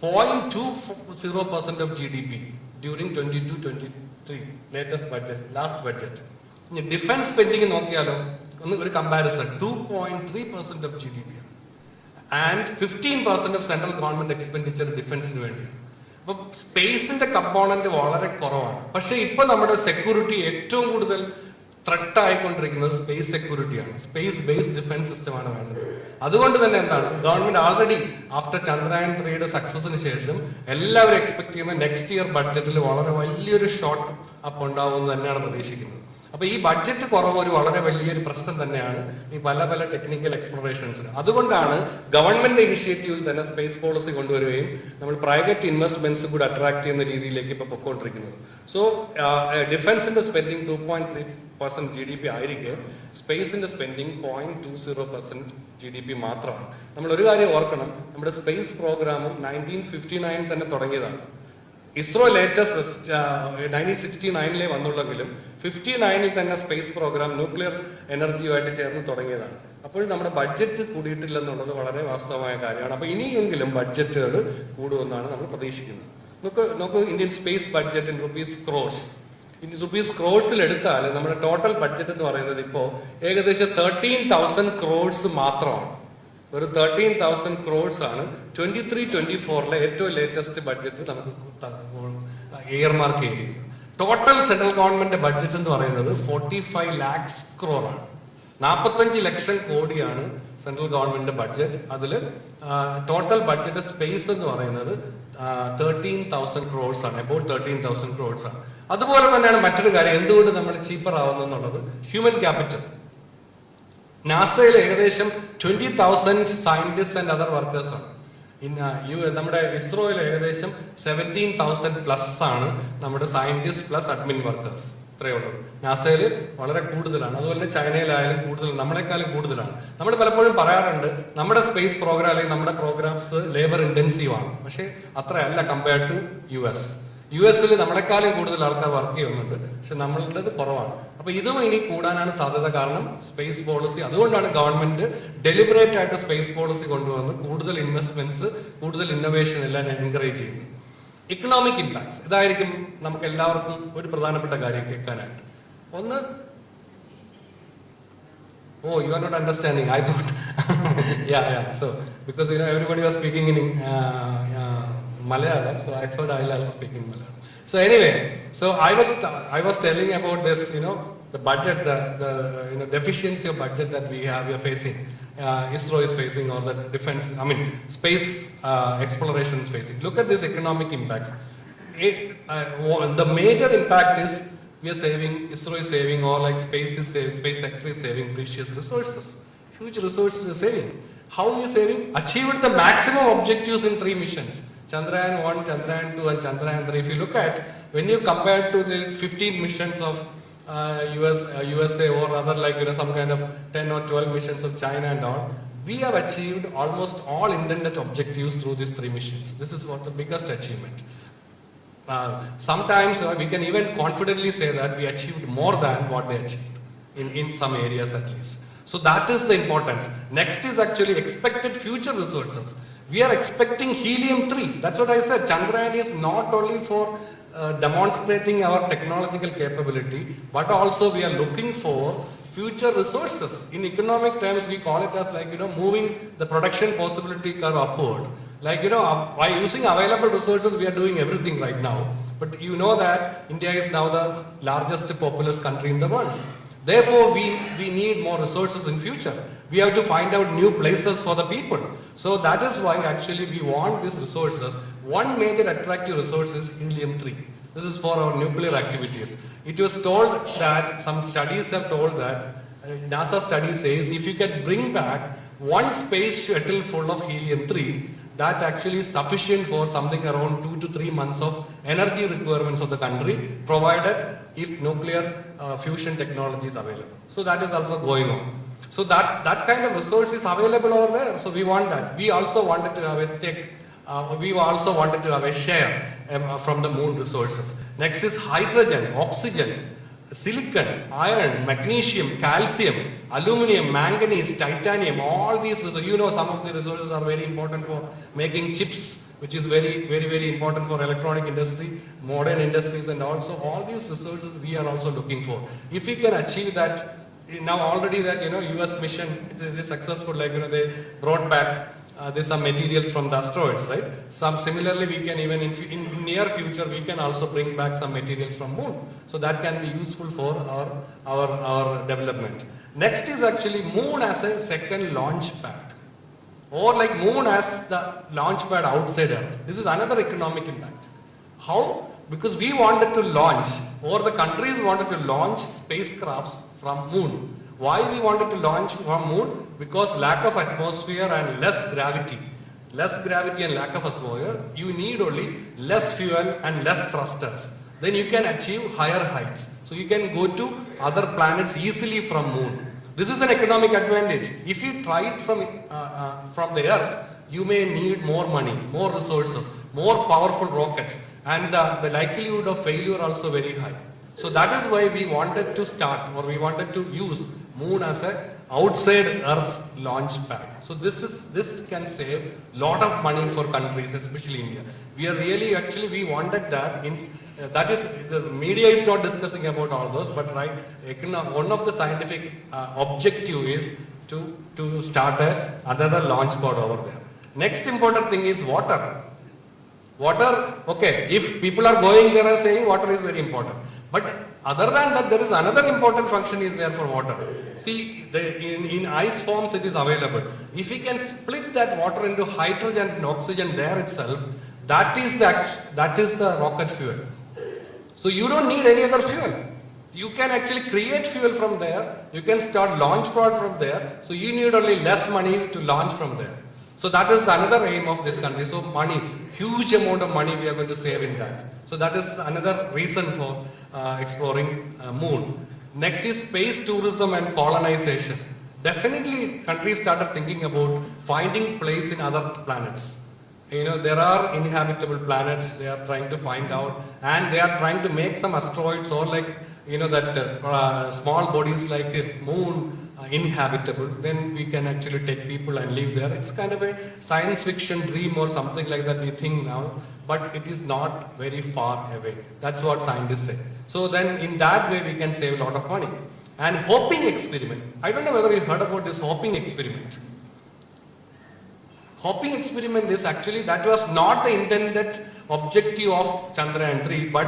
0.20% of GDP during 22-23 latest budget, last budget. ഇനി ഡിഫൻസ് സ്പെൻഡിങ് നോക്കിയാലോ, ഒരു comparison, 2.3% of GDP and 15% of central government expenditure ഡിഫൻസിന് വേണ്ടിയാണ്. അപ്പൊ സ്പേസിന്റെ കമ്പോണന്റ് വളരെ കുറവാണ്. പക്ഷെ ഇപ്പൊ നമ്മുടെ സെക്യൂരിറ്റി ഏറ്റവും കൂടുതൽ ത്രെട്ട് ആയിക്കൊണ്ടിരിക്കുന്നത് സ്പേസ് സെക്യൂരിറ്റിയാണ്. സ്പേസ് ബേസ്ഡ് ഡിഫൻസ് സിസ്റ്റമാണ് വേണ്ടത്. അതുകൊണ്ട് തന്നെ എന്താണ്, ഗവൺമെന്റ് ആൾറെഡി ആഫ്റ്റർ ചന്ദ്രയാൻ 3യുടെ സക്സസിന് ശേഷം എല്ലാവരും എക്സ്പെക്ട് ചെയ്യുന്ന നെക്സ്റ്റ് ഇയർ ബഡ്ജറ്റിൽ വളരെ വലിയൊരു ഷോട്ട് അപ്പ് ഉണ്ടാവുമെന്ന് തന്നെയാണ് പ്രതീക്ഷിക്കുന്നത്. അപ്പൊ ഈ ബഡ്ജറ്റ് കുറവ് ഒരു വളരെ വലിയൊരു പ്രശ്നം തന്നെയാണ് ഈ പല ടെക്നിക്കൽ എക്സ്പ്ലോറേഷൻസിന്. അതുകൊണ്ടാണ് ഗവൺമെന്റ് ഇനിഷ്യേറ്റീവിൽ തന്നെ സ്പേസ് പോളിസി കൊണ്ടുവരികയും നമ്മൾ പ്രൈവറ്റ് ഇൻവെസ്റ്റ്മെന്റ്സ് കൂടി അട്രാക്ട് ചെയ്യുന്ന രീതിയിലേക്ക് ഇപ്പൊ പൊക്കോണ്ടിരിക്കുന്നത്. സോ ഡിഫൻസിന്റെ സ്പെൻഡിങ് 2.3% GDP ആയിരിക്കും, സ്പേസിന്റെ സ്പെൻഡിങ് 0.20% GDP മാത്രമാണ്. നമ്മൾ ഒരു കാര്യം ഓർക്കണം, നമ്മുടെ സ്പേസ് പ്രോഗ്രാമും 1959 തന്നെ തുടങ്ങിയതാണ്. ഇസ്രോ ലേറ്റസ്റ്റ് 1969 വന്നുള്ളെങ്കിലും 59 തന്നെ സ്പേസ് പ്രോഗ്രാം ന്യൂക്ലിയർ എനർജിയുമായിട്ട് ചേർന്ന് തുടങ്ങിയതാണ്. അപ്പോൾ നമ്മുടെ ബഡ്ജറ്റ് കൂടിയിട്ടില്ലെന്നുള്ളത് വളരെ വാസ്തവമായ കാര്യമാണ്. അപ്പൊ ഇനിയെങ്കിലും ബഡ്ജറ്റുകൾ കൂടുമെന്നാണ് നമ്മൾ പ്രതീക്ഷിക്കുന്നത്. നോക്കൂ, Indian space budget in rupees crores. Rupees ക്രോഡ്സിൽ എടുത്താൽ നമ്മുടെ ടോട്ടൽ ബഡ്ജറ്റ് എന്ന് പറയുന്നത് ഇപ്പോ ഏകദേശം 13,000 crores മാത്രമാണ്. ഒരു 13,000 crores ആണ് 23-24 ഏറ്റവും ലേറ്റസ്റ്റ് ബഡ്ജറ്റ് നമുക്ക് എയർ മാർക്ക് ചെയ്തിരിക്കുന്നത്. ടോട്ടൽ സെൻട്രൽ ഗവൺമെന്റ് ബഡ്ജറ്റ് എന്ന് പറയുന്നത് 45 lakhs crore ആണ്. 45 ലക്ഷം കോടിയാണ് സെൻട്രൽ ഗവൺമെന്റ് ബഡ്ജറ്റ്. അതിൽ ടോട്ടൽ ബഡ്ജറ്റ് സ്പേസ് എന്ന് പറയുന്നത് 13,000 crores ആണ്, അബൌട്ട് 13,000 crores ആണ്. അതുപോലെ തന്നെയാണ് മറ്റൊരു കാര്യം, എന്തുകൊണ്ട് നമ്മൾ ചീപ്പർ ആവുന്നു എന്നുള്ളത്, ഹ്യൂമൻ ക്യാപിറ്റൽ. നാസയിൽ ഏകദേശം 20,000 സയന്റിസ്റ്റ് ആൻഡ് അതർ വർക്കേഴ്സ് ആണ്. നമ്മുടെ ഇസ്രോയിൽ ഏകദേശം 17,000 പ്ലസ് ആണ് നമ്മുടെ സയന്റിസ്റ്റ് പ്ലസ് അഡ്മിൻ വർക്കേഴ്സ്. ഇത്രയേ ഉള്ളൂ. നാസയിൽ വളരെ കൂടുതലാണ്. അതുപോലെ ചൈനയിലായാലും കൂടുതൽ, നമ്മളെക്കാളും കൂടുതലാണ്. നമ്മൾ പലപ്പോഴും പറയാറുണ്ട് നമ്മുടെ സ്പേസ് പ്രോഗ്രാം അല്ലെങ്കിൽ നമ്മുടെ പ്രോഗ്രാംസ് ലേബർ ഇന്റൻസീവ് ആണ്. പക്ഷെ അത്രയല്ല കമ്പയർഡ് ടു US-ൽ നമ്മളെക്കാളും കൂടുതൽ ആൾക്കാർ വർക്ക് ചെയ്യുന്നുണ്ട്, പക്ഷെ നമ്മളുടേത് കുറവാണ്. അപ്പൊ ഇതും ഇനി കൂടാനാണ് സാധ്യത. കാരണം സ്പേസ് പോളിസി, അതുകൊണ്ടാണ് ഗവൺമെന്റ് ഡെലിബറേറ്റ് ആയിട്ട് സ്പേസ് പോളിസി കൊണ്ടുവന്ന് കൂടുതൽ ഇൻവെസ്റ്റ്മെന്റ്സ്, കൂടുതൽ ഇന്നോവേഷൻ എല്ലാം എൻകറേജ് ചെയ്യുന്നത്. ഇക്കണോമിക് ഇമ്പാക്ട്സ് ഇതായിരിക്കും നമുക്ക് എല്ലാവർക്കും ഒരു പ്രധാനപ്പെട്ട കാര്യം കേൾക്കാനായിട്ട്. ഒന്ന്, oh, you are not understanding. I thought, yeah. So because everybody was speaking in Malayalam, so I thought I'll also speak in Malayalam. So anyway, so I was telling about this, the budget, the deficiency of budget that we are facing. ISRO is facing, or the defense, space exploration is facing. Look at this economic impacts. The major impact is we are saving, ISRO is saving, or like space sector is saving precious resources. Huge resources are saving. How are you saving? Achieved the maximum objectives in 3 missions. Chandrayan 1, Chandrayan 2 and Chandrayan 3. If you look at, when you compare to the 15 missions of USA or other some kind of 10 or 12 missions of China and all, we have achieved almost all intended objectives through these 3 missions. This is what the biggest achievement. Sometimes we can even confidently say that we achieved more than what they achieved in some areas at least. So that is the importance. Next is actually expected future resources. We are expecting helium-3. That's what I said. Chandrayan is not only for demonstrating our technological capability, but also we are looking for future resources. In economic terms, we call it as moving the production possibility curve upward. By using available resources, we are doing everything right now. But you know that India is now the largest populous country in the world. Therefore, we need more resources in future. We have to find out new places for the people. So that is why actually we want these resources. One major attractive resource is helium-3. This is for our nuclear activities. It was told that, some studies have told that, NASA study says if you can bring back one space shuttle full of helium-3, that actually is sufficient for something around 2 to 3 months of energy requirements of the country, provided if nuclear fusion technology is available. So that is also going on. So that kind of resource is available over there. So we want that. We also wanted to have a stake. We also wanted to have a share from the moon resources. Next is hydrogen, oxygen, silicon, iron, magnesium, calcium, aluminum, manganese, titanium, all these resources. Some of the resources are very important for making chips, which is very, very, very important for electronic industry, modern industries, and also all these resources we are also looking for. If we can achieve that, now already that US mission is successful, they brought back there's some materials from the asteroids, right? Similarly, we can even in near future we can also bring back some materials from moon. So that can be useful for our development. Next is actually moon as a second launch pad, or like moon as the launch pad outside Earth. This is another economic impact. How? Because we wanted to launch, or the countries wanted to launch spacecrafts from moon. Why we wanted to launch from moon? Because lack of atmosphere and less gravity and lack of atmosphere, you need only less fuel and less thrusters. Then you can achieve higher heights. So you can go to other planets easily from moon. This is an economic advantage. If you try it from the Earth, you may need more money, more resources, more powerful rockets, and the likelihood of failure also very high. So that is why we wanted to start, or we wanted to use moon as a outside Earth launch pad. So this can save lot of money for countries, especially India. We are really we wanted that. That is, the media is not discussing about all those, but one of the scientific objective is to start another launch pad over there. Next important thing is water. Water, okay, if people are going there and saying water is very important. But other than that, there is another important function is there for water. See, in ice forms it is available. If we can split that water into hydrogen and oxygen there itself, that is the rocket fuel. So you don't need any other fuel. You can actually create fuel from there. You can start launch pad from there. So you need only less money to launch from there. So that is another aim of this country. So money, huge amount of money we are going to save in that. So that is another reason for exploring moon. Next is space tourism and colonization. Definitely countries started thinking about finding place in other planets. There are inhabitable planets they are trying to find out, and they are trying to make some asteroids or small bodies like moon inhabitable. Then we can actually take people and live there. It's kind of a science fiction dream or something like that we think now. but it is not very far away. That's what scientists say. So then in that way we can save a lot of money. And hopping experiment, I don't know whether you heard about this hopping experiment. Hopping experiment is actually, that was not the intended objective of Chandrayan 3, but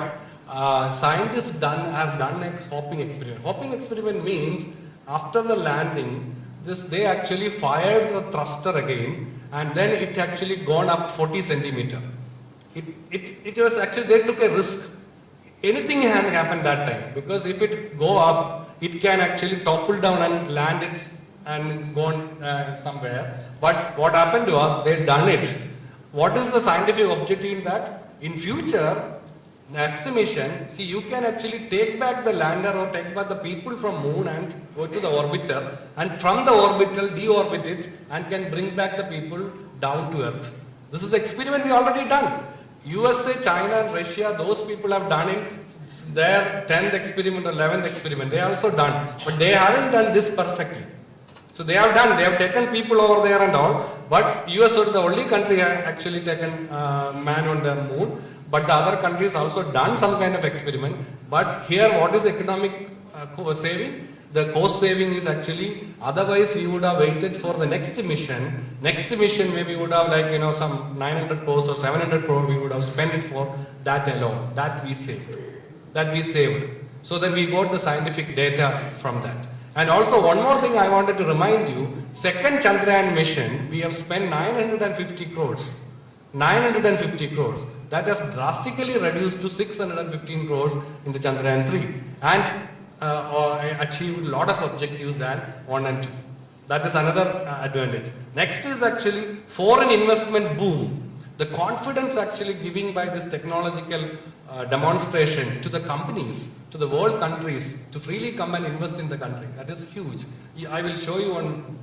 scientists have done a hopping experiment. Hopping experiment means after the landing, they actually fired the thruster again, and then it actually gone up 40 centimeter. It was actually, they took a risk. Anything can happen that time, because if it go up, it can actually topple down and land it and go on somewhere. But what happened to us, they done it. What is the scientific objective in that? In future, next mission, see, you can actually take back the lander or take back the people from moon and go to the orbiter, and from the orbital deorbit it and can bring back the people down to earth. This is experiment we already done. USA, China and Russia, those people have done it. Their 10th experiment or 11th experiment, they also done. But they haven't done this perfectly. So they have taken people over there and all, but US was the only country have actually taken man on the moon. But the other countries also done some kind of experiment. But here, what is economic saving? The cost saving is actually, otherwise we would have waited for the next mission. Next mission maybe would have some 900 crores or 700 crores we would have spent it for that alone. That we saved. So that we got the scientific data from that. And also one more thing I wanted to remind you, second Chandrayan mission, we have spent 950 crores. 950 crores. That has drastically reduced to 615 crores in the Chandrayan 3 and achieved a lot of objectives than 1 and 2. That is another advantage. Next is actually foreign investment boom. The confidence actually given by this technological demonstration to the companies, to the world countries to freely come and invest in the country. That is huge. I will show you one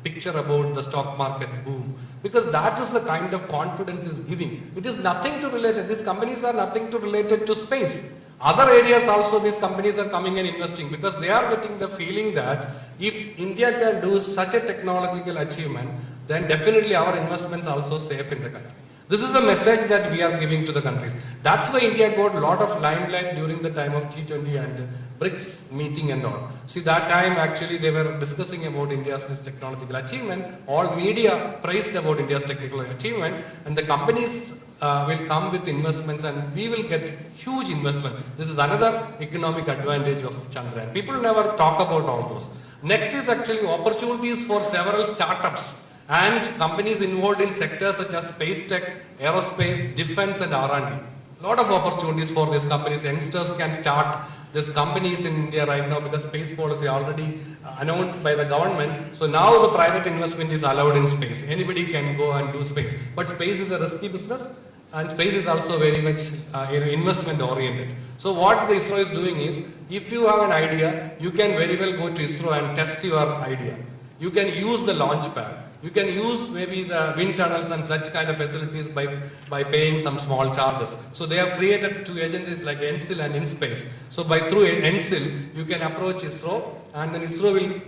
picture about the stock market boom, because that is the kind of confidence is giving. It is nothing to relate. These companies are nothing to related to space. Other areas also these companies are coming and investing, because they are getting the feeling that if India can do such a technological achievement, then definitely our investments are also safe in the country. This is a message that we are giving to the countries. That's why India got a lot of limelight during the time of G20 and BRICS meeting and all. See, that time actually they were discussing about India's technological achievement. All media praised about India's technical achievement, and the companies will come with investments and we will get huge investment. This is another economic advantage of Chandrayan. People never talk about all those. Next is actually opportunities for several startups and companies involved in sectors such as space tech, aerospace, defense and R&D. A lot of opportunities for these companies. Youngsters can start these companies in India right now, because space policy already announced by the government. So now the private investment is allowed in space. Anybody can go and do space. But space is a risky business, and space is also very much investment oriented. So what the ISRO is doing is, if you have an idea, you can very well go to ISRO and test your idea. You can use the launch pad. You can use maybe the wind tunnels and such kind of facilities by paying some small charges. So they have created two agencies like NCIL and InSpace. So through NCIL, you can approach ISRO, and then ISRO will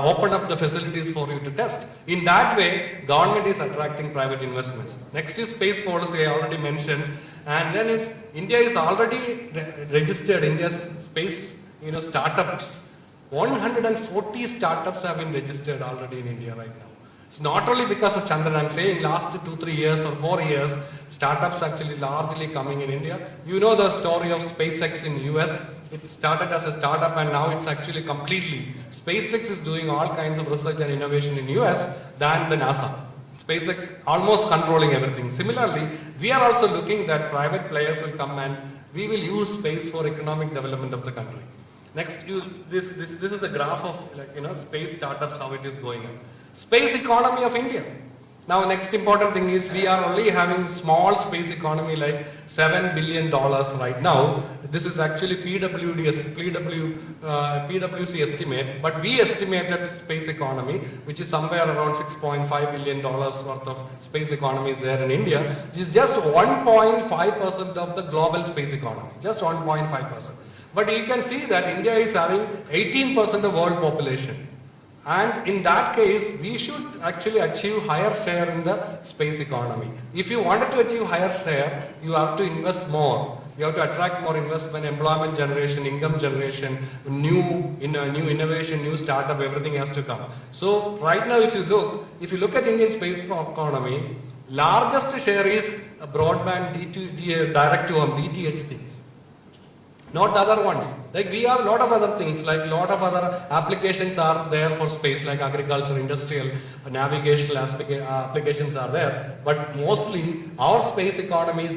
open up the facilities for you to test. In that way, government is attracting private investments. Next is space policy, I already mentioned. And then India is already registered, India's space startups. 140 startups have been registered already in India right now. It's not only because of Chandrayan. I'm saying last 2-3 years or 4 years, startups actually largely coming in India. You know the story of SpaceX in US. It started as a startup and now it's actually completely. SpaceX is doing all kinds of research and innovation in US than the NASA. SpaceX almost controlling everything. Similarly, we are also looking that private players will come and we will use space for economic development of the country. Next, this is a graph of space startups, how it is going on. Space economy of India. Now, next important thing is we are only having small space economy like $7 billion right now. This is actually PwC estimate, but we estimated space economy, which is somewhere around $6.5 billion worth of space economy is there in India, which is just 1.5% of the global space economy, just 1.5%. But you can see that India is having 18% of world population. And in that case, we should actually achieve higher share in the space economy. If you wanted to achieve higher share, you have to invest more. You have to attract more investment, employment generation, income generation, new innovation, new startup, everything has to come. So right now, if you look at Indian space economy, largest share is broadband, direct to home, DTH things. Not other ones. Like we have a lot of other things, like a lot of other applications are there for space, like agriculture, industrial, navigational applications are there. But mostly our space economy is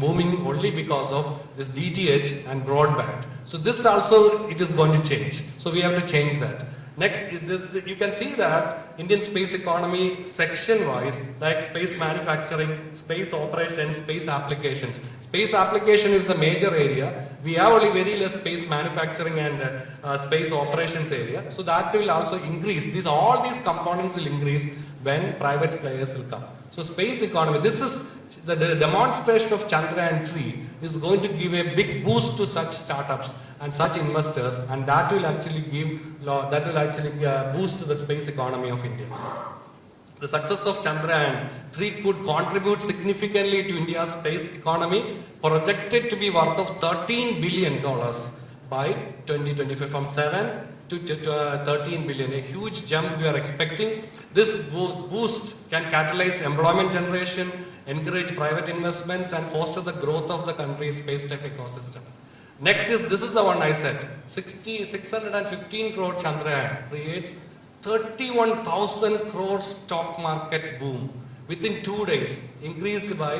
booming only because of this DTH and broadband. So this also, it is going to change. So we have to change that. Next, you can see that Indian space economy section-wise, like space manufacturing, space operations, space applications. Space application is a major area. We have only very less space manufacturing and space operations area. So that will also increase. All these components will increase when private players will come. So space economy, this is the demonstration of Chandrayan 3 is going to give a big boost to such startups and such investors, and that will actually boost the space economy of India. The success of Chandrayan 3 could contribute significantly to India's space economy, projected to be worth of $13 billion by 2025, from 7 to 13 billion, a huge jump we are expecting. This boost can catalyze employment generation, encourage private investments, and foster the growth of the country's space tech ecosystem. Next this is the one I said, 615 crore Chandrayan creates 31,000 crore stock market boom. Within 2 days, increased by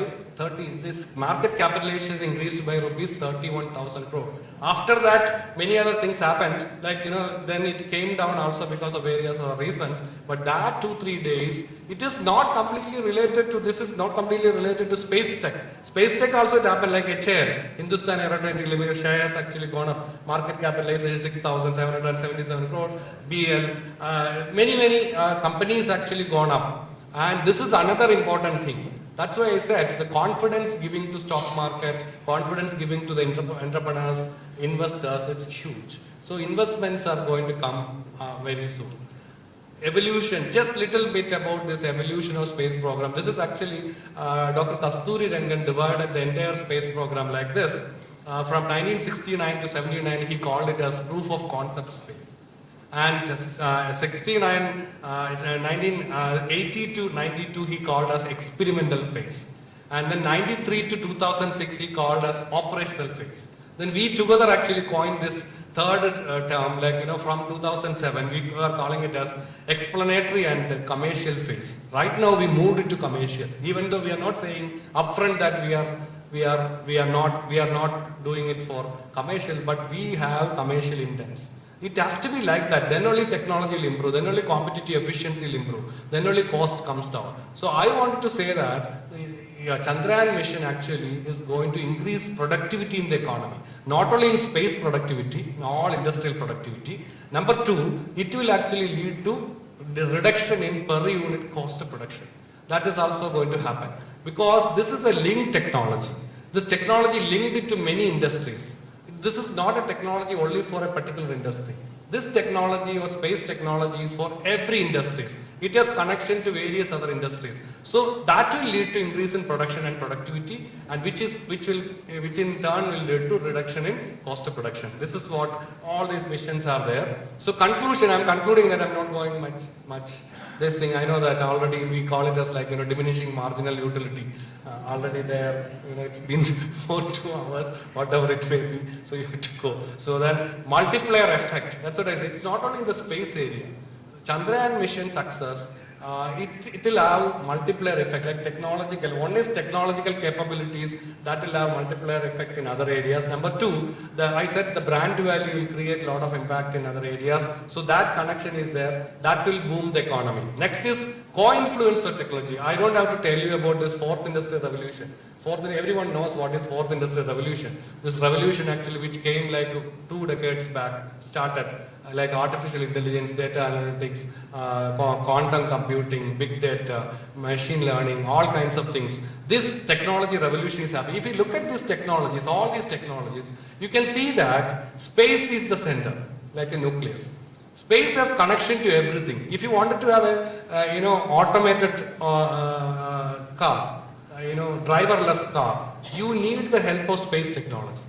this market capitalization increased by rupees 31,000 crore. After that, many other things happened, like, then it came down also because of various other reasons. But that 2-3 days, it is not completely related to, this is not completely related to space tech. Space tech also it happened like HAL, Hindustan Aeronautics Limited shares actually gone up, market capitalization 6,777 crore, BL, many companies actually gone up. And this is another important thing. That's why I said the confidence giving to stock market, confidence giving to the entrepreneurs, investors, it's huge. So investments are going to come very soon. Evolution, just little bit about this evolution of space program. This is actually Dr. Kasturi Rangan divided the entire space program like this. From 1969 to 79, he called it as proof of concept space. And 1980 to 92 he called us experimental phase, and then 93 to 2006 he called us operational phase. Then we together actually coined this third term, like from 2007 we were calling it as explanatory and commercial phase. Right now we moved it to commercial, even though we are not saying upfront that we are not doing it for commercial, but we have commercial intents. It has to be like that. Then only technology will improve. Then only competitive efficiency will improve. Then only cost comes down. So I wanted to say that Chandrayan mission actually is going to increase productivity in the economy. Not only in space productivity, in all industrial productivity. Number 2, it will actually lead to the reduction in per unit cost of production. That is also going to happen. Because this is a linked technology. This technology linked to many industries. This is not a technology only for a particular industry. This technology or space technology is for every industry. It has connection to various other industries. So that will lead to increase in production and productivity, and which in turn will lead to reduction in cost of production. This is what all these missions are there. So conclusion, I'm concluding that I'm not going much this thing. I know that already we call it as like diminishing marginal utility. Already there, it's been for 2 hours, whatever it may be, so you have to go. So then multiplier effect, that's what I say. It's not only in the space area. Chandrayan mission success, it will have multiplier effect, like technological. One is technological capabilities that will have multiplier effect in other areas. Number 2, I said the brand value will create a lot of impact in other areas. So that connection is there. That will boom the economy. Next is co-influence of technology. I don't have to tell you about this 4th industrial revolution. Everyone knows what is 4th industrial revolution. This revolution actually which came like 2 decades back, started like artificial intelligence, data analytics, quantum computing, big data, machine learning, all kinds of things. This technology revolution is happening. If you look at these technologies, all these technologies, you can see that space is the center, like a nucleus. Space has connection to everything. If you wanted to have a automated car, driverless car, you need the help of space technology.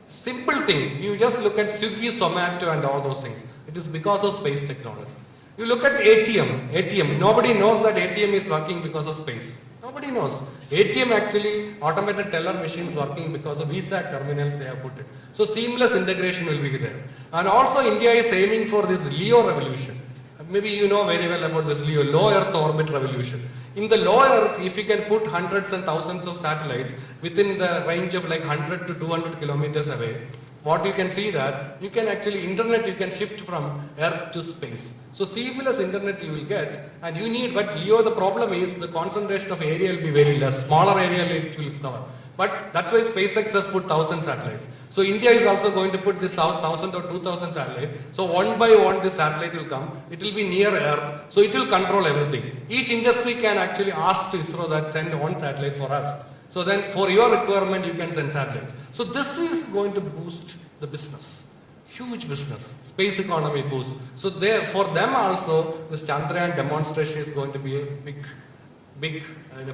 Simple thing, you just look at Swiggy, Zomato and all those things. It is because of space technology. You look at ATM, nobody knows that ATM is working because of space. Nobody knows. ATM actually, automated teller machines working because of Visa terminals they have put it. So seamless integration will be there. And also India is aiming for this LEO revolution. Maybe you know very well about this LEO, low Earth orbit revolution. In the low Earth, if you can put hundreds and thousands of satellites within the range of like 100 to 200 kilometers away, what you can see that you can actually internet, you can shift from Earth to space. So seamless internet you will get, and you need, but LEO, the problem is the concentration of area will be very less, smaller area it will cover. But that's why SpaceX has put 1,000 satellites. So India is also going to put this 1,000 or 2,000 satellites. So one by one this satellite will come, it will be near Earth, so it will control everything. Each industry can actually ask to ISRO that send one satellite for us. So then for your requirement you can send satellites. So this is going to boost the business, huge business, space economy boost. So there, for them also, this Chandrayan demonstration is going to be a big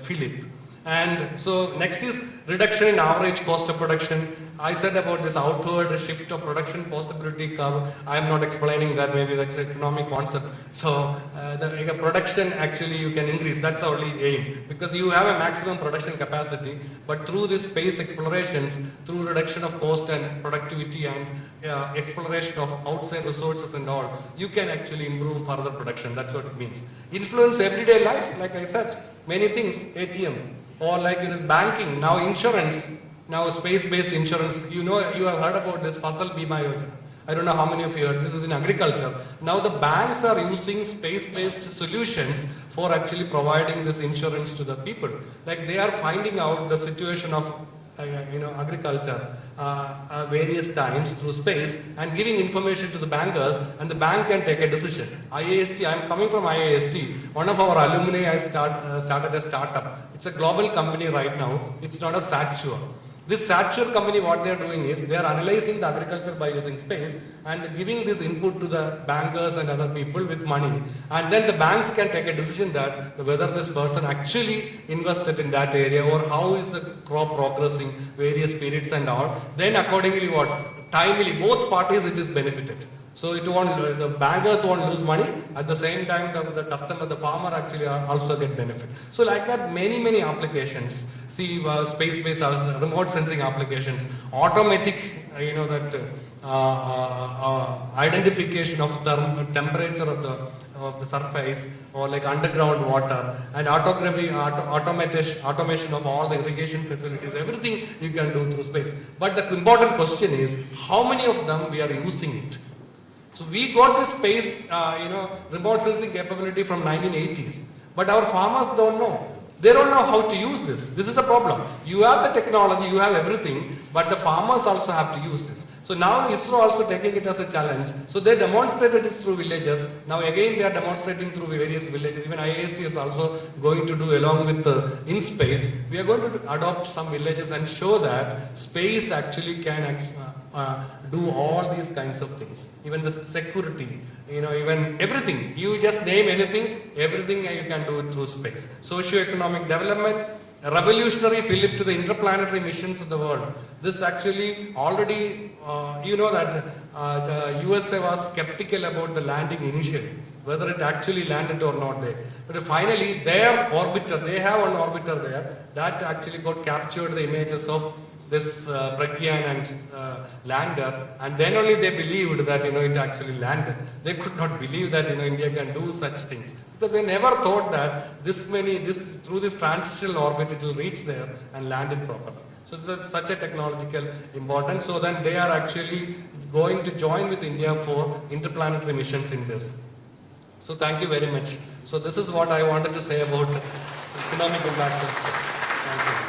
fillip. And so next is reduction in average cost of production. I said about this outward shift of production possibility curve. I am not explaining that, maybe that's an economic concept. So the production actually you can increase, that's our only aim. Because you have a maximum production capacity, but through this space explorations, through reduction of cost and productivity and exploration of outside resources and all, you can actually improve further production, that's what it means. Influence everyday life, like I said, many things, ATM, or like banking, now insurance, now space-based insurance. You have heard about this Fasal Bima Yojana. I don't know how many of you heard, this is in agriculture. Now the banks are using space-based solutions for actually providing this insurance to the people. Like they are finding out the situation of agriculture various times through space and giving information to the bankers, and the bank can take a decision. IAST, I am coming from IAST. One of our alumni has started a startup. It's a global company right now. It's not a Sature. This Sature company, what they are doing is they are analyzing the agriculture by using space and giving this input to the bankers and other people with money. And then the banks can take a decision that whether this person actually invested in that area or how is the crop progressing, various periods and all. Then accordingly timely, both parties it is benefited. So the bankers won't lose money, at the same time the customer, the farmer actually also get benefit. So like that many applications. See space-based remote sensing applications, automatic, identification of the temperature of the surface, or like underground water, and automation of all the irrigation facilities, everything you can do through space. But the important question is, how many of them we are using it? So we got this space, remote sensing capability from 1980s, but our farmers don't know. They don't know how to use this. This is a problem. You have the technology, you have everything, but the farmers also have to use this. So now ISRO also taking it as a challenge. So they demonstrated this through villages. Now again they are demonstrating through various villages. Even IAST is also going to do along with in space. We are going to adopt some villages and show that space actually can do all these kinds of things. Even the security, even everything. You just name anything, everything you can do through space. Socio-economic development, a revolutionary fillip to the interplanetary missions of the world. This actually already, that the USA was skeptical about the landing initially, whether it actually landed or not there. But finally, their orbiter, they have one orbiter there, that actually got captured the images of this Pragyan and lander, and then only they believed that it actually landed. They could not believe that India can do such things, because they never thought that through this transitional orbit it will reach there and land it properly. So this is such a technological importance. So then they are actually going to join with India for interplanetary missions in this. So thank you very much. So this is what I wanted to say about economic impact of space. Thank you.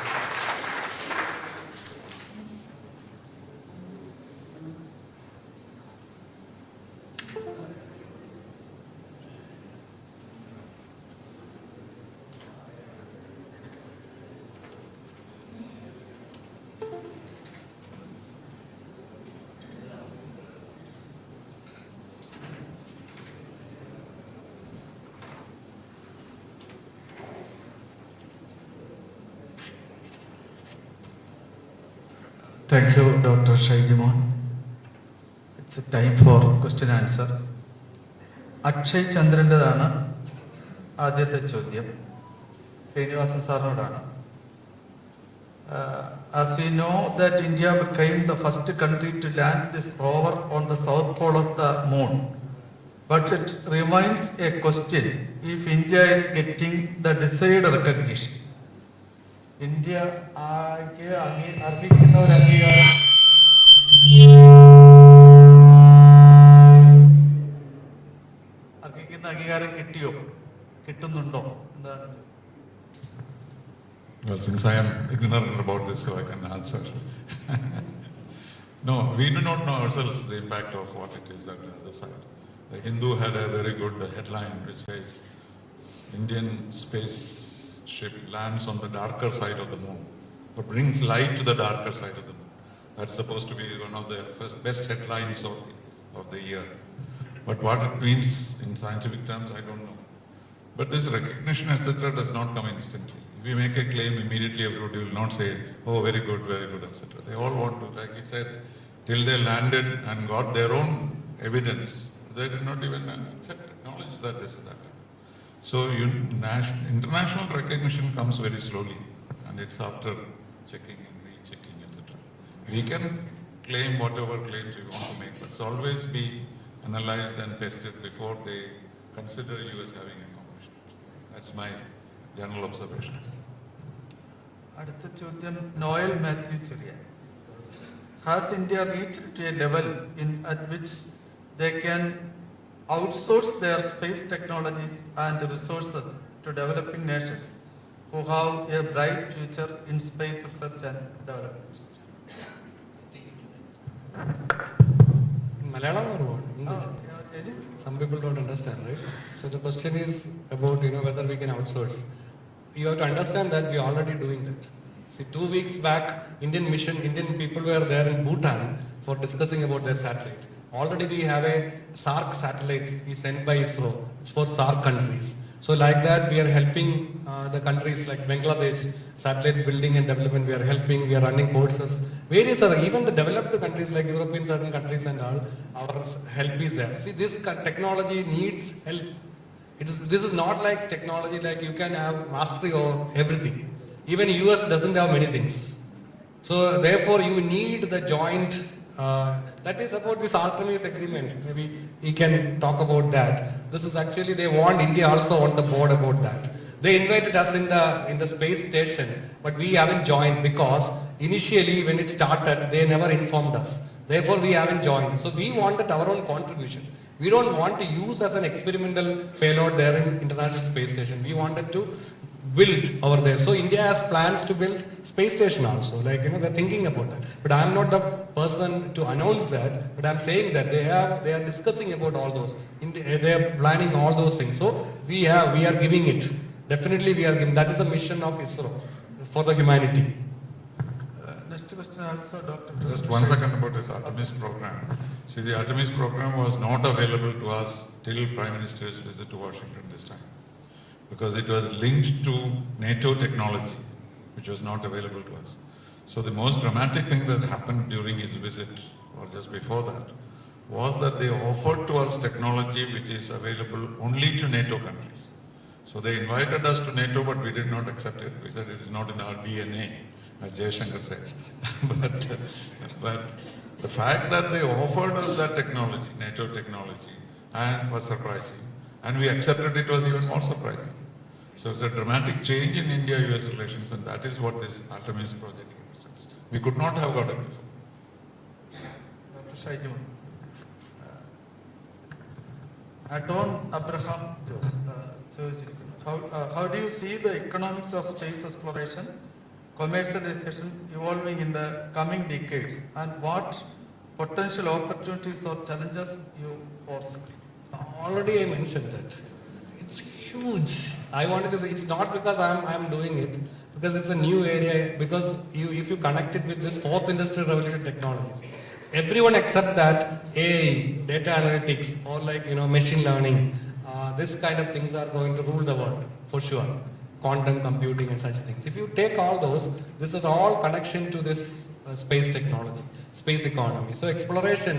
Thank you, Dr. Shaijimon. It's a time for question answer. Akshay ചന്ദ്രൻ്റെതാണ് ആദ്യത്തെ ചോദ്യം. Sreenivasan സാറിനോടാണ്. As we know that India became the first country to land this rover on the south pole of the moon, but it remains a question if India is getting the desired recognition. India അർഹിക്കുന്ന ഒരു അംഗീകാരം കിട്ടുന്നുണ്ടോ എന്താണ്? Well, since I am ignorant about this, so I can answer. No, we do not know ourselves the impact of what it is that the other side. The Hindu had a very good headline which says, Indian spaceship lands on the darker side of the moon, or brings light to the darker side of the moon. That's supposed to be one of the best headlines of the year. But what it means in scientific terms, I don't know. But this recognition, etc., does not come instantly. If we make a claim, immediately everybody will not say, oh, very good, etc. They all want to, like he said, till they landed and got their own evidence, they did not even acknowledge that this is that. So international recognition comes very slowly, and it's after checking and rechecking, etc. We can claim whatever claims we want to make, but it's always be analyzed and tested before they consider you as having accomplished it. That's my general observation. അടുത്ത ചോദ്യം Noel Mathew ചെറിയ. Has India reached to a level at which they can outsource their space technologies and resources to developing nations who have a bright future in space research and development? Malayalam or what? English? Some people don't understand, right? So the question is about, whether we can outsource. You have to understand that we are already doing that. See, 2 weeks back, Indian people were there in Bhutan for discussing about their satellite. Already we have a SARC satellite we sent by ISRO. It's for SARC countries. So like that, we are helping the countries like Bangladesh, satellite building and development. We are helping, we are running courses. Various other, even the developed countries like European certain countries and all, our help is there. See, this technology needs help. This is not like technology like you can have mastery over everything. Even US doesn't have many things. So therefore you need the joint, that is about this Artemis agreement. Maybe we can talk about that. This is actually, they want India also on the board about that. They invited us in the space station, but we haven't joined because initially when it started, they never informed us. Therefore we haven't joined. So we wanted our own contribution. We don't want to use as an experimental payload there in International Space Station. We wanted to build over there. So India has plans to build space station also. Like, they're thinking about that. But I'm not the person to announce that. But I'm saying that they are discussing about all those. They are planning all those things. So we are giving it. Definitely we are giving. That is the mission of ISRO for the humanity. Next question also, Dr. Just 1 second about this Artemis program. See, the Artemis program was not available to us till Prime Minister's visit to Washington this time, because it was linked to NATO technology, which was not available to us. So the most dramatic thing that happened during his visit, or just before that, was that they offered to us technology which is available only to NATO countries. So they invited us to NATO, but we did not accept it. We said it is not in our DNA, as Jayashankar said. but the fact that they offered us that technology, NATO technology, and was surprising. And we accepted it was even more surprising. So it's a dramatic change in India-US relations, and that is what this Artemis project represents. We could not have got it before. Dr. Shaiju. Adon Abraham how do you see the economics of space exploration, commercialization evolving in the coming decades, and what potential opportunities or challenges you foresee? Already I mentioned that. It's huge. I wanted to say it's not because I'm doing it, because it's a new area, because if you connect it with this fourth industrial revolution technologies, everyone except that AI, data analytics, or like, machine learning, this kind of things are going to rule the world for sure. Quantum computing and such things. If you take all those, this is all connection to this space technology, space economy. So exploration,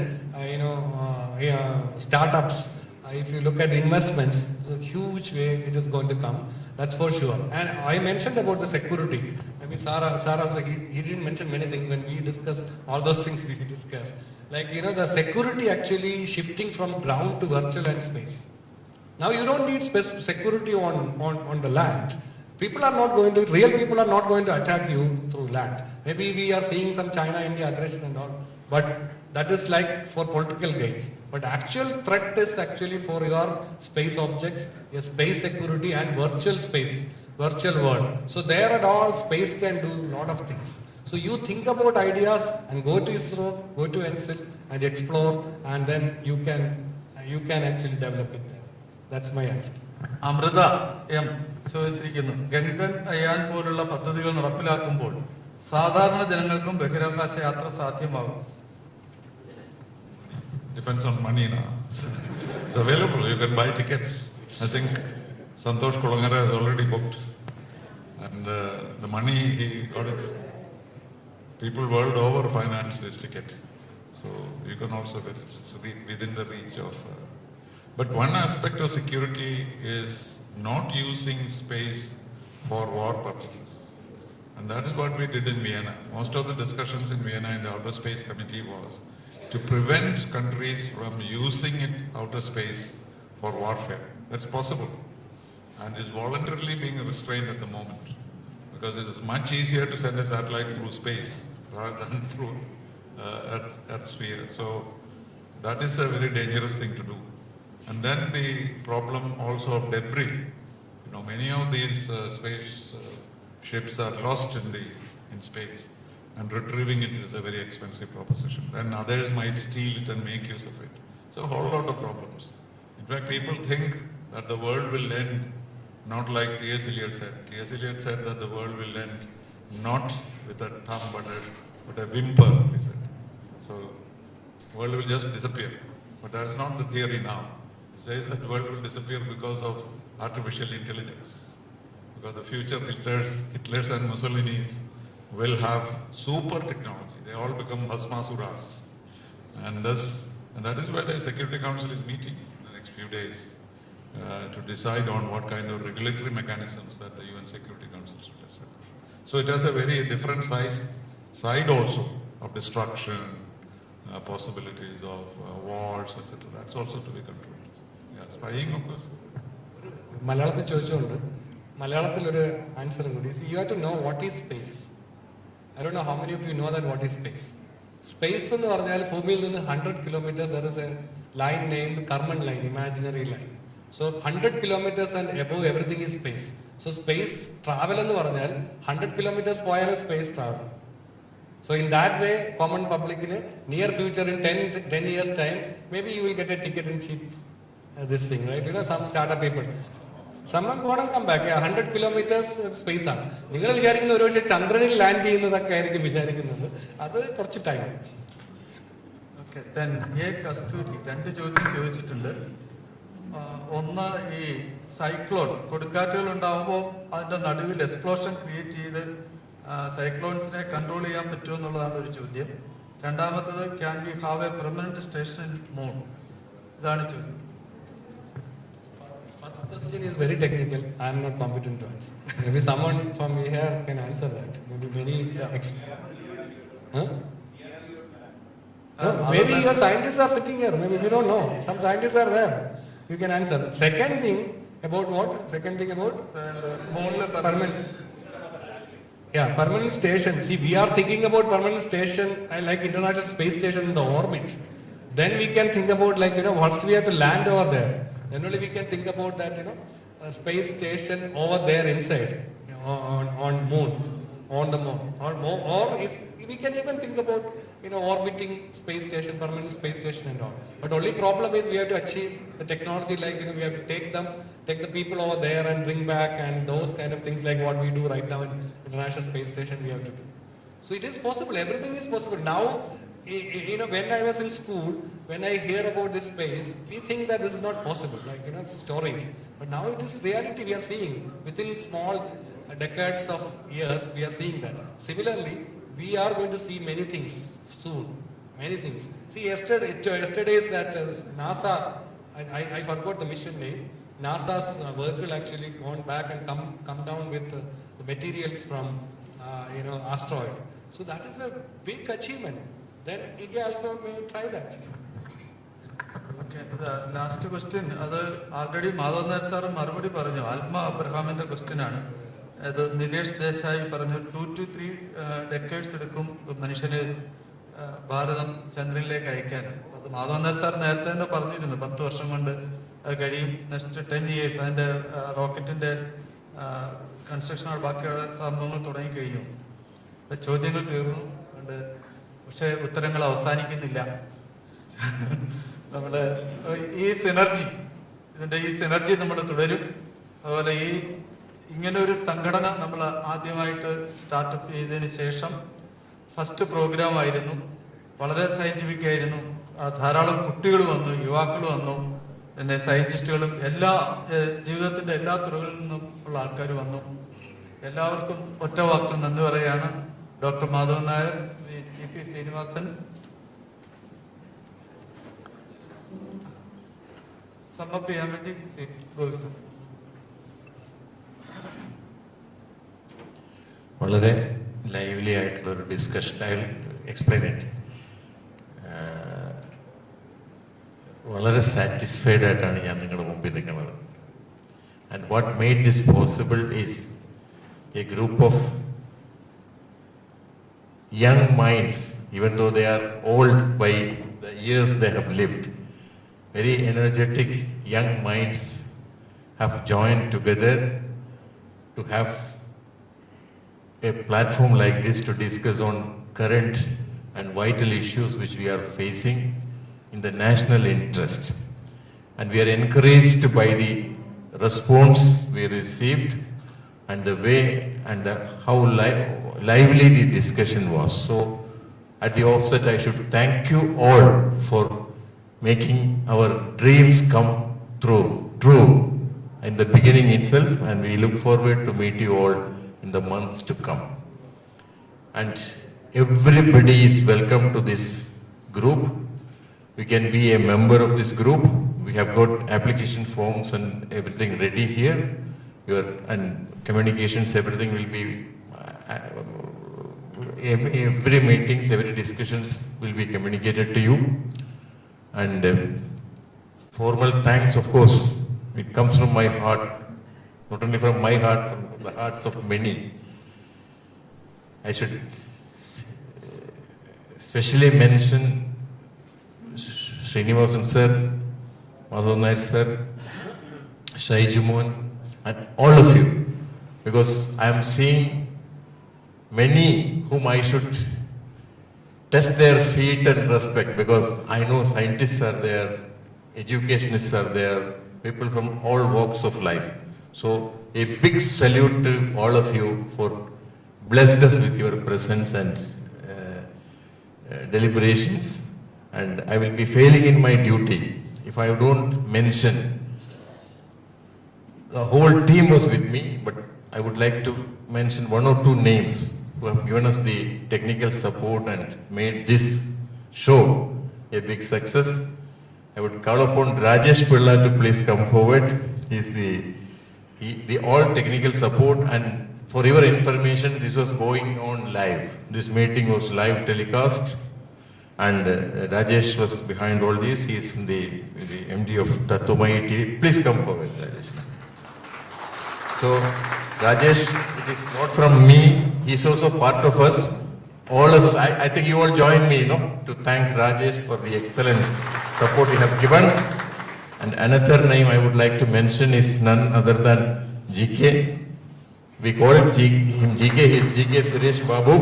startups, if you look at investments, it's a huge way it is going to come. That's for sure. And I mentioned about the security. I mean, Sarah also, he didn't mention many things when we discussed all those things we discussed. Like, the security actually shifting from ground to virtual and space. Now you don't need security on the land. Real people are not going to attack you through land. Maybe we are seeing some China-India aggression and all, but that is like for political gains. But actual threat is actually for your space objects, your space security and virtual space, virtual world. So there at all, space can do a lot of things. So you think about ideas and go to ISRO, go to ENSIL and explore, and then you can actually develop it there. That's my answer. Amrita M ചോദിച്ചിരിക്കുന്നു, Gaganyaan പോലുള്ള പദ്ധതികൾ നടപ്പിലാക്കുമ്പോൾ സാധാരണ ജനങ്ങൾക്കും ബഹിരാകാശ യാത്ര സാധ്യമാകും? Depends on money now. It's available. You can buy tickets. I think Santosh Kolangara has already booked, and the money he got it. People world over finance this ticket, so you can also get it. It's within the reach of. But one aspect of security is not using space for war purposes. And that is what we did in Vienna. Most of the discussions in Vienna in the Outer Space Committee was to prevent countries from using outer space for warfare. That's possible and is voluntarily being restrained at the moment, because it is much easier to send a satellite through space rather than through Earth sphere. So that is a very dangerous thing to do. And then the problem also of debris. Many of these space ships are lost in space, and retrieving it is a very expensive proposition. Then others might steal it and make use of it. So a whole lot of problems. In fact, people think that the world will end not like T.S. Eliot said. T.S. Eliot said that the world will end not with a thumb but a whimper, he said. So the world will just disappear. But that's not the theory now. It says that the world will disappear because of artificial intelligence. Because the future Hitlers and Mussolinis will have super technology. They all become Bhasmasuras. And that is why the Security Council is meeting in the next few days to decide on what kind of regulatory mechanisms that the UN Security Council should establish. So it has a very different side also of destruction, possibilities of wars, etc. That's also to be controlled. Yeah, spying, of course. Malayalam ചോദിച്ചുകൊണ്ട് മലയാളത്തിൽ ഒരു ആൻസറും കൂടി. You have to know what is space. I don't know how many of you know that what is space. Space എന്ന് പറഞ്ഞാൽ ഭൂമിയിൽ നിന്ന് 100 kilometers there is a line named Karman line, imaginary line. So 100 kilometers and above everything is space. So space travel എന്ന് പറഞ്ഞാൽ 100 kilometers പോയാൽ space travel. So in that way, common public in a near future in 10 years time, maybe you will get a ticket and cheap this thing, right? Some startup people. Someone want to come back. 100 kilometers space ആണ്. നിങ്ങൾ വിചാരിക്കുന്ന ഒരു പക്ഷേ ചന്ദ്രനിൽ land ചെയ്യുന്നതൊക്കെ ആയിരിക്കും വിചാരിക്കുന്നത്. അത് കുറച്ച് ടൈം. ഓക്കെ, then എ കസ്തൂരി രണ്ട് ചോദ്യം ചോദിച്ചിട്ടുണ്ട്. ഒന്ന്, ഈ സൈക്ലോൺ കൊടുങ്കാറ്റുകൾ ഉണ്ടാവുമ്പോൾ അതിന്റെ നടുവിൽ എക്സ്പ്ലോഷൻ ക്രിയേറ്റ് ചെയ്ത് സൈക്ലോൺസിനെ കൺട്രോൾ ചെയ്യാൻ പറ്റുമോ എന്നുള്ളതാണ് ഒരു ചോദ്യം. രണ്ടാമത്തത്, can we have A permanent station in moon? ഇതാണ് ചോദ്യം. First question is very technical. I am not competent to answer. Maybe someone from here can answer that. Maybe many maybe your scientists are sitting here. Maybe we don't know. Some scientists are there. You can answer. Second thing about what? Second thing about permanent. Yeah, permanent station. See, we are thinking about permanent station. I like International Space Station in the orbit. Then we can think about once we have to land over there. Then only we can think about that, a space station over there inside, on moon, on the moon, or if we can even think about, orbiting space station, permanent space station and all. But only problem is we have to achieve the technology, we have to take the people over there and bring back, and those kind of things like what we do right now in International Space Station we have to do. So it is possible, everything is possible. Now, when I was in school, when I hear about this space, we think that this is not possible, stories. But now it is reality we are seeing. Within small decades of years, we are seeing that. Similarly, we are going to see many things soon. Many things. See, yesterday's that NASA, I forgot the mission name. NASA's work will actually gone back and come down with the materials from asteroid. So that is a big achievement. Then India also may try that. Okay, the last question, അത് already Madhavan Nair sir മറുപടി പറഞ്ഞു. ആത്മ അബ്രഹാമിന്റെ question ആണ്. അത് നികേഷ് ദേശായി പറഞ്ഞു 2 to 3 decades എടുക്കും മനുഷ്യന് ഭാരതം ചന്ദ്രനിലേക്ക് അയക്കാൻ. അത് മാധവൻ നായർ സാർ നേരത്തെ തന്നെ പറഞ്ഞിരുന്നു 10 വർഷം കൊണ്ട് അത് കഴിയും. നെക്സ്റ്റ് 10 years അതിന്റെ റോക്കറ്റിന്റെ കൺസ്ട്രക്ഷൻ ബാക്കിയുള്ള സംഭവങ്ങൾ തുടങ്ങി കഴിഞ്ഞു. ചോദ്യങ്ങൾ തീർന്നു. പക്ഷെ ഉത്തരങ്ങൾ അവസാനിക്കുന്നില്ല. നമ്മള് ഈ സിനർജി നമ്മൾ തുടരും. അതുപോലെ ഇങ്ങനെ ഒരു സംഘടന നമ്മൾ ആദ്യമായിട്ട് സ്റ്റാർട്ടപ്പ് ചെയ്തതിന് ശേഷം ഫസ്റ്റ് പ്രോഗ്രാം ആയിരുന്നു. വളരെ സയന്റിഫിക് ആയിരുന്നു. ധാരാളം കുട്ടികൾ വന്നു, യുവാക്കൾ വന്നു, പിന്നെ സയന്റിസ്റ്റുകളും എല്ലാ ജീവിതത്തിന്റെ എല്ലാ തുറകളിൽ നിന്നും ഉള്ള ആൾക്കാർ വന്നു. എല്ലാവർക്കും ഒറ്റ വാക്ക് നന്ദി പറയാണ്. Doctor Madhavan Nair, Shri GP Srinivasan, sum up ചെയ്യാൻ വേണ്ടി ഗോവിന്ദ്. വളരെ ലൈവ്ലി ആയിട്ടുള്ള ഒരു discussion. I will explain it. വളരെ സാറ്റിസ്ഫൈഡ് ആയിട്ടാണ് ഞാൻ നിങ്ങളുടെ മുമ്പിൽ നിൽക്കുന്നത്. And what made this possible is a group of young minds, even though they are old by the years they have lived. Very energetic young minds have joined together to have a platform like this to discuss on current and vital issues which we are facing in the national interest. And we are encouraged by the response we received and the way and how lively the discussion was. So at the offset, I should thank you all for making our dreams come true in the beginning itself, and we look forward to meet you all in the months to come. And everybody is welcome to this group. You can be a member of this group. We have got application forms and everything ready here. And communications, everything will be every meetings, every discussions will be communicated to you. And formal thanks, of course, it comes from my heart, not only from my heart, from the hearts of many. I should especially mention Srinivasan sir, Madhav Nair sir, Shaiju Mohan, and all of you, because I am seeing many whom I should test their feet and respect, because I know scientists are there, educationists are there, people from all walks of life. So a big salute to all of you for blessed us with your presence and deliberations. And I will be failing in my duty if I don't mention. The whole team was with me, but I would like to mention 1 or 2 names who have given us the technical support and made this show a big success. I would call upon Rajesh Pilla to please come forward. He is the all technical support, and for your information, this was going on live. This meeting was live telecast, and Rajesh was behind all this. He is the MD of Tatwamayi TV. Please come forward, Rajesh. So, Rajesh, it is not from me. He is also part of us. All of us. I think you all join me, to thank Rajesh for the excellent support he has given. And another name I would like to mention is none other than GK. We call him GK. He is GK Suresh Babu,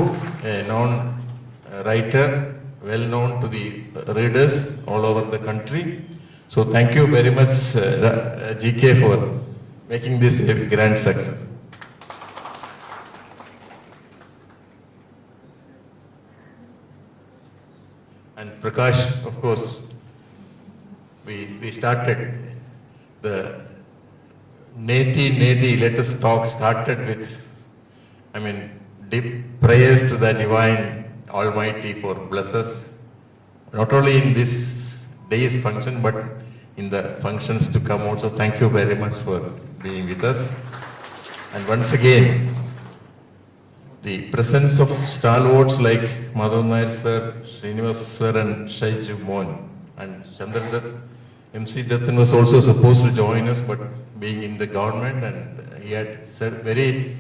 a known writer, well known to the readers all over the country. So thank you very much, GK, for making this a grand success. And Prakash, of course, we started the Neti, let us talk, started with, deep prayers to the Divine Almighty for bless us, not only in this day's function, but in the functions to come also. Thank you very much for being with us. And once again, the presence of stalwarts like Madhav Nair sir, Srinivas sir and Shaiju Mon and Chandrayan, MC Dattan was also supposed to join us, but being in the government, and he had said very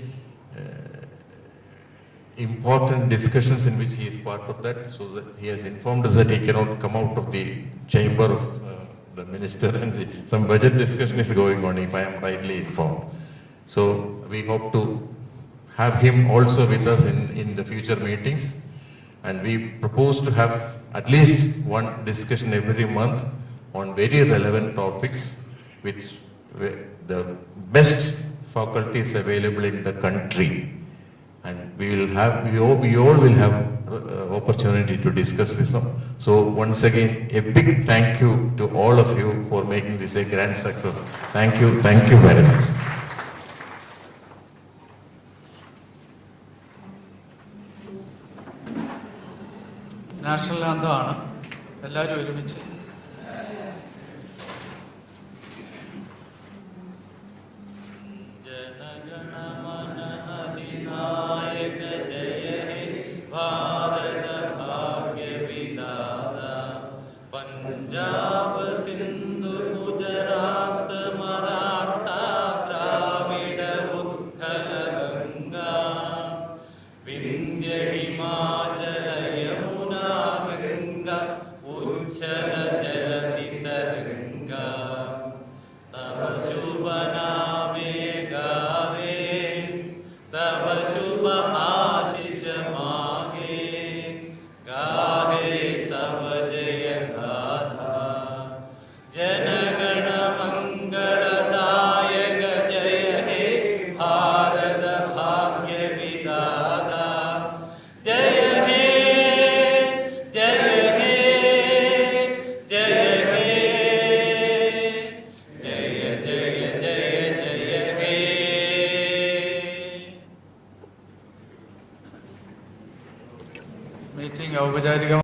important discussions in which he is part of that, so that he has informed us that he cannot come out of the chamber of the minister, and some budget discussion is going on, if I am rightly informed. So we hope to have him also with us in the future meetings, and we propose to have at least one discussion every month on very relevant topics with the best faculties available in the country. And we all will have opportunity to discuss this. So once again, a big thank you to all of you for making this a grand success. Thank you very much. National ആന്തമാണ്. എല്ലാവരും ഒരുമിച്ച് पंजाब सिंधु गुजरात मराठा द्राविड उत्कल गंगा विंध्य हिमाचल यमुना गंगा उच्छल जलधि तरंगा तब शुभ नामे गावे तब शुभ आशीष मांगे गाहे तब जय गाथा जनगण मंगलदायक जय हे भारत भाग्य विधाता जय हे जय हे जय हे जय जय जय जय हे. മീറ്റിംഗ് ഔപചാരിക